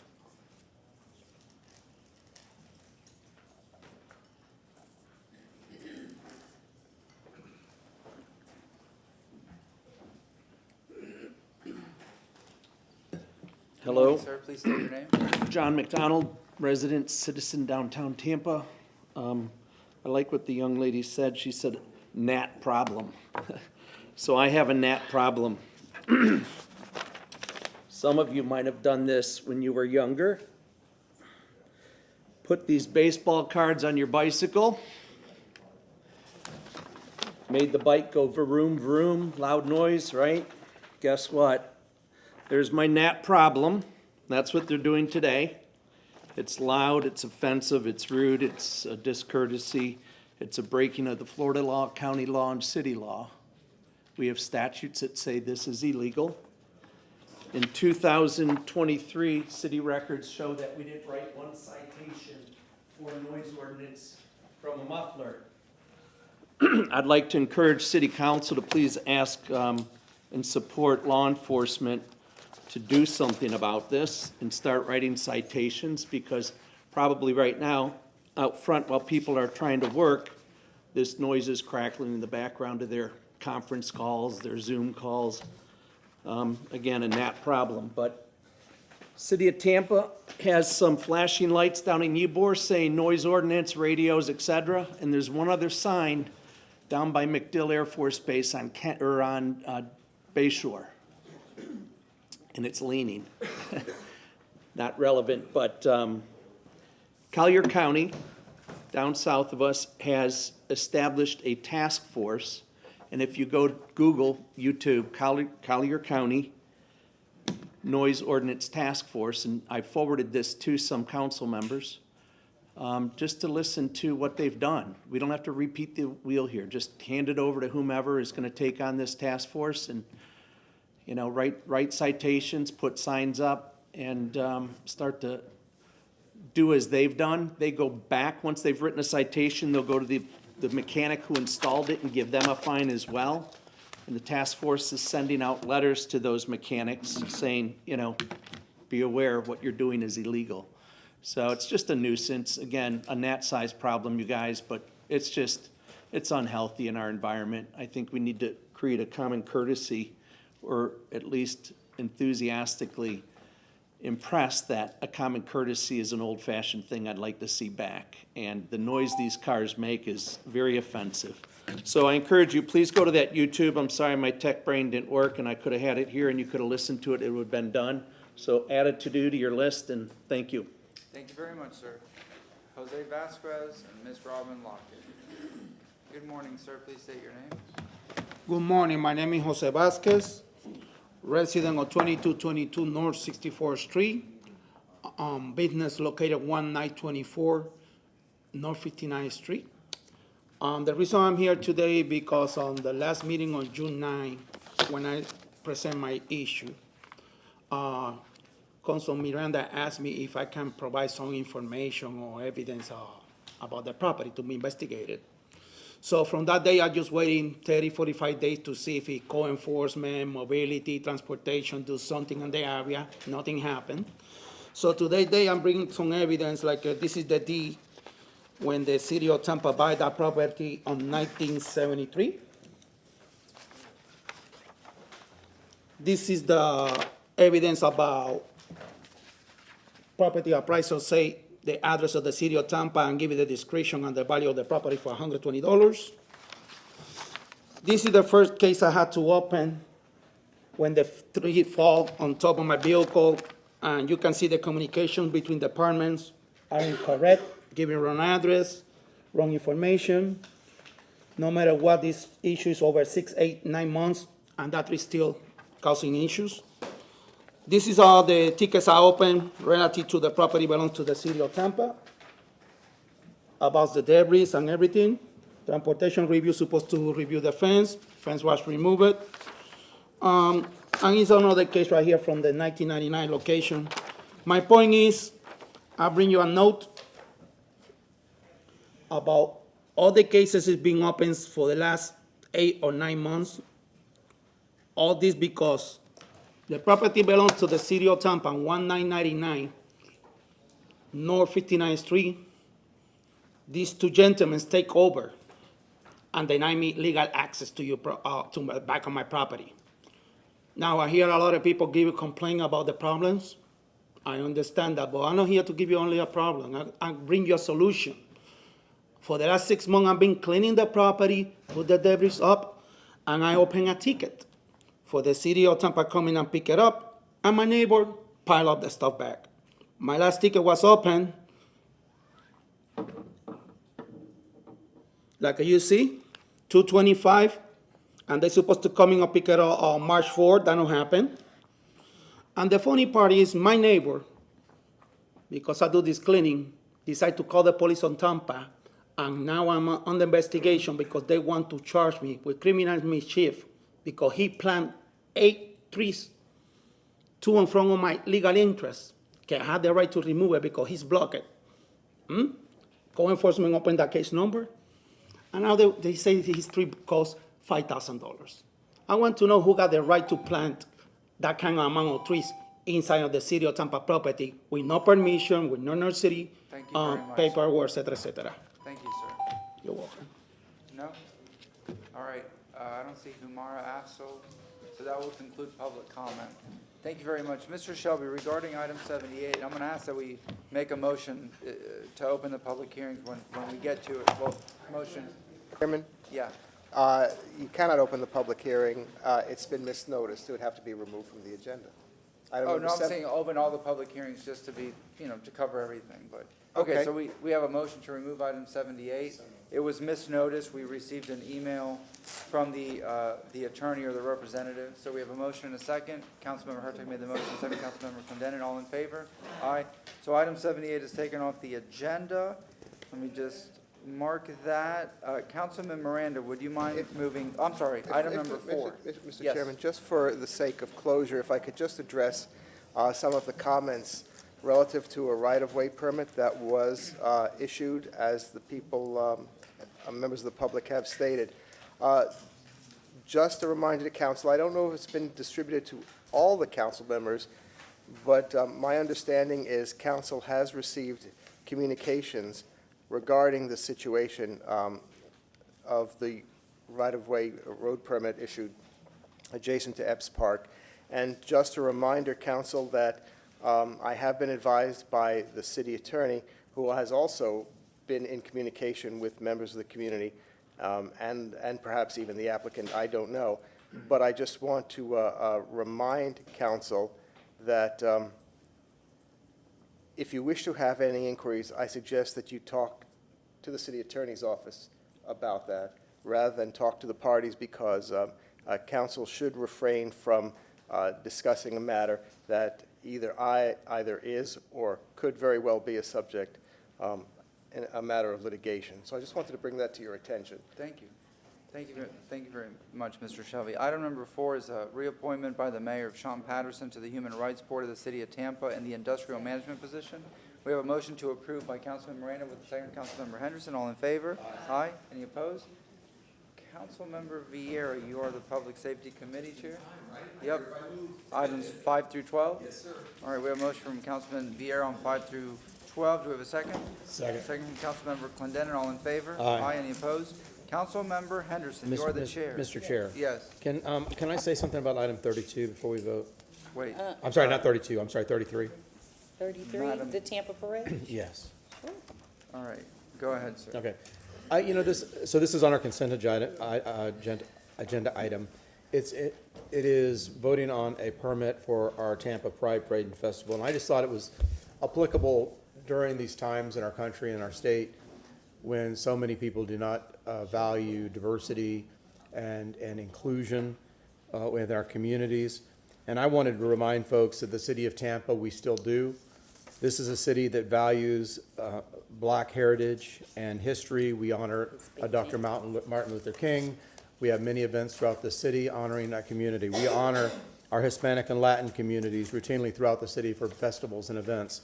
Hello. Good morning, sir. Please state your name. John McDonald, resident, citizen, downtown Tampa. I like what the young lady said. She said, gnat problem. So I have a gnat problem. Some of you might have done this when you were younger. Put these baseball cards on your bicycle. Made the bike go vroom, vroom, loud noise, right? Guess what? There's my gnat problem. That's what they're doing today. It's loud, it's offensive, it's rude, it's a discourtesy, it's a breaking of the Florida law, county law, and city law. We have statutes that say this is illegal. In 2023, city records show that we didn't write one citation for a noise ordinance from a muffler. I'd like to encourage city council to please ask and support law enforcement to do something about this and start writing citations, because probably right now, out front while people are trying to work, this noise is crackling in the background of their conference calls, their Zoom calls. Again, a gnat problem. But City of Tampa has some flashing lights down in Ybor saying noise ordinance, radios, etc. And there's one other sign down by MacDill Air Force Base on Bayshore. And it's leaning. Not relevant, but Collier County, down south of us, has established a task force. And if you go Google, YouTube, Collier County Noise Ordinance Task Force, and I forwarded this to some council members, just to listen to what they've done. We don't have to repeat the wheel here. Just hand it over to whomever is going to take on this task force and, you know, write citations, put signs up, and start to do as they've done. They go back, once they've written a citation, they'll go to the mechanic who installed it and give them a fine as well. And the task force is sending out letters to those mechanics saying, you know, be aware what you're doing is illegal. So it's just a nuisance. Again, a gnat-sized problem, you guys, but it's unhealthy in our environment. I think we need to create a common courtesy, or at least enthusiastically impress that a common courtesy is an old-fashioned thing I'd like to see back. And the noise these cars make is very offensive. So I encourage you, please go to that YouTube. I'm sorry my tech brain didn't work, and I could have had it here and you could have listened to it. It would have been done. So add it to do to your list, and thank you. Thank you very much, sir. Jose Vasquez and Miss Robin Lockett. Good morning, sir. Please state your name. Good morning, my name is Jose Vasquez, resident of 2222 North 64th Street, business located 1924 North 59th Street. The reason I'm here today because on the last meeting on June 9, when I present my issue, Council Miranda asked me if I can provide some information or evidence about the property to be investigated. So from that day, I'm just waiting 30, 45 days to see if code enforcement, mobility, transportation, do something in the area. Nothing happened. So today, I'm bringing some evidence, like this is the deed when the city of Tampa bought that property on 1973. This is the evidence about property appraisal say the address of the city of Tampa and give you the description and the value of the property for $120. This is the first case I had to open when the tree fall on top of my vehicle, and you can see the communication between departments are incorrect, giving wrong address, wrong information. No matter what, this issue is over 6, 8, 9 months, and that is still causing issues. This is all the tickets I opened relative to the property belongs to the city of Tampa, about the debris and everything. Transportation review supposed to review the fence was removed. And it's another case right here from the 1999 location. My point is, I bring you a note about all the cases is being opened for the last 8 or 9 months. All this because the property belongs to the city of Tampa, 1999 North 59th Street. These two gentlemen take over and deny me legal access to the back of my property. Now, I hear a lot of people give a complaint about the problems. I understand that, but I'm not here to give you only a problem. I bring you a solution. For the last 6 months, I've been cleaning the property, put the debris up, and I open a ticket for the city of Tampa come in and pick it up, and my neighbor pile up the stuff back. My last ticket was open, like you see, 225, and they're supposed to come in and pick it up on March 4th. That don't happen. And the funny part is my neighbor, because I do this cleaning, decide to call the police on Tampa, and now I'm on the investigation because they want to charge me with criminal mischief because he planted 8 trees to and from my legal interests. I had the right to remove it because he's blocked it. Code enforcement opened that case number, and now they say his tree costs $5,000. I want to know who got the right to plant that kind of amount of trees inside of the city of Tampa property with no permission, with no nursery, paperwork, et cetera, et cetera. Thank you, sir. You're welcome. No? All right. I don't see Humara asked, so that will conclude public comment. Thank you very much. Mr. Shelby, regarding item 78, I'm going to ask that we make a motion to open the public hearings when we get to it. Well, motion. Chairman, Yeah. you cannot open the public hearing. It's been misnoticed. It would have to be removed from the agenda. Item Oh, number no, I'm 7 saying open all the public hearings just to be, to cover everything, but. Okay, Okay. so we have a motion to remove item 78. It was misnoticed. We received an email from the attorney or the representative. So we have a motion and a second. Councilmember Hertog made the motion, second Councilmember Condon, all in favor? Aye. So item 78 is taken off the agenda. Let me just mark that. Councilman Miranda, would you mind moving, I'm sorry, item number 4. Mr. Yes. Chairman, just for the sake of closure, if I could just address some of the comments relative to a right-of-way permit that was issued, as the people, members of the public have stated. Just a reminder to council, I don't know if it's been distributed to all the council members, but my understanding is council has received communications regarding the situation of the right-of-way road permit issued adjacent to Epps Park. And just a reminder, council, that I have been advised by the city attorney, who has also been in communication with members of the community, and perhaps even the applicant, I don't know. But I just want to remind council that if you wish to have any inquiries, I suggest that you talk to the city attorney's office about that, rather than talk to the parties, because council should refrain from discussing a matter that either is or could very well be a subject, in a matter of litigation. So I just wanted to bring that to your attention. Thank you. Thank you very much, Mr. Shelby. Item number 4 is a reappointment by the mayor of Sean Patterson to the Human Rights Board of the City of Tampa in the industrial management position. We have a motion to approve by Councilman Miranda with the second Councilmember Henderson. All in favor? Aye. Any opposed? Councilmember Vieira, you are the Public Safety Committee Chair? Yep. Items 5 through 12? Yes, sir. All right, we have a motion from Councilman Vieira on 5 through 12. Do we have a second? Second. Second from Councilmember Clendenin. All in favor? Aye. Any opposed? Councilmember Henderson, you are the chair. Mr. Chair. Yes. Can I say something about item 32 before we vote? Wait. I'm sorry, not 32, I'm sorry, 33. 33, Madam- the Tampa Parade? Yes. All right. Go ahead, sir. Okay. This is on our consent agenda item. It is voting on a permit for our Tampa Pride Parade and Festival, and I just thought it was applicable during these times in our country and our state when so many people do not value diversity and inclusion with our communities. And I wanted to remind folks that the city of Tampa, we still do. This is a city that values Black heritage and history. We honor Dr. Martin Luther King. We have many events throughout the city honoring that community. We honor our Hispanic and Latin communities routinely throughout the city for festivals and events.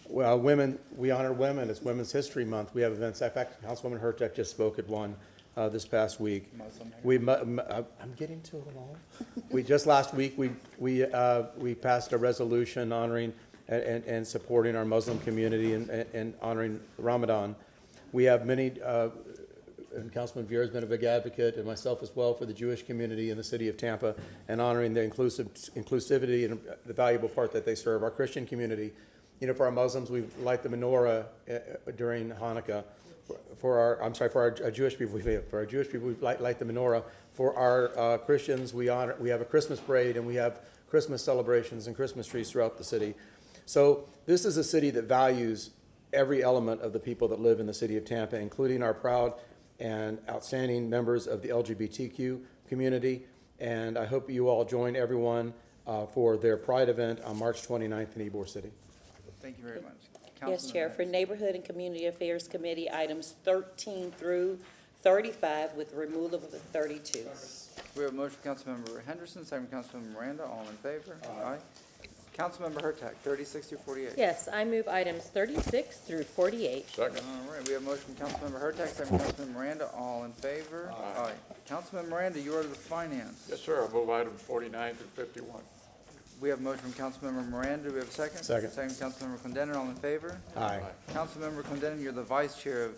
Well, women, we honor women. It's Women's History Month. We have events. In fact, Councilwoman Hurtak just spoke at one this past week. I'm getting too long. Just last week, we passed a resolution honoring and supporting our Muslim community and honoring Ramadan. We have many, and Councilman Vieira has been a big advocate, and myself as well, for the Jewish community in the city of Tampa and honoring the inclusivity and the valuable part that they serve. Our Christian community, for our Muslims, we light the menorah during Hanukkah. For our Jewish people, we light the menorah. For our Christians, we have a Christmas parade, and we have Christmas celebrations and Christmas trees throughout the city. So this is a city that values every element of the people that live in the city of Tampa, including our proud and outstanding members of the LGBTQ community. And I hope you all join everyone for their Pride event on March 29th in Ybor City. Thank you very much. Yes, Councilman Chair. For Neighborhood and Community Affairs Committee, items 13 through 35 with removal of the 32. We have a motion from Councilmember Henderson, second from Councilmember Miranda. All in favor? Aye. Councilmember Hurtak, 36 through 48. Yes, I move items 36 through 48. Second. All right, we have a motion from Councilmember Hurtak, second from Councilmember Miranda. All in favor? Aye. Councilmember Miranda, you are the finance. Yes, sir. I move items 49 through 51. We have a motion from Councilmember Miranda. Do we have a second? Second. Second from Councilmember Clendenin. All in favor? Aye. Councilmember Clendenin, you're the vice chair of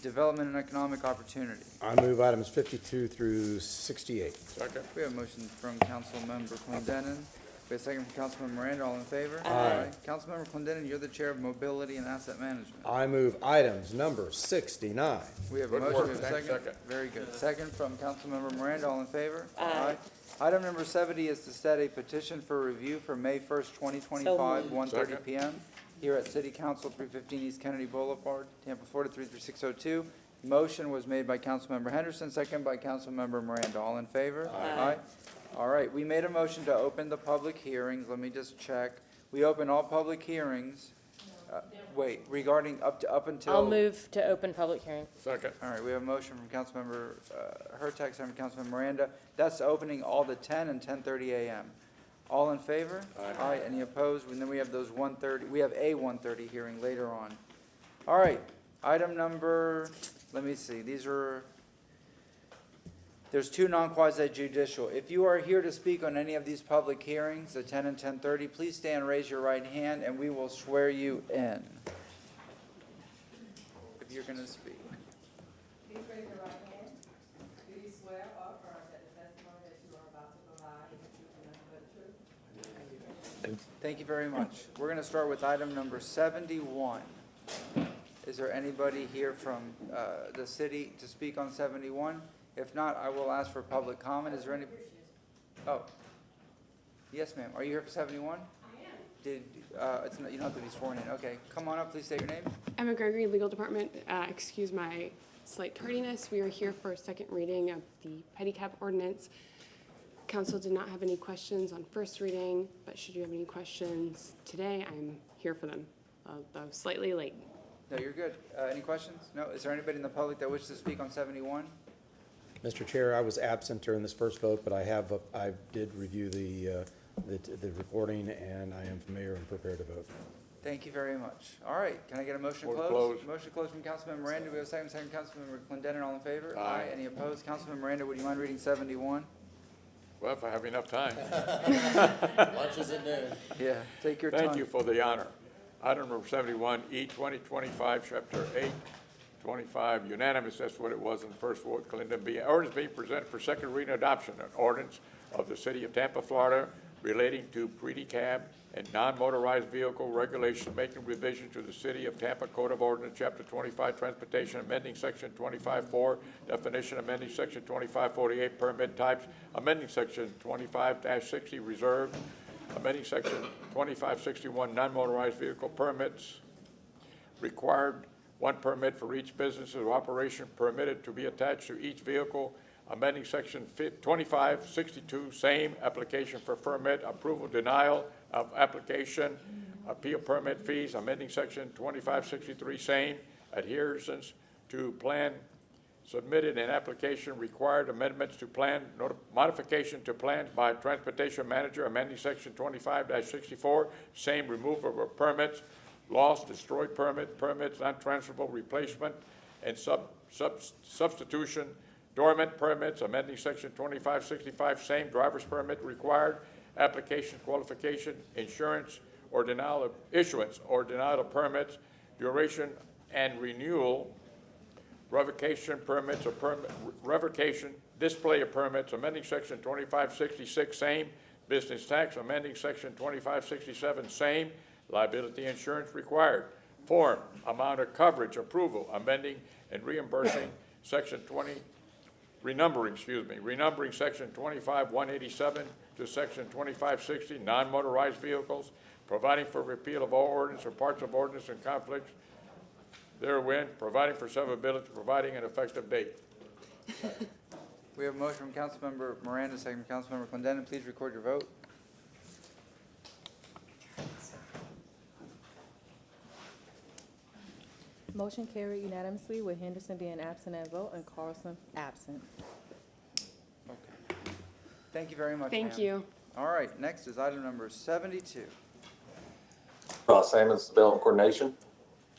Development and Economic Opportunity. I move items 52 through 68. Second. We have a motion from Councilmember Clendenin. We have a second from Councilmember Miranda. All in favor? Aye. Councilmember Clendenin, you're the chair of Mobility and Asset Management. I move items number 69. We have a Good motion. work. We have a Thanks. second. Very good. Second from Councilmember Miranda. All in favor? Aye. Item number 70 is to set a petition for review for May 1st, 2025, 1:30 Second. p.m. here at City Council, 315 East Kennedy Boulevard, Tampa, Florida, 33602. Motion was made by Councilmember Henderson, second by Councilmember Miranda. All in favor? Aye. All right, we made a motion to open the public hearings. Let me just check. We open all public hearings. Regarding up until. I'll move to open public hearing. Second. All right, we have a motion from Councilmember Hurtak, second from Councilmember Miranda. That's opening all the 10 and 10:30 a.m. All in favor? Aye. Any opposed? And then we have those 1:30, we have a 1:30 hearing later on. All right, item number, let me see, there's two non-quasi judicial. If you are here to speak on any of these public hearings, the 10 and 10:30, please stand and raise your right hand, and we will swear you in. If you're going to speak. Please raise your right hand. Do you swear or affirm that the testimony that you are about to provide is the truth and nothing but the truth? Thank you very much. We're going to start with item number 71. Is there anybody here from the city to speak on 71? If not, I will ask for public comment. Is there any? Oh. Yes, ma'am. Are you here for 71? I am. You don't have to be sworn in. Okay. Come on up. Please state your name. Emma Gregory, Legal Department. Excuse my slight tardiness. We are here for a second reading of the Pedicab ordinance. Council did not have any questions on first reading, but should you have any questions today, I'm here for them, though slightly late. No, you're good. Any questions? No? Is there anybody in the public that wishes to speak on 71? Mr. Chair, I was absent during this first vote, but I did review the recording, and I am familiar and prepared to vote. Thank you very much. All right, can I get a motion to Motion close? closed. Motion to close from Councilmember Miranda. Do we have a second? Second, Councilmember Clendenin. All in favor? Aye. Any opposed? Councilmember Miranda, would you mind reading 71? Well, if I have enough time. Lunch is at noon. Yeah, take your time. Thank you for the honor. Item number 71E, 2025, Chapter 8, 25, unanimous. That's what it was in the first vote. Clinton B. Ordinance being presented for second reading and adoption. An ordinance of the City of Tampa, Florida, relating to Pedicab and non-motorized vehicle regulation, making revision to the City of Tampa Code of Ordinance, Chapter 25, Transportation, amending Section 25-4, definition, amending Section 25-48, permit types, amending Section 25-60, reserve, amending Section 25-61, non-motorized vehicle permits, required one permit for each business or operation permitted to be attached to each vehicle, amending Section 25-62, same, application for permit, approval, denial of application, appeal permit fees, amending Section 25-63, same, adherence to plan submitted and application, required amendments to plan, modification to plans by transportation manager, amending Section 25-64, same, removal of permits, lost, destroyed permits, non-transferable replacement, and substitution, dormant permits, amending Section 25-65, same, driver's permit required, application, qualification, insurance, or denial of issuance or denial of permits, duration and renewal, revocation permits or revocation, display of permits, amending Section 25-66, same, business tax, amending Section 25-67, same, liability insurance required, form, amount of coverage, approval, amending and reimbursing Section renumbering Section 25-187 to Section 25-60, non-motorized vehicles, providing for repeal of all ordinance or parts of ordinance in conflicts therewith, providing for severability, providing an effective date. We have a motion from Councilmember Miranda, second from Councilmember Clendenin. Please record your vote. Motion carried unanimously with Henderson being absent at vote and Carlson absent. Okay. Thank you very much, Thank ma'am. you. All right, next is item number 72. Salmons Development Coordination,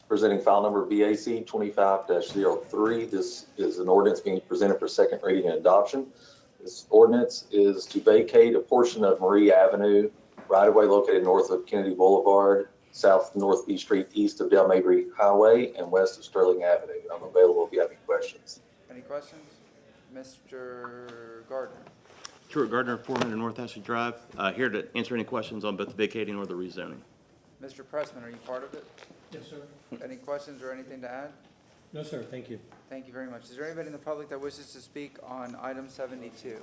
presenting file number BAC 25-03. This is an ordinance being presented for second reading and adoption. This ordinance is to vacate a portion of Mabry Avenue, right-of-way located north of Kennedy Boulevard, south of North B Street, east of Mabry Highway, and west of Sterling Avenue. I'm available if you have any questions. Any questions? Mr. Gardner. Stuart Gardner, 400 North Ashley Drive, here to answer any questions on both the vacating or the rezoning. Mr. Pressman, are you part of it? Yes, sir. Any questions or anything to add? No, sir, thank you. Thank you very much. Is there anybody in the public that wishes to speak on item 72?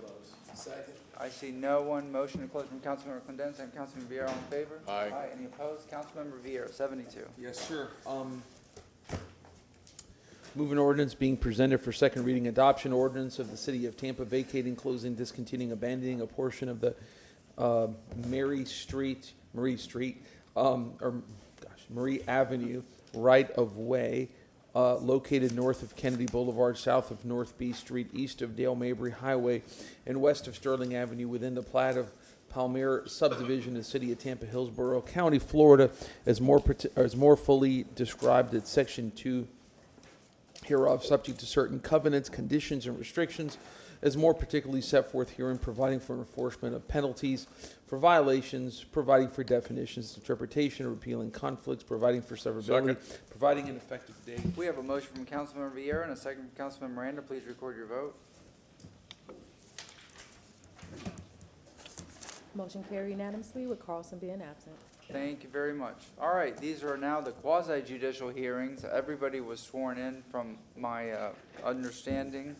Second. I see no one. Motion to close from Councilmember Clendenin, second Councilmember Vieira. All in favor? Aye. Any opposed? Councilmember Vieira, 72. Yes, sir. Move an ordinance being presented for second reading adoption, ordinance of the City of Tampa vacating, closing, discontinuing, abandoning a portion of the Mabry Avenue right-of-way located north of Kennedy Boulevard, south of North B Street, east of Mabry Highway, and west of Sterling Avenue within the plat of Palmyra subdivision in the City of Tampa, Hillsborough County, Florida, as more fully described at Section 2 hereof, subject to certain covenants, conditions, and restrictions, as more particularly set forth herein, providing for enforcement of penalties for violations, providing for definitions, interpretation, repealing conflicts, providing for severability, providing an effective date. We have a motion from Councilmember Vieira and a second from Councilmember Miranda. Please record your vote. Motion carried unanimously with Carlson being absent. Thank you very much. All right, these are now the quasi-judicial hearings. Everybody was sworn in from my understanding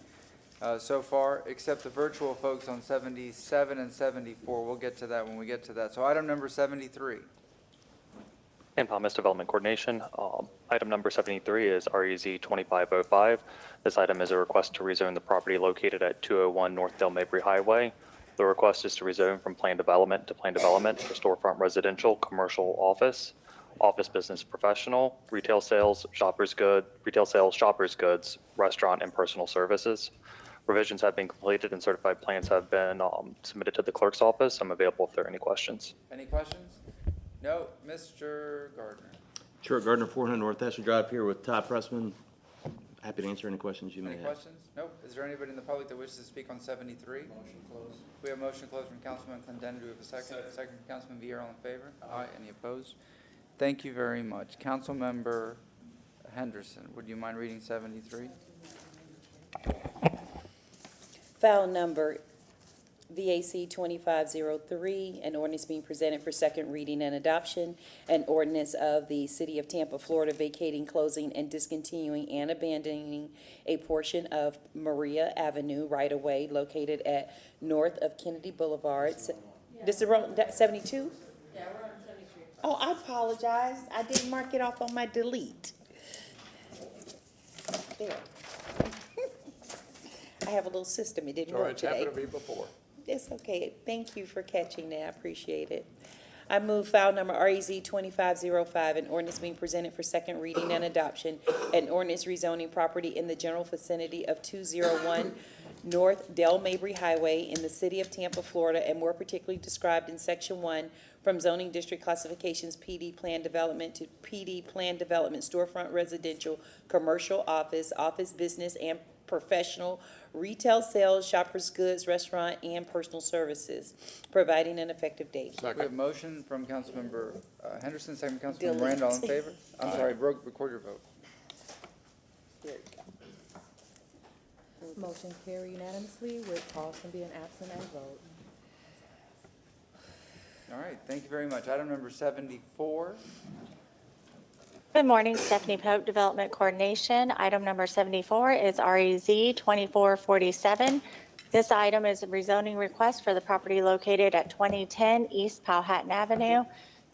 so far, except the virtual folks on 77 and 74. We'll get to that when we get to that. So item number 73. and Promise Development Coordination. Item number 73 is REZ 2505. This item is a request to rezone the property located at 201 North Del Mabry Highway. The request is to rezone from planned development to planned development for storefront residential, commercial office, office business professional, retail sales, shoppers goods, restaurant, and personal services. Revisions have been completed and certified plans have been submitted to the clerk's office. I'm available if there are any questions. Any questions? No, Mr. Gardner. Sure, Gardner, 400 North Astor Drive here with Todd Pressman. Happy to answer any questions you may Any have. questions? Nope. Is there anybody in the public that wishes to speak on 73? Motion closed. We have a motion closed from Councilman Clendenin. Do we have a second? Second from Councilman Vieira. All in favor? Aye. Any opposed? Thank you very much. Councilmember Henderson, would you mind reading 73? File number VAC 2503, an ordinance being presented for second reading and adoption, an ordinance of the City of Tampa, Florida, vacating, closing, and discontinuing and abandoning a portion of Maria Avenue right-of-way located at north of Kennedy Boulevard. This is wrong, 72? Yeah, we're on 73. Oh, I apologize. I didn't mark it off on my delete. There. I have a little system. It didn't Sorry, work it's today. happened to me before. It's okay. Thank you for catching that. I appreciate it. I move file number REZ 2505, an ordinance being presented for second reading and adoption, an ordinance rezoning property in the general vicinity of 201 North Del Mabry Highway in the city of Tampa, Florida, and more particularly described in section 1 from zoning district classifications PD plan development to PD plan development storefront residential, commercial office, office business and professional, retail sales, shoppers goods, restaurant, and personal services, providing an effective date. We have a motion from Councilmember Henderson, second from Councilmember Delete. Miranda. All in favor? I'm sorry, record your vote. There you go. Motion carried unanimously with Carlson being absent and vote. All right, thank you very much. Item number 74. Good morning, Stephanie Pope, Development Coordination. Item number 74 is REZ 2447. This item is a rezoning request for the property located at 2010 East Powhatan Avenue.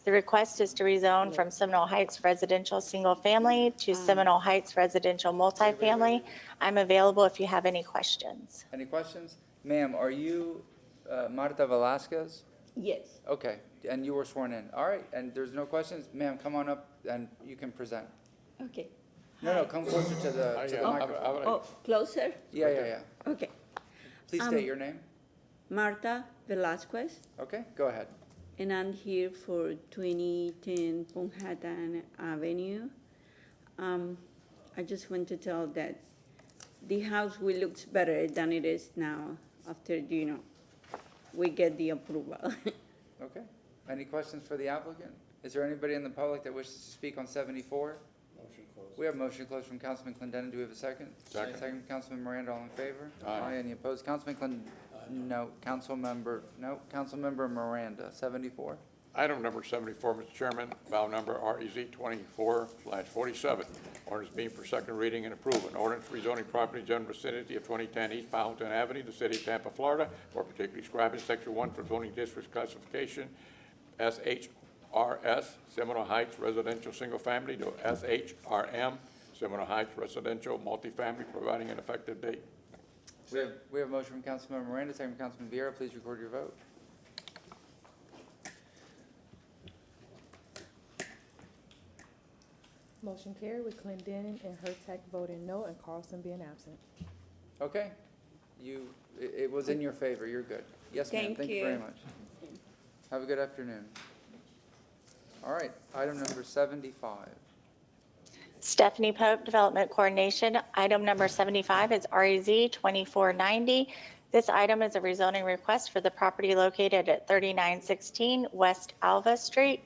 The request is to rezone from Seminole Heights Residential Single Family to Seminole Heights Residential Multifamily. I'm available if you have any questions. Any questions? Ma'am, are you Marta Velasquez? Yes. Okay, and you were sworn in. All right, and there's no questions? Ma'am, come on up and you can present. Okay. No, come closer to the microphone. Oh, closer? Yeah. Okay. Please state your name. Marta Velasquez, Okay, go ahead. and I'm here for 2010 Powhatan Avenue. I just want to tell that the house will look better than it is now after, we get the approval. Okay. Any questions for the applicant? Is there anybody in the public that wishes to speak on 74? Motion closed. We have a motion closed from Councilman Clendenin. Do we have a second? Second. Second from Councilman Miranda. All in favor? Aye. Any opposed? Councilman Councilmember Miranda, 74. Item number 74, Mr. Chairman, file number REZ 24/47. Ordinance being for second reading and approval. An ordinance rezoning property in general vicinity of 2010 East Powhatan Avenue, the city of Tampa, Florida, more particularly described in section 1 for zoning district classification SHRS, Seminole Heights Residential Single Family, to SHRM, Seminole Heights Residential Multifamily, providing an effective date. We have a motion from Councilmember Miranda, second from Councilman Vieira. Please record your vote. Motion carried with Clendenin and Hurtak voting no and Carlson being absent. Okay. It was in your favor. You're good. Yes, ma'am. Thank Thank you very you. much. Have a good afternoon. All right, item number 75. Stephanie Pope, Development Coordination. Item number 75 is REZ 2490. This item is a rezoning request for the property located at 3916 West Alva Street.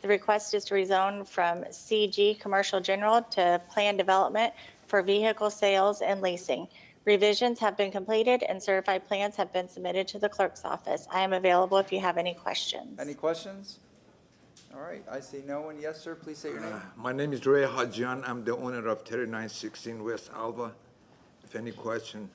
The request is to rezone from CG Commercial General to Planned Development for vehicle sales and leasing. Revisions have been completed and certified plans have been submitted to the clerk's office. I am available if you have any questions. Any questions? All right, I see no one. Yes, sir, please say your name. My name is Ray Hadjian. I'm the owner of 3916 West Alva. If any question.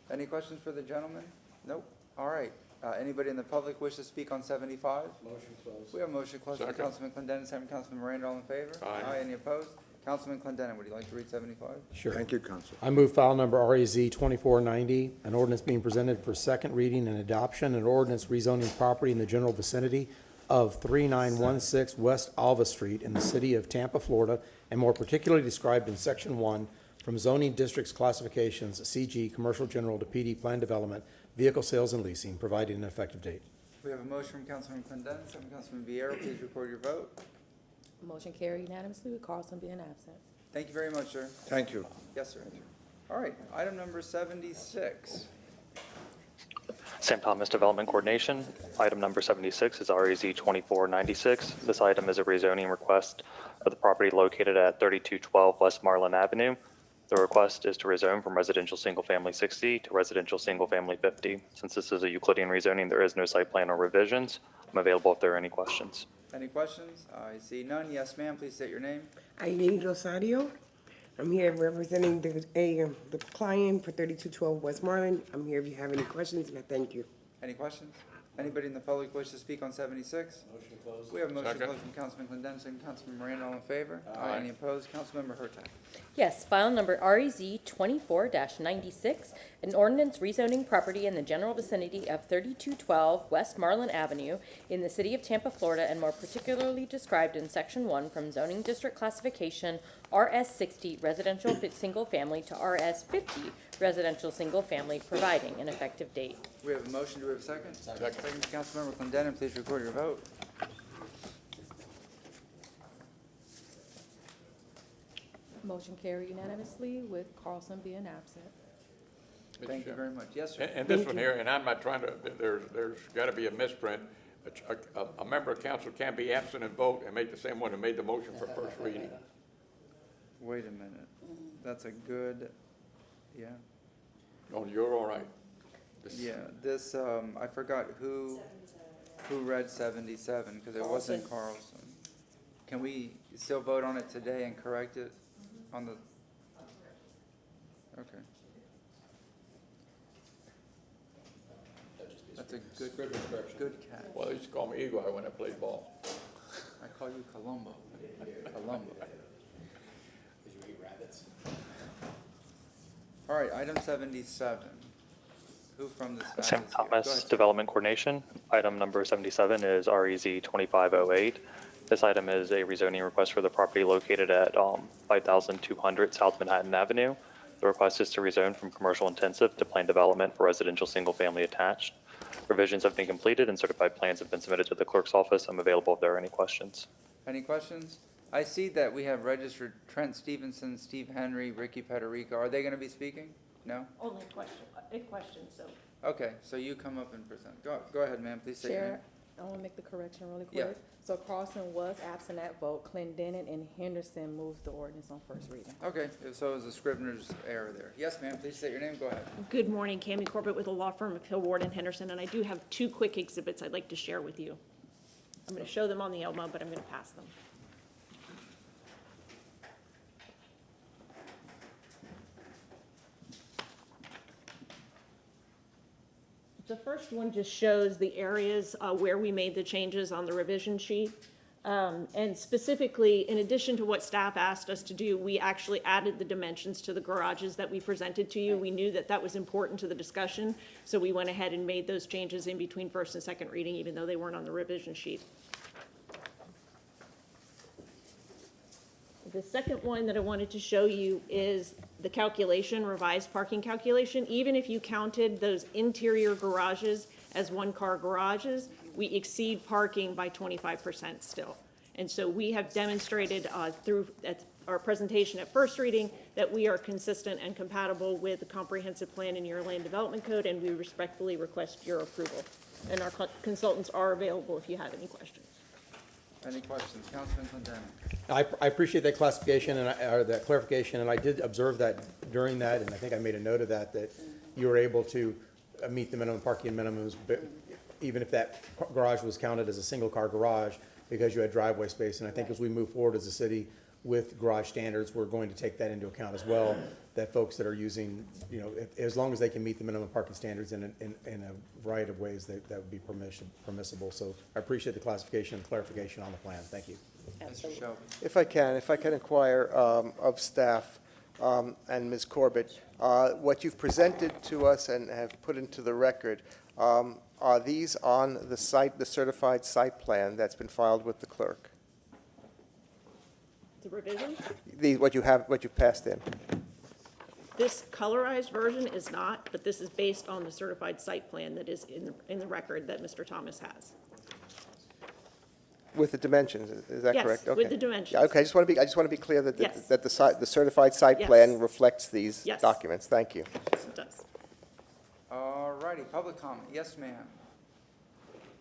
Any questions for the gentleman? Nope. All right. Anybody in the public wish to speak on 75? Motion closed. We have a motion closed by Second. Councilman Clendenin, second by Councilman Miranda. All in favor? Aye. Any opposed? Councilman Clendenin, would you like to read 75? Sure. Thank you, Council. I move file number RAZ 2490, an ordinance being presented for second reading and adoption, an ordinance rezoning property in the general vicinity of 3916 West Alva Street in the city of Tampa, Florida, and more particularly described in Section 1 from zoning districts classifications, CG, Commercial General to PD Plan Development, Vehicle Sales and Leasing, providing an effective date. We have a motion from Councilman Clendenin, second by Councilman Vieira. Please record your vote. Motion carried unanimously with Carlson being absent. Thank you very much, sir. Thank you. Yes, sir. All right, item number 76. St. Thomas Development Coordination. Item number 76 is RAZ 2496. This item is a rezoning request of the property located at 3212 West Marlin Avenue. The request is to rezone from residential single-family 60 to residential single-family 50. Since this is a Euclidean rezoning, there is no site plan or revisions. I'm available if there are any questions. Any questions? I see none. Yes, ma'am. Please state your name. Eileen Rosario. I'm here representing the client for 3212 West Marlin. I'm here if you have any questions, and I thank you. Any questions? Anybody in the public wish to speak on 76? Motion closed. We have a motion Second. closed from Councilman Clendenin, second from Councilman Miranda. All in favor? Aye. Any opposed? Councilmember Hurtak. Yes, file number REZ 24-96, an ordinance rezoning property in the general vicinity of 3212 West Marlin Avenue in the city of Tampa, Florida, and more particularly described in Section 1 from zoning district classification RS60 residential single family to RS50 residential single family, providing an effective date. We have a motion. Do we have a second? Second from Councilmember Clendenin. Please record your vote. Motion carried unanimously with Carlson being absent. Thank you very much. Yes, sir. And this one here, and I'm not trying to, there's got to be a misprint. A member of council can't be absent and vote and make the same one who made the motion for first reading. Wait a minute. That's a good, yeah. Oh, you're all right. Yeah, this, I forgot who read 77, because it wasn't Carlson. Can we still vote on it today and correct it on the, okay. That's a good catch. Well, they used to call me Eagle Eye when I played ball. I call you Columbo. Columbo. All right, item 77. Who from the staff St. is here? Go Thomas ahead, sir. Development Coordination. Item number 77 is REZ 2508. This item is a rezoning request for the property located at 5200 South Manhattan Avenue. The request is to rezone from commercial intensive to planned development for residential single-family attached. Revisions have been completed and certified plans have been submitted to the clerk's office. I'm available if there are any questions. Any questions? I see that we have registered Trent Stevenson, Steve Henry, Ricky Pederico. Are they going to be speaking? No? Only a question, so. Okay, so you come up and present. Go ahead, ma'am. Please state your name. Chair, I want to make the correction really Yeah. quick. So Carlson was absent at vote. Clendenin and Henderson moved the ordinance on first reading. Okay, so it was a Scrivener's error there. Yes, ma'am. Please state your name. Go ahead. Good morning, Cammie Corbett with the law firm of Hill, Ward and Henderson, and I do have two quick exhibits I'd like to share with you. I'm going to show them on the Elmo, but I'm going to pass them. The first one just shows the areas where we made the changes on the revision sheet. And specifically, in addition to what staff asked us to do, we actually added the dimensions to the garages that we presented to you. We knew that that was important to the discussion, so we went ahead and made those changes in between first and second reading, even though they weren't on the revision sheet. The second one that I wanted to show you is the calculation, revised parking calculation. Even if you counted those interior garages as one-car garages, we exceed parking by 25% still. And so we have demonstrated through our presentation at first reading that we are consistent and compatible with the comprehensive plan in your land development code, and we respectfully request your approval. And our consultants are available if you have any questions. Any questions? Councilman Clendenin. I appreciate that classification or that clarification, and I did observe that during that, and I think I made a note of that you were able to meet the minimum parking minimums, but even if that garage was counted as a single-car garage, because you had driveway space. And I think as we move forward as a city, with garage standards, we're going to take that into account as well, that folks that are using, you know, as long as they can meet the minimum parking standards in a variety of ways, that would be permissible. So I appreciate the classification and clarification on the plan. Thank you. Mr. Shelby. If I can inquire of staff and Ms. Corbett, what you've presented to us and have put into the record, are these on the site, the certified site plan that's been filed with the clerk? The revision? What you've passed in? This colorized version is not, but this is based on the certified site plan that is in the record that Mr. Thomas has. With the dimensions, is that Yes, correct? with Okay. the dimensions. Yeah, okay, I just want to be clear that, Yes. that the certified site Yes. plan reflects these Yes. documents. Thank you. Yes, it does. All righty, public comment. Yes, ma'am.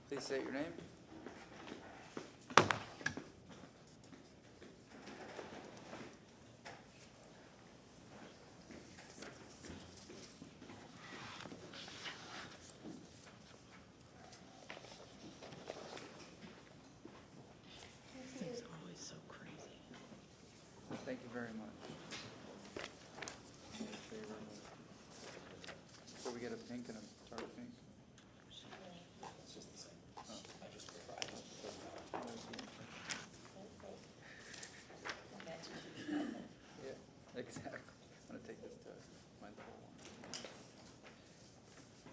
Please state your name. Thank you very much. So we get a pink and a dark pink? It's just the same. Yeah, exactly. I'm gonna take this to my little one.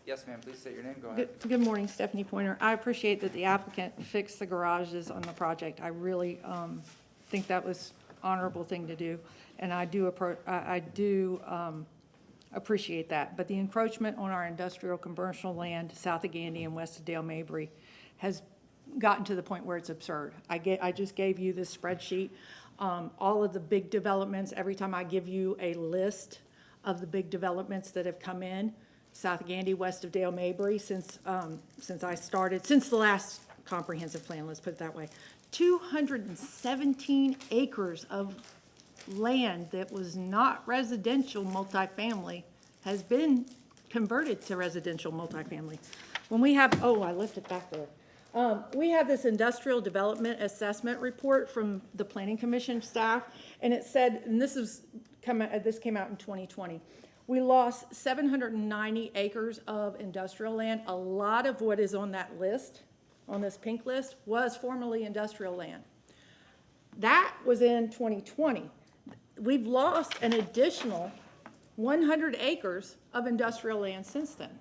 Yes, ma'am, please state your name, go ahead. Good morning, Stephanie Pointer. I appreciate that the applicant fixed the garages on the project. I really think that was honorable thing to do, and I do appreciate that. But the encroachment on our industrial commercial land south of Gandy and west of Dale Mabry has gotten to the point where it's absurd. I just gave you this spreadsheet. All of the big developments, every time I give you a list of the big developments that have come in, south of Gandy, west of Dale Mabry, since the last comprehensive plan, let's put it that way. 217 acres of land that was not residential multifamily has been converted to residential multifamily. When we have, oh, I left it back there. We have this industrial development assessment report from the Planning Commission staff, and it said, and this came out in 2020, we lost 790 acres of industrial land. A lot of what is on that list, on this pink list, was formerly industrial land. That was in 2020. We've lost an additional 100 acres of industrial land since then.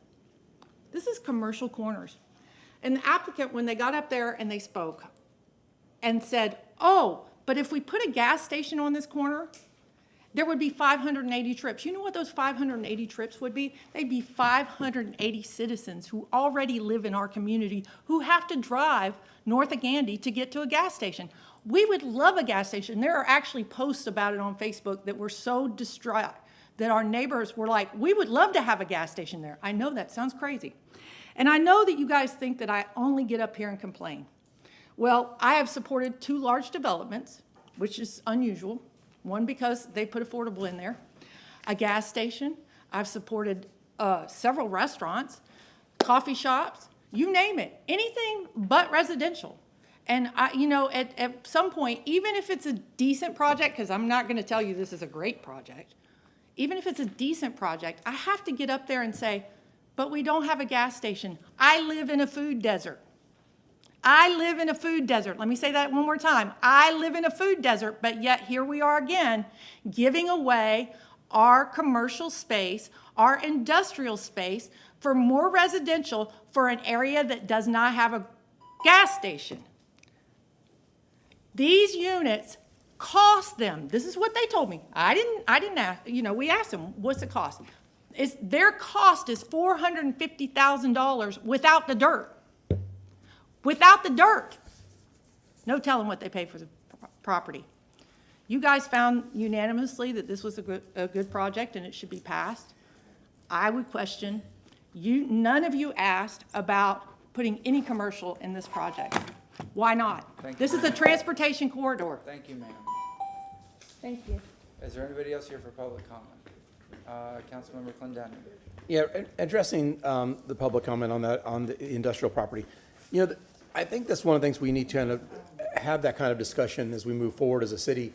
This is commercial corners. And the applicant, when they got up there and they spoke and said, oh, but if we put a gas station on this corner, there would be 580 trips. You know what those 580 trips would be? They'd be 580 citizens who already live in our community who have to drive north of Gandy to get to a gas station. We would love a gas station. There are actually posts about it on Facebook that were so distraught that our neighbors were like, we would love to have a gas station there. I know that sounds crazy. And I know that you guys think that I only get up here and complain. Well, I have supported 2 large developments, which is unusual. One, because they put affordable in there, a gas station. I've supported several restaurants, coffee shops, you name it, anything but residential. And at some point, even if it's a decent project, because I'm not going to tell you this is a great project, even if it's a decent project, I have to get up there and say, but we don't have a gas station. I live in a food desert. I live in a food desert. Let me say that one more time. I live in a food desert, but yet here we are again, giving away our commercial space, our industrial space for more residential for an area that does not have a gas station. These units cost them. This is what they told me. I didn't ask, we asked them, what's the cost? Their cost is $450,000 without the dirt. Without the dirt. No telling what they paid for the property. You guys found unanimously that this was a good project and it should be passed. I would question, none of you asked about putting any commercial in this project. Why not? This is a transportation corridor. Thank you, ma'am. Thank you. Is there anybody else here for public comment? Councilmember Clendenin. Yeah, addressing the public comment on the industrial property. I think that's one of the things we need to kind of have that kind of discussion as we move forward as a city.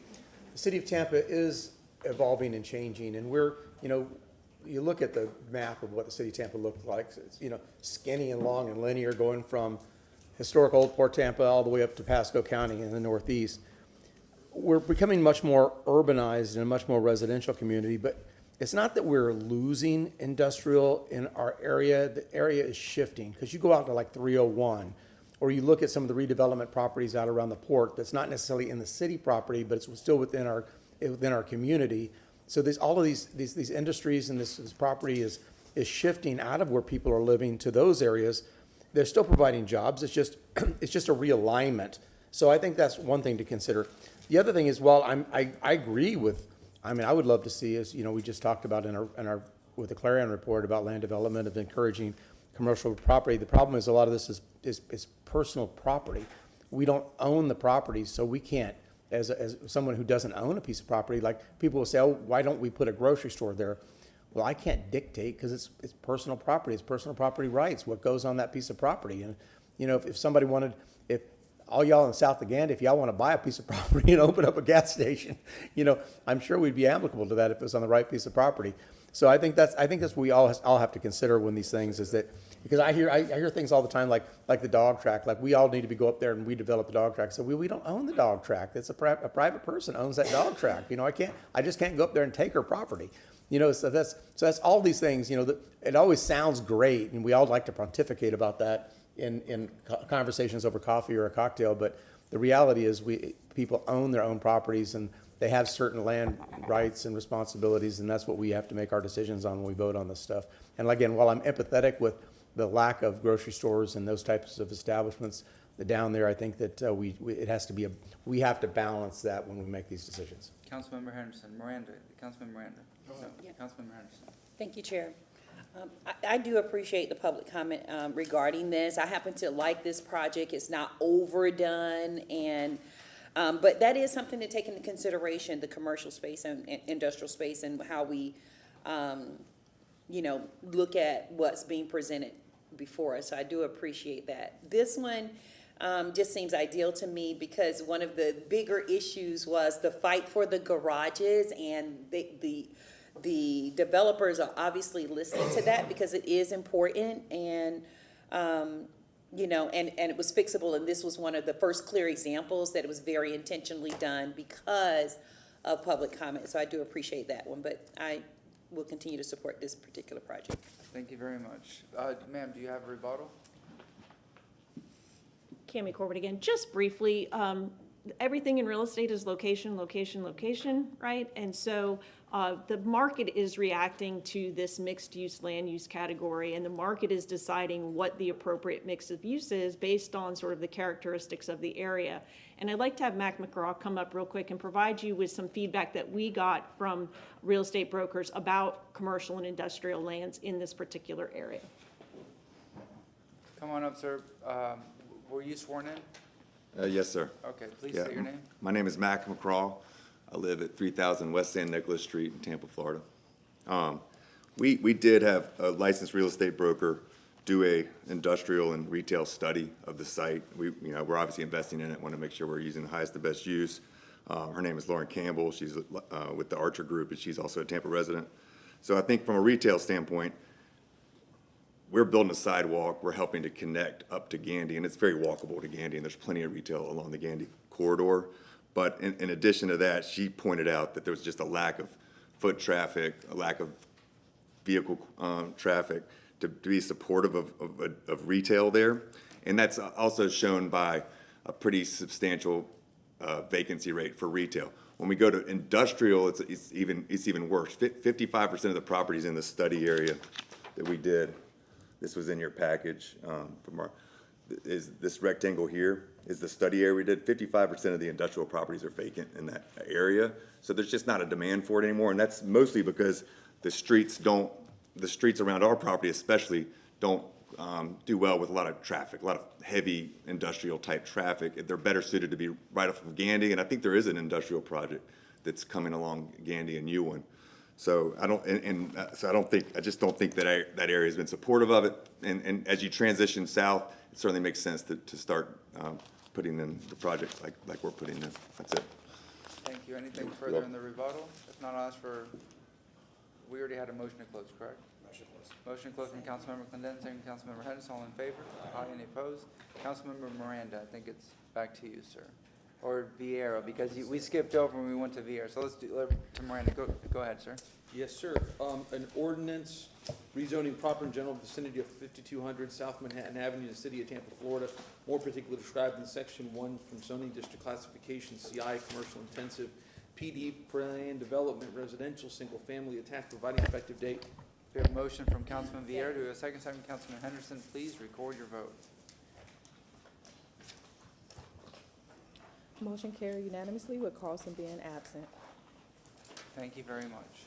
the city of Tampa is evolving and changing, and we're, you look at the map of what the city of Tampa looked like, it's, skinny and long and linear, going from historic Old Port Tampa all the way up to Pasco County in the northeast. We're becoming much more urbanized and a much more residential community, but it's not that we're losing industrial in our area. The area is shifting, because you go out to like 301, or you look at some of the redevelopment properties out around the port that's not necessarily in the city property, but it's still within our community. So there's all of these industries, and this property is shifting out of where people are living to those areas. They're still providing jobs. It's just a realignment. So I think that's one thing to consider. The other thing is, I agree with. I would love to see, as we just talked about with the Clarion report about land development, of encouraging commercial property. The problem is a lot of this is personal property. We don't own the property, so we can't. As someone who doesn't own a piece of property, like people will say, oh, why don't we put a grocery store there? Well, I can't dictate, because it's personal property. It's personal property rights, what goes on that piece of property. And, if somebody wanted, if all y'all in South Uganda, if y'all want to buy a piece of property and open up a gas station, I'm sure we'd be applicable to that if it was on the right piece of property. So I think that's what we all have to consider when these things is that, because I hear things all the time like the dog track, like we all need to go up there and we develop the dog track. So we don't own the dog track. It's a private person owns that dog track. I just can't go up there and take her property. So that's all these things. It always sounds great, and we all like to pontificate about that in conversations over coffee or a cocktail. But the reality is, people own their own properties, and they have certain land rights and responsibilities, and that's what we have to make our decisions on when we vote on this stuff. And again, while I'm empathetic with the lack of grocery stores and those types of establishments down there, I think that we have to balance that when we make these decisions. Councilmember Henderson, Councilmember Miranda. Councilmember Henderson. Thank you, Chair. I do appreciate the public comment regarding this. I happen to like this project. It's not overdone, and but that is something to take into consideration, the commercial space and industrial space, and how we, look at what's being presented before us. So I do appreciate that. This one just seems ideal to me, because one of the bigger issues was the fight for the garages, and the developers are obviously listening to that, because it is important, and and it was fixable, and this was one of the first clear examples that it was very intentionally done because of public comment. So I do appreciate that one, but I will continue to support this particular project. Thank you very much. Ma'am, do you have a rebuttal? Cammie Corbett again. Just briefly, everything in real estate is location, location, location, right? And so the market is reacting to this mixed-use land use category, and the market is deciding what the appropriate mix of use is based on sort of the characteristics of the area. And I'd like to have Mac McGraw come up real quick and provide you with some feedback that we got from real estate brokers about commercial and industrial lands in this particular area. Come on up, sir. Were you sworn in? Yes, sir. Okay, please state your name. My name is Mac McCraw. I live at 3000 West San Nicolas Street in Tampa, Florida. We did have a licensed real estate broker do a industrial and retail study of the site. We're obviously investing in it, want to make sure we're using the highest, the best use. Her name is Lauren Campbell. She's with the Archer Group, and she's also a Tampa resident. So I think from a retail standpoint, we're building a sidewalk. We're helping to connect up to Gandy, and it's very walkable to Gandy, and there's plenty of retail along the Gandy corridor. But in addition to that, she pointed out that there was just a lack of foot traffic, a lack of vehicle traffic to be supportive of retail there. And that's also shown by a pretty substantial vacancy rate for retail. When we go to industrial, it's even worse. 55% of the properties in the study area that we did, this was in your package, is this rectangle here is the study area we did. 55% of the industrial properties are vacant in that area. So there's just not a demand for it anymore. And that's mostly because the streets around our property especially don't do well with a lot of traffic, a lot of heavy industrial type traffic. They're better suited to be right off of Gandy. And I think there is an industrial project that's coming along Gandy and Ewan. So I just don't think that that area has been supportive of it. And as you transition south, it certainly makes sense to start putting in the projects like we're putting in. That's it. Thank you. Anything further in the rebuttal? If not, I'll ask for, we already had a motion to close, correct? Motion to close from Councilmember Condon, second from Councilmember Henderson. All in favor? Aye. Any opposed? Councilmember Miranda, I think it's back to you, sir. Or Vieira, because we skipped over when we went to Vieira. So let's do, to Miranda. Go ahead, sir. Yes, sir. An ordinance rezoning proper and general vicinity of 5200 South Manhattan Avenue, the city of Tampa, Florida, more particularly described in section 1 from zoning district classification CI, commercial intensive, PD, plan development, residential, single family attached, providing effective date. We have a motion from Councilman Vieira. Do we have a second from Councilman Henderson? Please record your vote. Motion carried unanimously with Carlson being absent. Thank you very much.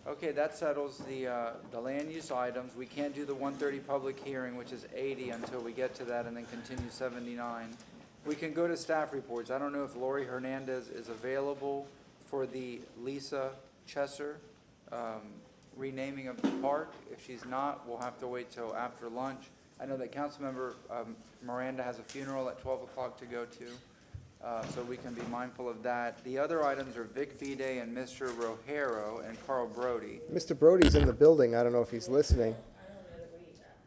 Okay, that settles the land use items. We can't do the 1:30 public hearing, which is 80, until we get to that, and then continue 79. We can go to staff reports. I don't know if Lori Hernandez is available for the Lisa Chesser renaming of the park. If she's not, we'll have to wait till after lunch. I know that Councilmember Miranda has a funeral at 12 o'clock to go to. So we can be mindful of that. The other items are Vic Bide and Mr. Rojero and Carl Brody. Mr. Brody's in the building. I don't know if he's listening.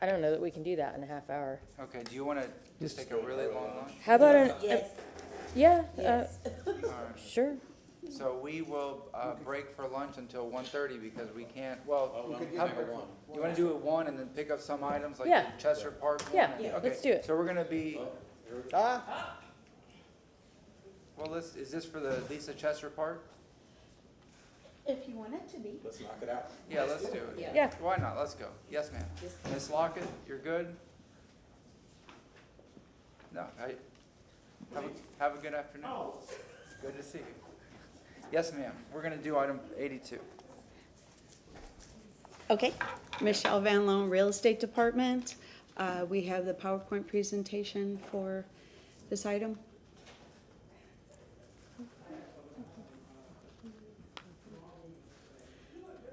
I don't know that we can do that in a half hour. Okay, do you want to just take a really long lunch? How about an, yeah, All right. sure. So we will break for lunch until 1:30 because we can't, well, you want to do it 1 and then pick up some items like Yeah. the Chester Park one? Yeah, Okay, let's do it. So we're going to be, well, is this for the Lisa Chester Park? If you want it to be. Let's knock it out. Yeah, let's do it. Yeah. Why not? Let's go. Yes, ma'am. Ms. Lockett, you're good? No, have a good afternoon. Good to see you. Yes, ma'am. We're going to do item 82. Okay, Michelle Van Loan, Real Estate Department. We have the PowerPoint presentation for this item.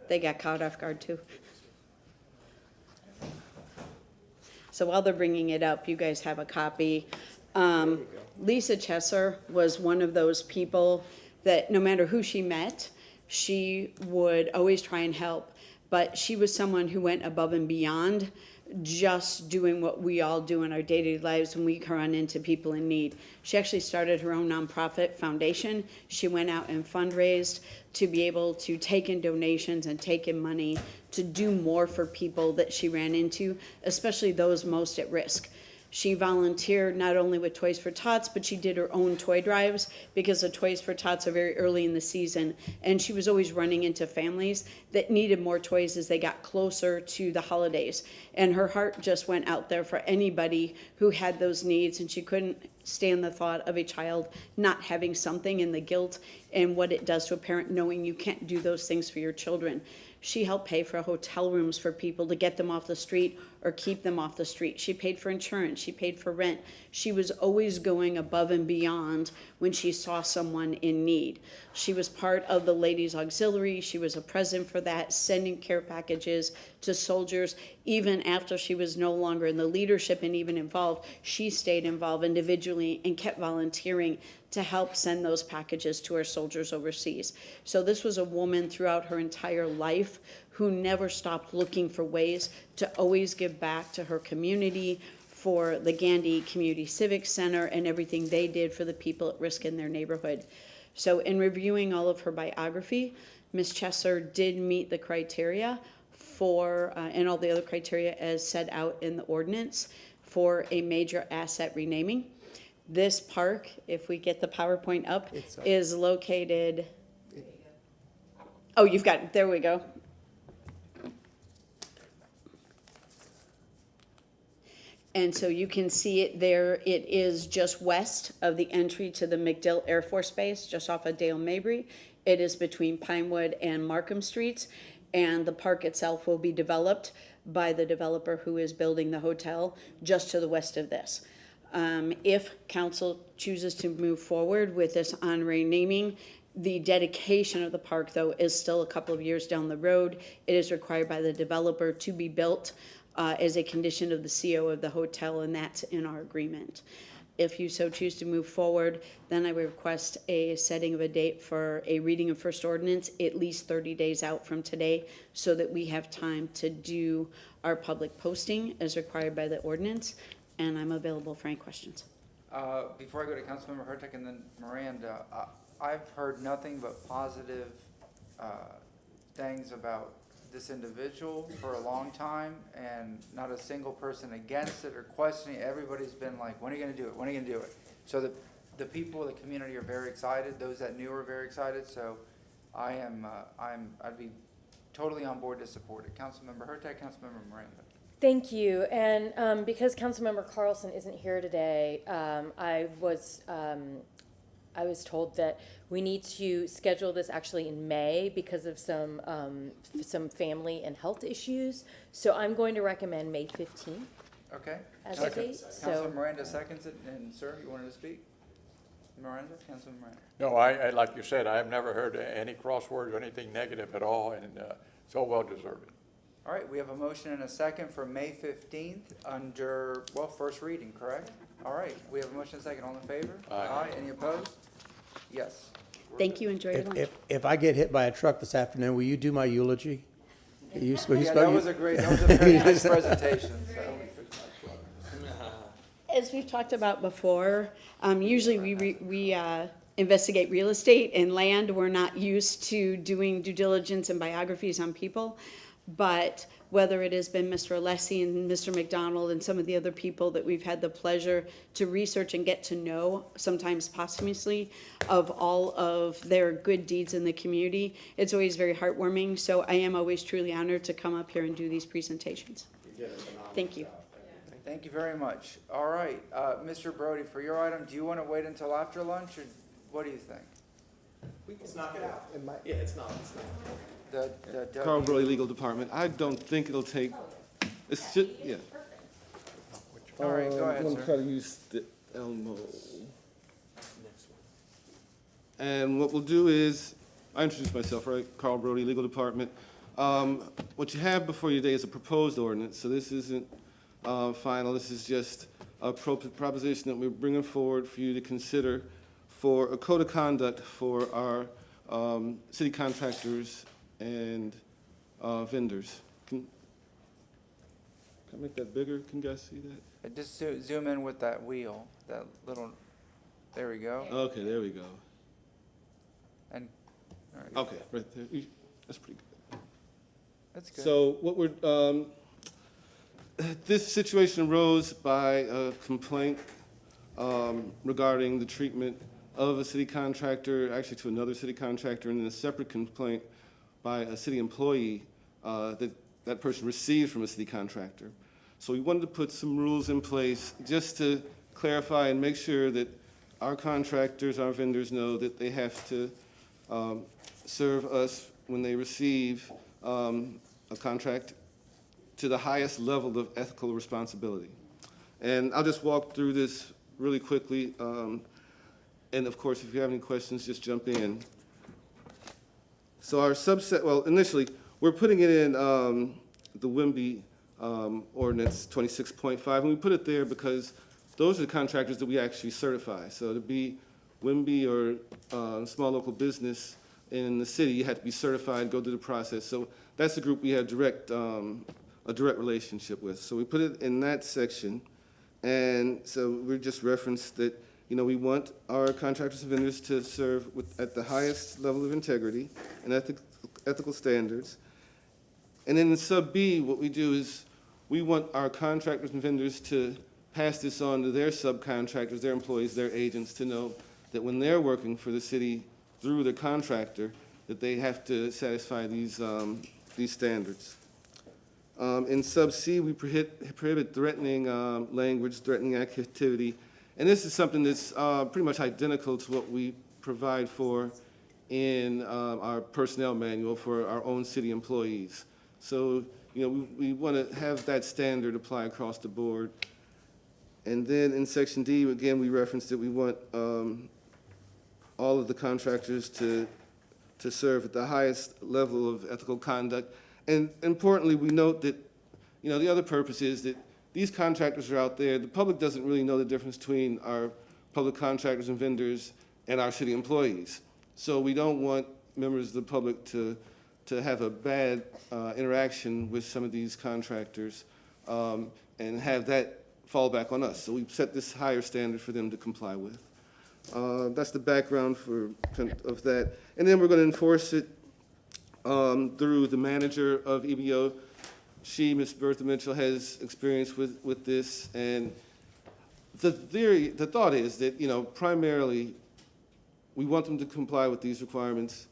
They got caught off guard too. So while they're bringing it up, you guys have a copy. Lisa Chesser was one of those people that no matter who she met, she would always try and help. But she was someone who went above and beyond just doing what we all do in our daily lives when we run into people in need. She actually started her own nonprofit foundation. She went out and fundraised to be able to take in donations and take in money to do more for people that she ran into, especially those most at risk. She volunteered not only with Toys for Tots, but she did her own toy drives because the Toys for Tots are very early in the season. And she was always running into families that needed more toys as they got closer to the holidays. And her heart just went out there for anybody who had those needs. And she couldn't stand the thought of a child not having something and the guilt and what it does to a parent knowing you can't do those things for your children. She helped pay for hotel rooms for people to get them off the street or keep them off the street. She paid for insurance. She paid for rent. She was always going above and beyond when she saw someone in need. She was part of the Ladies Auxiliary. She was a president for that, sending care packages to soldiers. Even after she was no longer in the leadership and even involved, she stayed involved individually and kept volunteering to help send those packages to our soldiers overseas. So this was a woman throughout her entire life who never stopped looking for ways to always give back to her community, for the Gandy Community Civic Center and everything they did for the people at risk in their neighborhood. So in reviewing all of her biography, Ms. Chesser did meet the criteria for, and all the other criteria as set out in the ordinance for a major asset renaming. This park, if we get the PowerPoint up, is located, oh, you've got, there we go. And so you can see it there. It is just west of the entry to the MacDill Air Force Base, just off of Dale Mabry. It is between Pinewood and Markham Streets, and the park itself will be developed by the developer who is building the hotel just to the west of this. If council chooses to move forward with this honorary naming, the dedication of the park, though, is still a couple of years down the road. It is required by the developer to be built as a condition of the CO of the hotel, and that's in our agreement. If you so choose to move forward, then I would request a setting of a date for a reading of first ordinance at least 30 days out from today, so that we have time to do our public posting as required by the ordinance, and I'm available for any questions. Before I go to Councilmember Hurtak and then Miranda, I've heard nothing but positive things about this individual for a long time, and not a single person against it or questioning it. Everybody's been like, when are you gonna do it? When are you gonna do it? So the people of the community are very excited. Those that knew are very excited. So I'd be totally on board to support it. Councilmember Hurtak, Councilmember Miranda. Thank you. And because Councilmember Carlson isn't here today, I was told that we need to schedule this actually in May because of some family and health issues. So I'm going to recommend May 15th Okay. as a date. Councilor Miranda seconds it, and sir, you wanted to speak? Miranda, Councilor Miranda. No, I, like you said, I have never heard any crosswords or anything negative at all, and so well deserved. All right, we have a motion and a second for May 15th under, well, first reading, correct? All right, we have a motion and a second. All in favor? Aye. Any opposed? Yes. Thank you, enjoy your lunch. If I get hit by a truck this afternoon, will you do my eulogy? Yeah, that was a very nice presentation, so. As we've talked about before, usually we investigate real estate and land. We're not used to doing due diligence and biographies on people. But whether it has been Mr. Alessi and Mr. McDonald and some of the other people that we've had the pleasure to research and get to know, sometimes posthumously, of all of their good deeds in the community, it's always very heartwarming. So I am always truly honored to come up here and do these presentations. Thank you. Thank you very much. All right, Mr. Brody, for your item, do you want to wait until after lunch, or what do you think? We can knock it out. Yeah, it's not. Carl Brody, Legal Department. I don't think it'll take, it's just, yeah. All right, go ahead, I'm going sir. to try to use the Elmo. And what we'll do is, I introduced myself, right? Carl Brody, Legal Department. What you have before you today is a proposed ordinance, so this isn't final. This is just a proposition that we're bringing forward for you to consider for a code of conduct for our city contractors and vendors. Can I make that bigger? Can you guys see that? Just zoom in with that wheel, that little, there we go. Okay, there we go. And, all right. Okay, right there. That's pretty good. That's good. So what we're, this situation arose by a complaint regarding the treatment of a city contractor, actually to another city contractor, and then a separate complaint by a city employee that person received from a city contractor. So we wanted to put some rules in place just to clarify and make sure that our contractors, our vendors know that they have to serve us when they receive a contract to the highest level of ethical responsibility. And I'll just walk through this really quickly. And of course, if you have any questions, just jump in. So our subset, well, initially, we're putting it in the WMBE ordinance 26.5, and we put it there because those are the contractors that we actually certify. So to be WMBE or small local business in the city, you have to be certified, go through the process. So that's the group we have a direct relationship with. So we put it in that section, and so we just referenced that, you know, we want our contractors and vendors to serve at the highest level of integrity and ethical standards. And then in sub B, what we do is we want our contractors and vendors to pass this on to their subcontractors, their employees, their agents, to know that when they're working for the city through the contractor, that they have to satisfy these standards. In sub C, we prohibit threatening language, threatening activity. And this is something that's pretty much identical to what we provide for in our personnel manual for our own city employees. So, you know, we want to have that standard apply across the board. And then in section D, again, we referenced that we want all of the contractors to serve at the highest level of ethical conduct. And importantly, we note that, you know, the other purpose is that these contractors are out there. The public doesn't really know the difference between our public contractors and vendors and our city employees. So we don't want members of the public to have a bad interaction with some of these contractors and have that fall back on us. So we've set this higher standard for them to comply with. That's the background of that. And then we're going to enforce it through the manager of EBO. She, Ms. Bertha Mitchell, has experience with this. And the thought is that, primarily, we want them to comply with these requirements.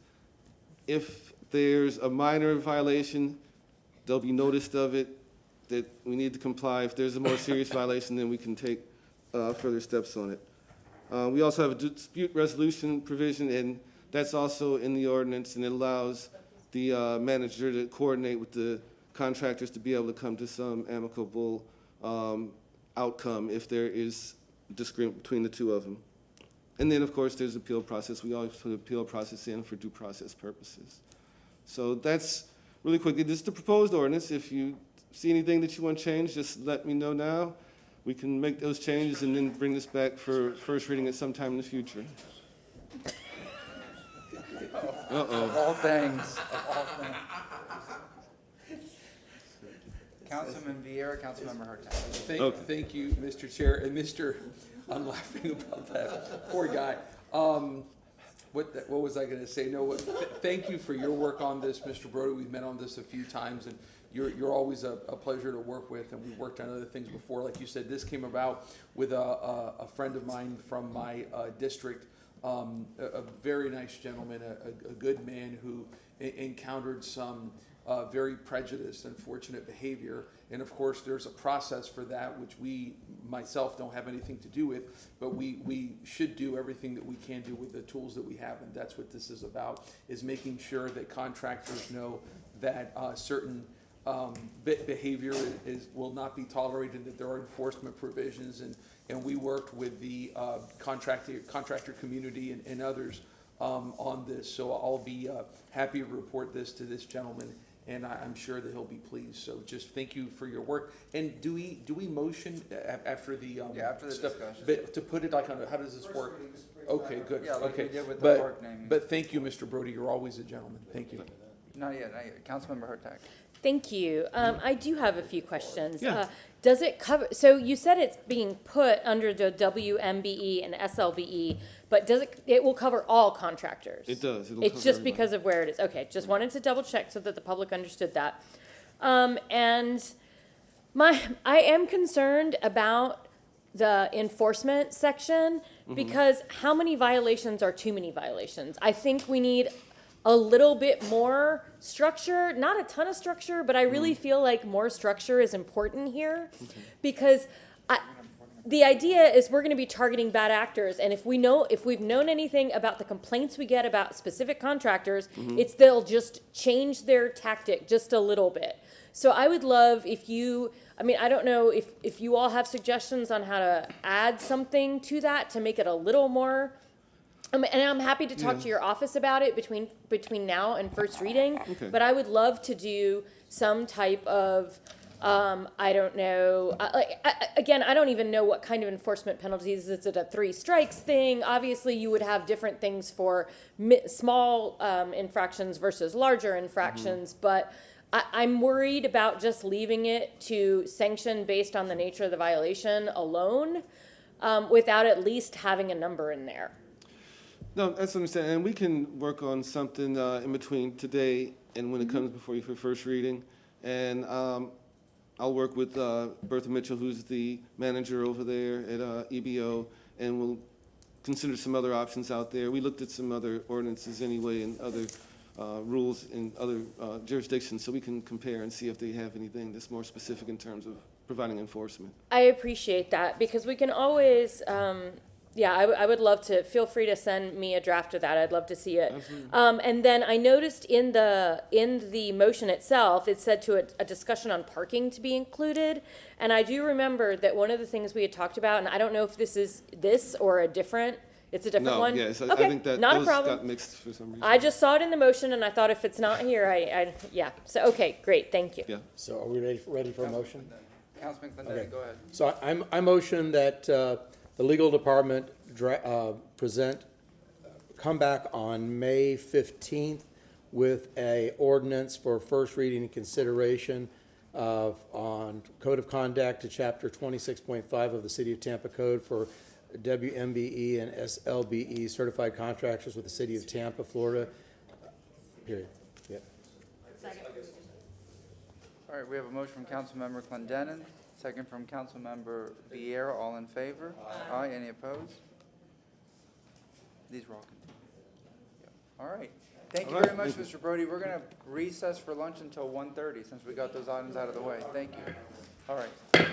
If there's a minor violation, they'll be noticed of it, that we need to comply. If there's a more serious violation, then we can take further steps on it. We also have a dispute resolution provision, and that's also in the ordinance, and it allows the manager to coordinate with the contractors to be able to come to some amicable outcome if there is disagreement between the two of them. And then, of course, there's appeal process. We always put appeal process in for due process purposes. So that's really quickly. This is the proposed ordinance. If you see anything that you want to change, just let me know now. We can make those changes and then bring this back for first reading at some time in the future. All things. Councilman Vieira, Councilmember Hurtak. Thank you, Mr. Chair, and I'm laughing about that, poor guy. What was I gonna say? No, thank you for your work on this, Mr. Brody. We've met on this a few times, and you're always a pleasure to work with, and we've worked on other things before. Like you said, this came about with a friend of mine from my district, a very nice gentleman, a good man who encountered some very prejudiced, unfortunate behavior. And of course, there's a process for that, which myself don't have anything to do with, but we should do everything that we can do with the tools that we have. And that's what this is about, is making sure that contractors know that certain behavior will not be tolerated, that there are enforcement provisions. And we worked with the contractor community and others on this. So I'll be happy to report this to this gentleman, and I'm sure that he'll be pleased. So just thank you for your work. And do we motion after the after the stuff, discussion. but to put it like on how does this work? Okay, good. Yeah, like we Okay, did with the park naming. but thank you, Mr. Brody. You're always a gentleman. Thank you. Not yet. Councilmember Hurtak. Thank you. I do have a few questions. Yeah. Does it cover, so you said it's being put under the WMBE and SLBE, but it will cover all contractors? It does. It'll It's cover just everybody. because of where it is. Okay, just wanted to double check so that the public understood that. And I am concerned about the enforcement section, because how many violations are too many violations? I think we need a little bit more structure, not a ton of structure, but I really feel like more structure is important here, because the idea is we're going to be targeting bad actors, and if we've known anything about the complaints we get about specific contractors, it's they'll just change their tactic just a little bit. So I would love if I don't know if you all have suggestions on how to add something to that to make it a little more. And I'm happy to talk to your office about it between now and first reading. Okay. But I would love to do some type of, I don't know, again, I don't even know what kind of enforcement penalties. Is it a 3 strikes thing? Obviously, you would have different things for small infractions versus larger infractions. But I'm worried about just leaving it to sanction based on the nature of the violation alone, without at least having a number in there. No, that's understandable, and we can work on something in between today and when it comes before you for first reading. And I'll work with Bertha Mitchell, who's the manager over there at EBO, and we'll consider some other options out there. We looked at some other ordinances anyway and other rules in other jurisdictions, so we can compare and see if they have anything that's more specific in terms of providing enforcement. I appreciate that, because we can always, I would love to, feel free to send me a draft of that. I'd love to see it. And then I noticed in the motion itself, it said to a discussion on parking to be included. And I do remember that one of the things we had talked about, and I don't know if this is this or it's a different one. No, yes, I Okay, think that not a those problem. got mixed for some reason. I just saw it in the motion, and I thought if it's not here, So, okay, great, thank you. Yeah. So are we ready for a motion? Councilman Okay. Clendenin, go ahead. So I motion that the legal department come back on May 15th with a ordinance for first reading and consideration on Code of Conduct to Chapter 26.5 of the City of Tampa Code for WMBE and SLBE certified contractors with the City of Tampa, Florida, period. Yep. All right, we have a motion from Councilmember Clendenin, second from Councilmember Vieira. All in favor? Aye. Any opposed? These were all continued. Yep. All right. Thank you very much, Mr. Brody. We're going to recess for lunch until 1:30 since we got those items out of the way. Thank you. All right.